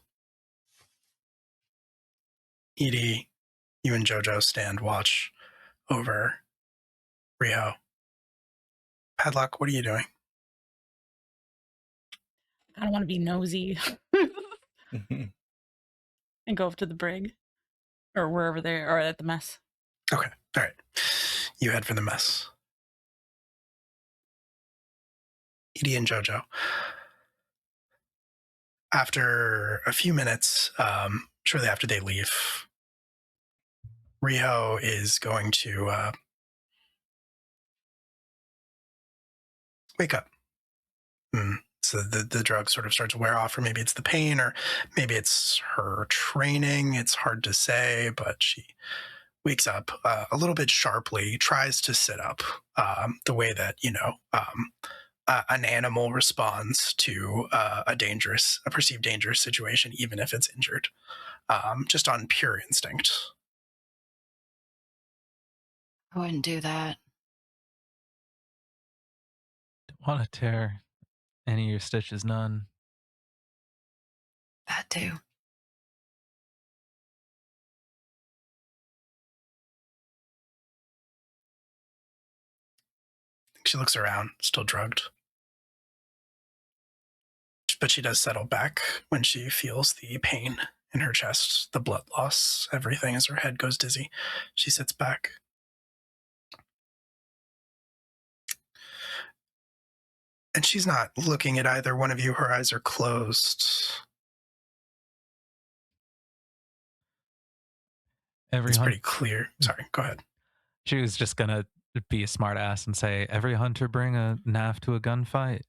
Edie, you and Jojo stand watch over Riho. Padlock, what are you doing? I don't want to be nosy and go up to the brig or wherever they are at the mess. Okay, all right. You head for the mess. Edie and Jojo. After a few minutes, shortly after they leave, Riho is going to wake up. So the drug sort of starts to wear off, or maybe it's the pain, or maybe it's her training. It's hard to say, but she wakes up a little bit sharply, tries to sit up the way that, an animal responds to a perceived dangerous situation, even if it's injured, just on pure instinct. I wouldn't do that. Don't want to tear any of your stitches none. That too. She looks around, still drugged. But she does settle back when she feels the pain in her chest, the blood loss, everything as her head goes dizzy. She sits back. And she's not looking at either one of you. Her eyes are closed. It's pretty clear. Sorry, go ahead. She was just going to be a smart ass and say, every hunter bring a knife to a gunfight.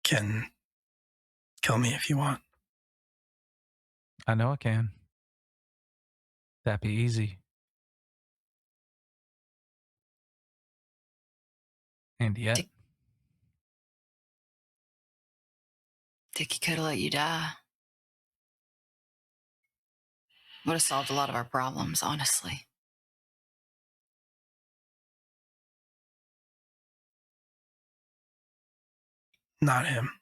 Can kill me if you want. I know I can. That'd be easy. And yet, Think he could have let you die. Would have solved a lot of our problems, honestly. Not him.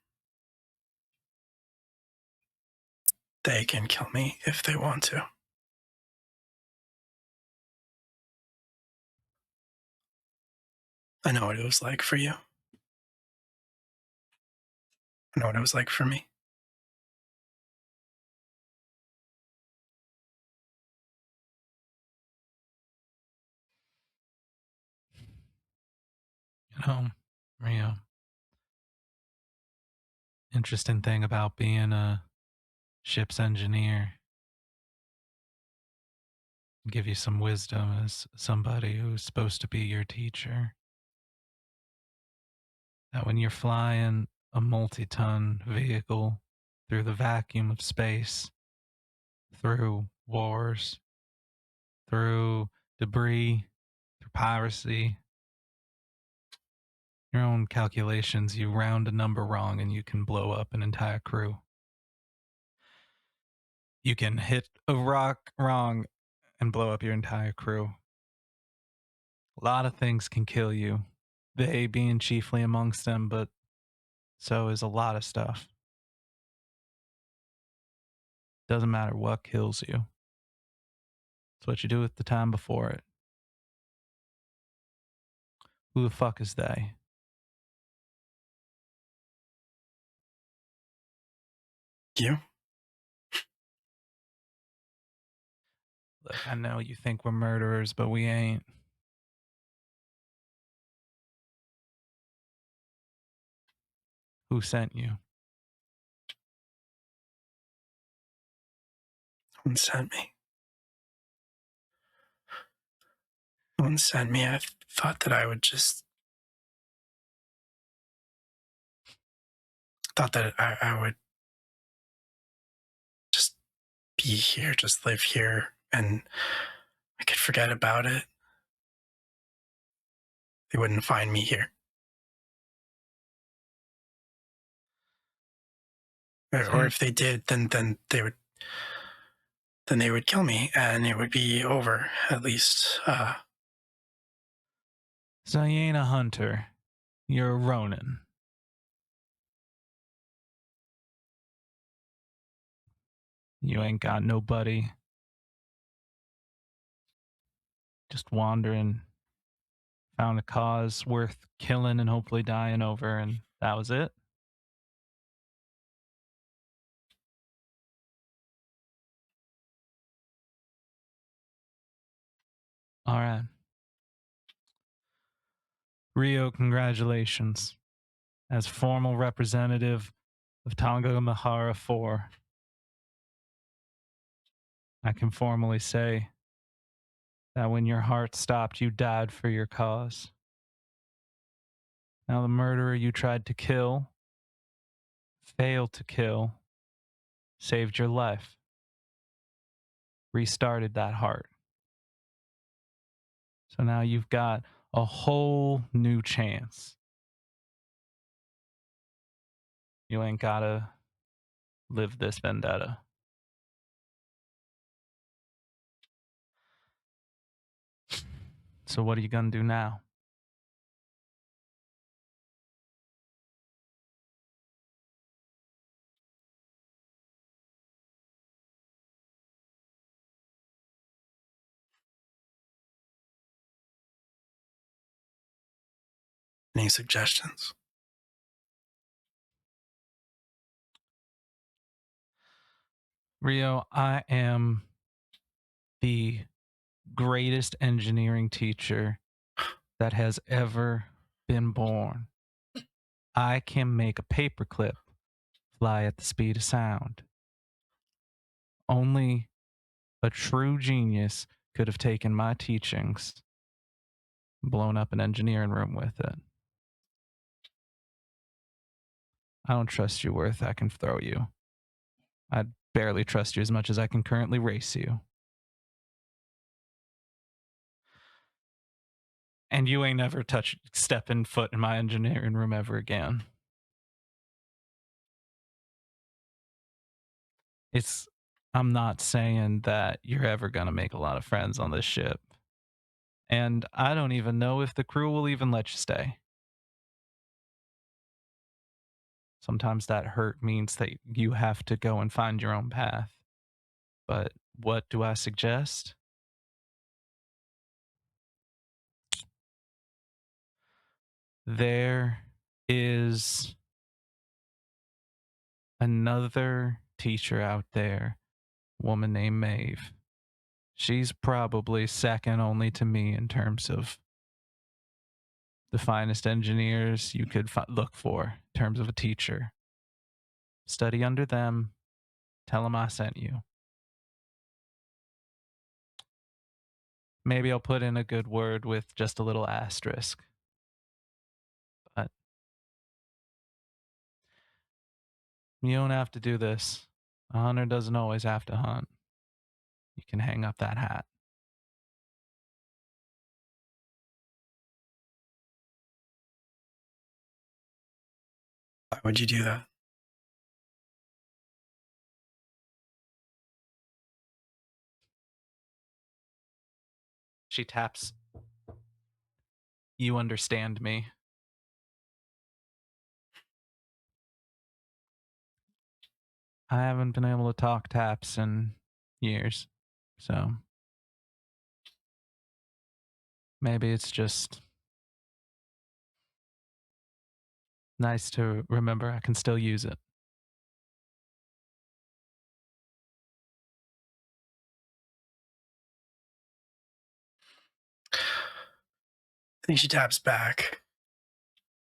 They can kill me if they want to. I know what it was like for you. I know what it was like for me. Rio, interesting thing about being a ship's engineer, give you some wisdom as somebody who's supposed to be your teacher. That when you're flying a multi-ton vehicle through the vacuum of space, through wars, through debris, through piracy, your own calculations, you round a number wrong and you can blow up an entire crew. You can hit a rock wrong and blow up your entire crew. A lot of things can kill you, they being chiefly amongst them, but so is a lot of stuff. Doesn't matter what kills you. It's what you do with the time before it. Who the fuck is they? You? Look, I know you think we're murderers, but we ain't. Who sent you? No one sent me. No one sent me. I thought that I would just... Thought that I would just be here, just live here, and I could forget about it. They wouldn't find me here. Or if they did, then they would kill me, and it would be over, at least. So you ain't a hunter. You're a Ronin. You ain't got nobody. Just wandering. Found a cause worth killing and hopefully dying over, and that was it? All right. Rio, congratulations. As formal representative of Tonga Mahara 4, I can formally say that when your heart stopped, you died for your cause. Now, the murderer you tried to kill failed to kill saved your life, restarted that heart. So now you've got a whole new chance. You ain't gotta live this vendetta. So what are you gonna do now? Any suggestions? Rio, I am the greatest engineering teacher that has ever been born. I can make a paperclip fly at the speed of sound. Only a true genius could have taken my teachings, blown up an engineering room with it. I don't trust you worth I can throw you. I barely trust you as much as I can currently race you. And you ain't ever stepping foot in my engineering room ever again. I'm not saying that you're ever gonna make a lot of friends on this ship. And I don't even know if the crew will even let you stay. Sometimes that hurt means that you have to go and find your own path. But what do I suggest? There is another teacher out there, woman named Maeve. She's probably second only to me in terms of the finest engineers you could look for in terms of a teacher. Study under them. Tell them I sent you. Maybe I'll put in a good word with just a little asterisk. But you don't have to do this. A hunter doesn't always have to hunt. You can hang up that hat. Why would you do that? She taps. You understand me. I haven't been able to talk taps in years, so maybe it's just nice to remember I can still use it. I think she taps back.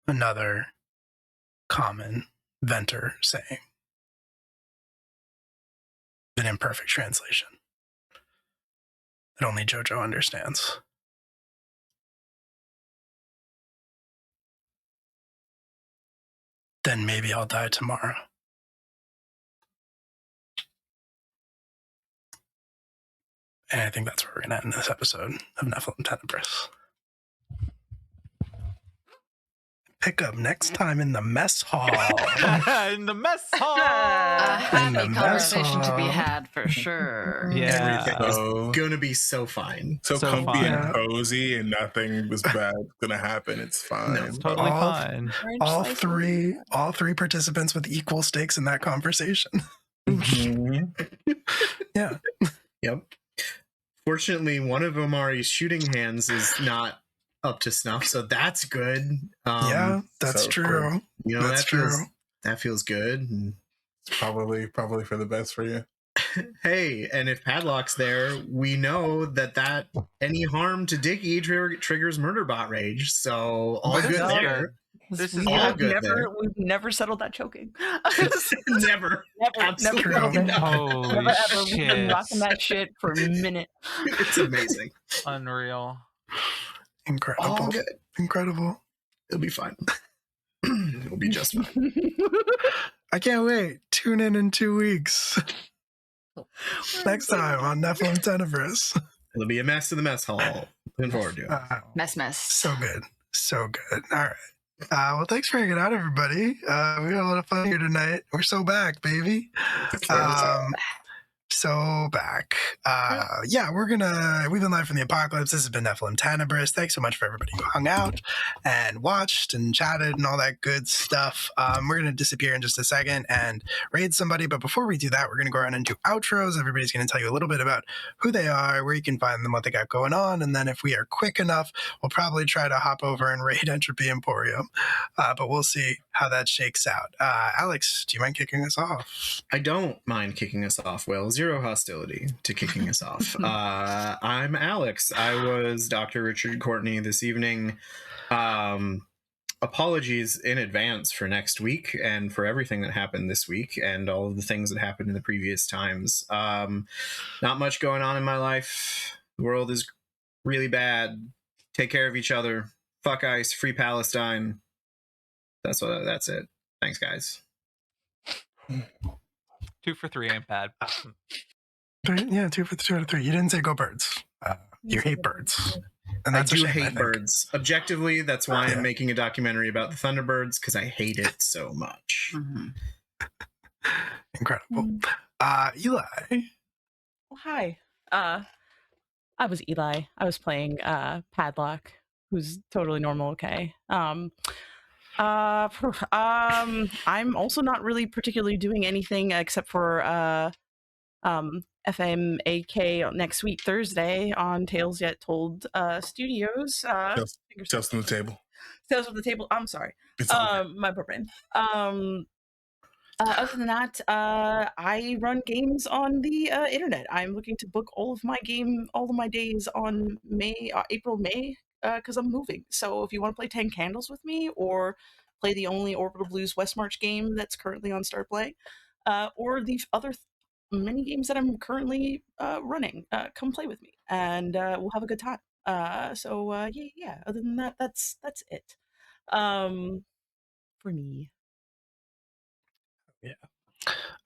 Another common Venter saying. An imperfect translation that only JoJo understands. Then maybe I'll die tomorrow. And I think that's where we're going to end this episode of Nephilim Tenebris. Pick up next time in the mess hall. In the mess hall. A happy the mess conversation to be hall. had for sure. Yeah. Everything is So, gonna be so fine. so So comfy fine. and cozy, and nothing was bad gonna happen. It's fine. No, It's totally All- fine. all three participants with equal stakes in that conversation. Mhm. Yeah. Yep. Fortunately, one of Omari's shooting hands is not up to snuff, so that's good. Yeah, that's so true. You know, That's that feels good. And It's probably for the best for you. hey, and if Padlock's there, we know that any harm to Dickie triggers Murderbot rage. So all What is good that? there. This We is all have good never, there. we've never settled that choking. Never. Absolutely settled it. not. Holy Never ever. We've been shit. rocking that shit for a minute. It's amazing. Unreal. Incredible. All good. Incredible. It'll be fine. It'll be just fine. I can't wait. Tune in 2 weeks. Next time on Nephilim Tenebris. It'll be a mess in the mess hall. Looking forward to it. Mess. So good. So good. All right. Well, thanks for hanging out, everybody. We had a lot of fun here tonight. We're so back, baby. So back. Yeah, we've been live from the apocalypse. This has been Nephilim Tenebris. Thanks so much for everybody who hung out and watched and chatted and all that good stuff. We're going to disappear in just a second and raid somebody. But before we do that, we're going to go around and do outros. Everybody's going to tell you a little bit about who they are, where you can find them, what they got going on. And then if we are quick enough, we'll probably try to hop over and raid Entropy Emporium. But we'll see how that shakes out. Alex, do you mind kicking us off? I don't mind kicking us off, Will. Zero hostility to kicking us off. I'm Alex. I was Dr. Richard Courtney this evening. Apologies in advance for next week and for everything that happened this week and all of the things that happened in the previous times. Not much going on in my life. The world is really bad. Take care of each other. Fuck ICE. Free Palestine. That's it. Thanks, guys. 2 for 3 ain't bad. Yeah, 2 out of 3. You didn't say go birds. You hate birds. And I that's a do shame, I hate think. birds. Objectively, that's why Yeah. I'm making a documentary about the Thunderbirds, because I hate it so much. Incredible. Eli. Oh, hi. I was Eli. I was playing Padlock, who's totally normal. Okay. I'm also not really particularly doing anything except for FMAK next week Thursday on Tales Yet Told Studios. Tales from the table. Tales from the Table. I'm sorry. It's all good. My poor brain. Other than that, I run games on the internet. I'm looking to book all of my days on April, May, because I'm moving. So if you want to play 10 Candles with me, or play the only Orbital Blues West March game that's currently on Start Play, or the other many games that I'm currently running, come play with me, and we'll have a good time. Yeah. Other than that, that's it. For me.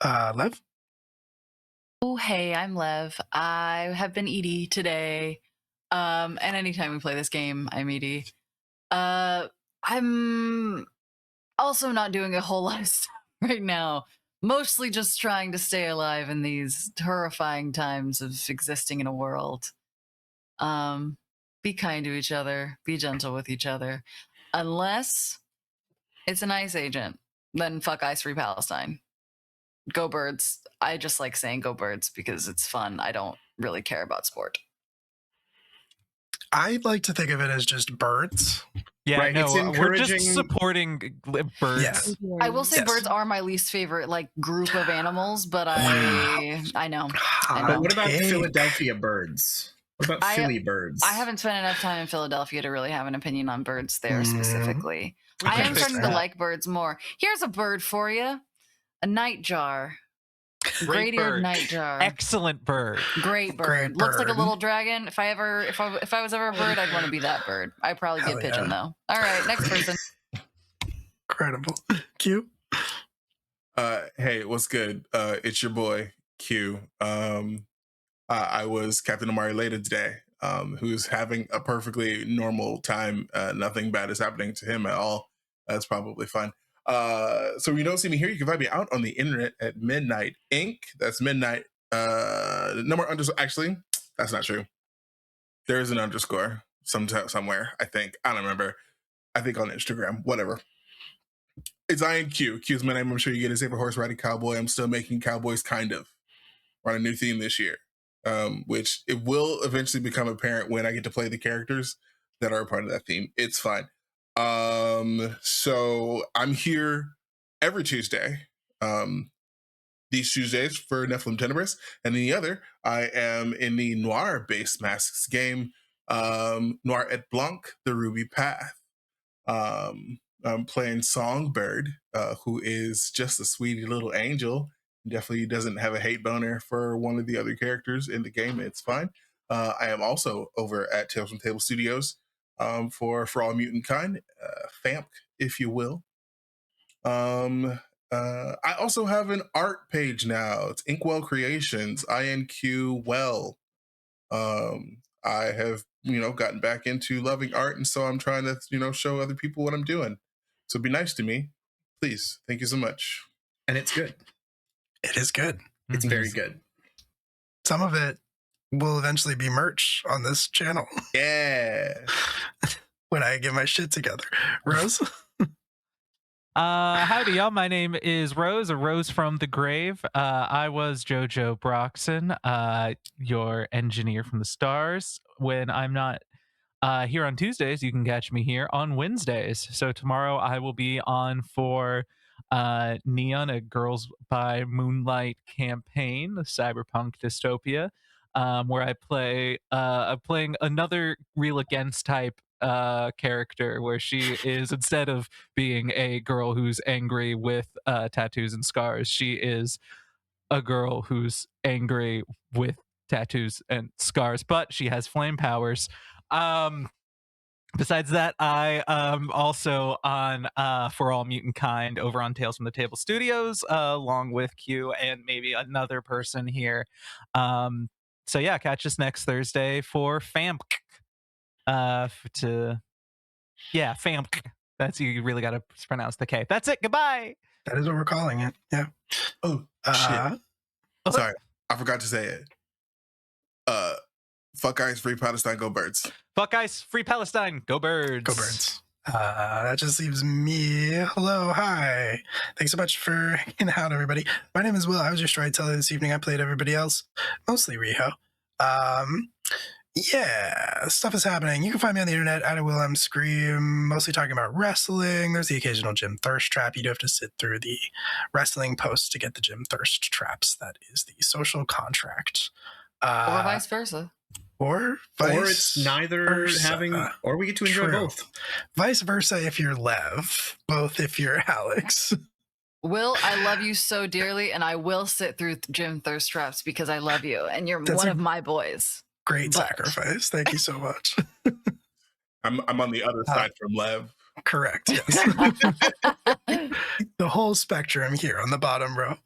Lev. Oh, hey, I'm Lev. I have been Edie today. And anytime we play this game, I'm Edie. I'm also not doing a whole lot of stuff right now. Mostly just trying to stay alive in these horrifying times of existing in a world. Be kind to each other. Be gentle with each other. Unless it's an ICE agent, then fuck ICE Free Palestine. Go Birds. I just like saying go Birds because it's fun. I don't really care about sport. I like to think of it as just birds. Yeah, Right, no, it's we're just encouraging- supporting birds. Yes. I will say Yes. birds are my least favorite like group of animals, but I know. But what about Hot take. Philadelphia birds? What about Philly birds? I haven't spent enough time in Philadelphia to really have an opinion on birds there Mm. specifically. We I can am fix starting to that. like birds more. Here's a bird for you. A nightjar. Great Great-eared bird. nightjar. Excellent bird. Great bird. Great Looks like a bird. little dragon. If I was ever a bird, I'd want to be that bird. I'd probably be Hell a pigeon yeah. though. All right, next person. Incredible. Q. Hey, what's good? It's your boy Q. I was Captain Amari Leda today, who's having a perfectly normal time. Nothing bad is happening to him at all. That's probably fun. So when you don't see me here, you can find me out on the internet at Midnight Inc. That's Midnight actually, that's not true. There's an underscore somewhere, I think. I don't remember. I think on Instagram, whatever. It's INQ. Q's my name. I'm sure you get a safer horse riding cowboy. I'm still making cowboys kind of. We're on a new theme this year, which it will eventually become apparent when I get to play the characters that are a part of that theme. It's fine. So I'm here every Tuesday. These Tuesdays for Nephilim Tenebris, and the other, I am in the Noir-based Masks game, Noir et Blanc, the Ruby Path. I'm playing Songbird, who is just a sweetie little angel. Definitely doesn't have a hate boner for one of the other characters in the game. It's fine. I am also over at Tales from the Table Studios for All Mutant Kind, FAMP, if you will. I also have an art page now. It's Inkwell Creations, INQ Well. I have, gotten back into loving art, and so I'm trying to, show other people what I'm doing. So be nice to me, please. Thank you so much. And it's good. It is good. It's very good. Some of it will eventually be merch on this channel. Yeah. When I get my shit together. Rose? Howdy, y'all. My name is Rose, a Rose from the grave. I was Jojo Broxson, your engineer from the stars. When I'm not here on Tuesdays, you can catch me here on Wednesdays. So tomorrow I will be on for Neon, a Girls by Moonlight campaign, the cyberpunk dystopia, where I'm playing another Real Against type character, where she is, instead of being a girl who's angry with tattoos and scars, she is a girl who's angry with tattoos and scars, but she has flame powers. Besides that, I also on For All Mutant Kind over on Tales from the Table Studios, along with Q and maybe another person here. So yeah, catch us next Thursday for FAMP. FAMP. That's, you really got to pronounce the K. That's it. Goodbye. That is what we're calling it. Yeah. Oh, shit. Sorry. I forgot to say it. Fuck ICE, free Palestine, go birds. Fuck ICE, free Palestine, go birds. Go birds. That just leaves me. Hello, hi. Thanks so much for hanging out, everybody. My name is Will. I was your storyteller this evening. I played everybody else, mostly Riho. Yeah, stuff is happening. You can find me on the internet at Will M Scream, mostly talking about wrestling. There's the occasional gym thirst trap. You do have to sit through the wrestling posts to get the gym thirst traps. That is the social contract. Or vice versa. Or it's neither versa. having, or we get to enjoy both. Vice versa if you're Lev, both if you're Alex. Will, I love you so dearly, and I will sit through gym thirst traps because I love you, and you're one of my boys. Great sacrifice. Thank you so much. I'm on the other side from Lev. Correct, yes. The whole spectrum here on the bottom row.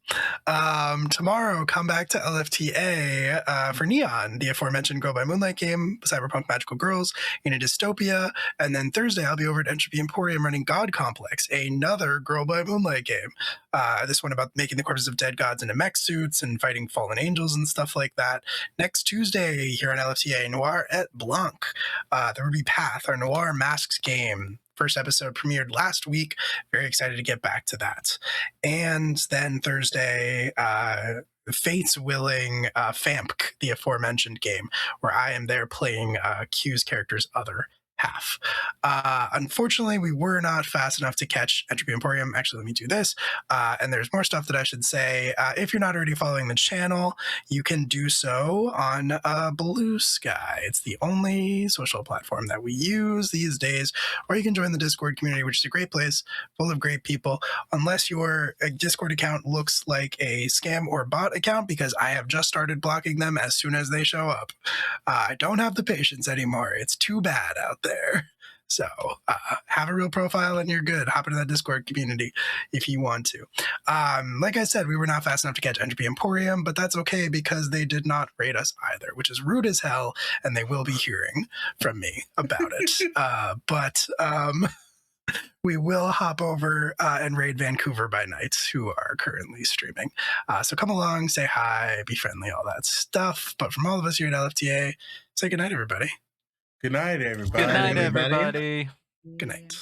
Tomorrow, come back to LFTA for Neon, the aforementioned Girl by Moonlight game, Cyberpunk Magical Girls in a Dystopia. And then Thursday, I'll be over at Entropy Emporium running God Complex, another Girl by Moonlight game. This one about making the corpses of dead gods into mech suits and fighting fallen angels and stuff like that. Next Tuesday, here on LFTA, Noir et Blanc, the Ruby Path, our Noir Masks game. First episode premiered last week. Very excited to get back to that. And then Thursday, Fate's Willing, FAMP, the aforementioned game, where I am there playing Q's character's other half. Unfortunately, we were not fast enough to catch Entropy Emporium. Actually, let me do this. And there's more stuff that I should say. If you're not already following the channel, you can do so on Blue Sky. It's the only social platform that we use these days. Or you can join the Discord community, which is a great place, full of great people. Unless your Discord account looks like a scam or bot account, because I have just started blocking them as soon as they show up. I don't have the patience anymore. It's too bad out there. So have a real profile and you're good. Hop into that Discord community if you want to. Like I said, we were not fast enough to catch Entropy Emporium, but that's okay because they did not rate us either, which is rude as hell, and they will be hearing from me about it. But we will hop over and raid Vancouver by Night, who are currently streaming. So come along, say hi, be friendly, all that stuff. But from all of us here at LFTA, say goodnight, everybody. Good night, everybody. Good night, everybody. Good night.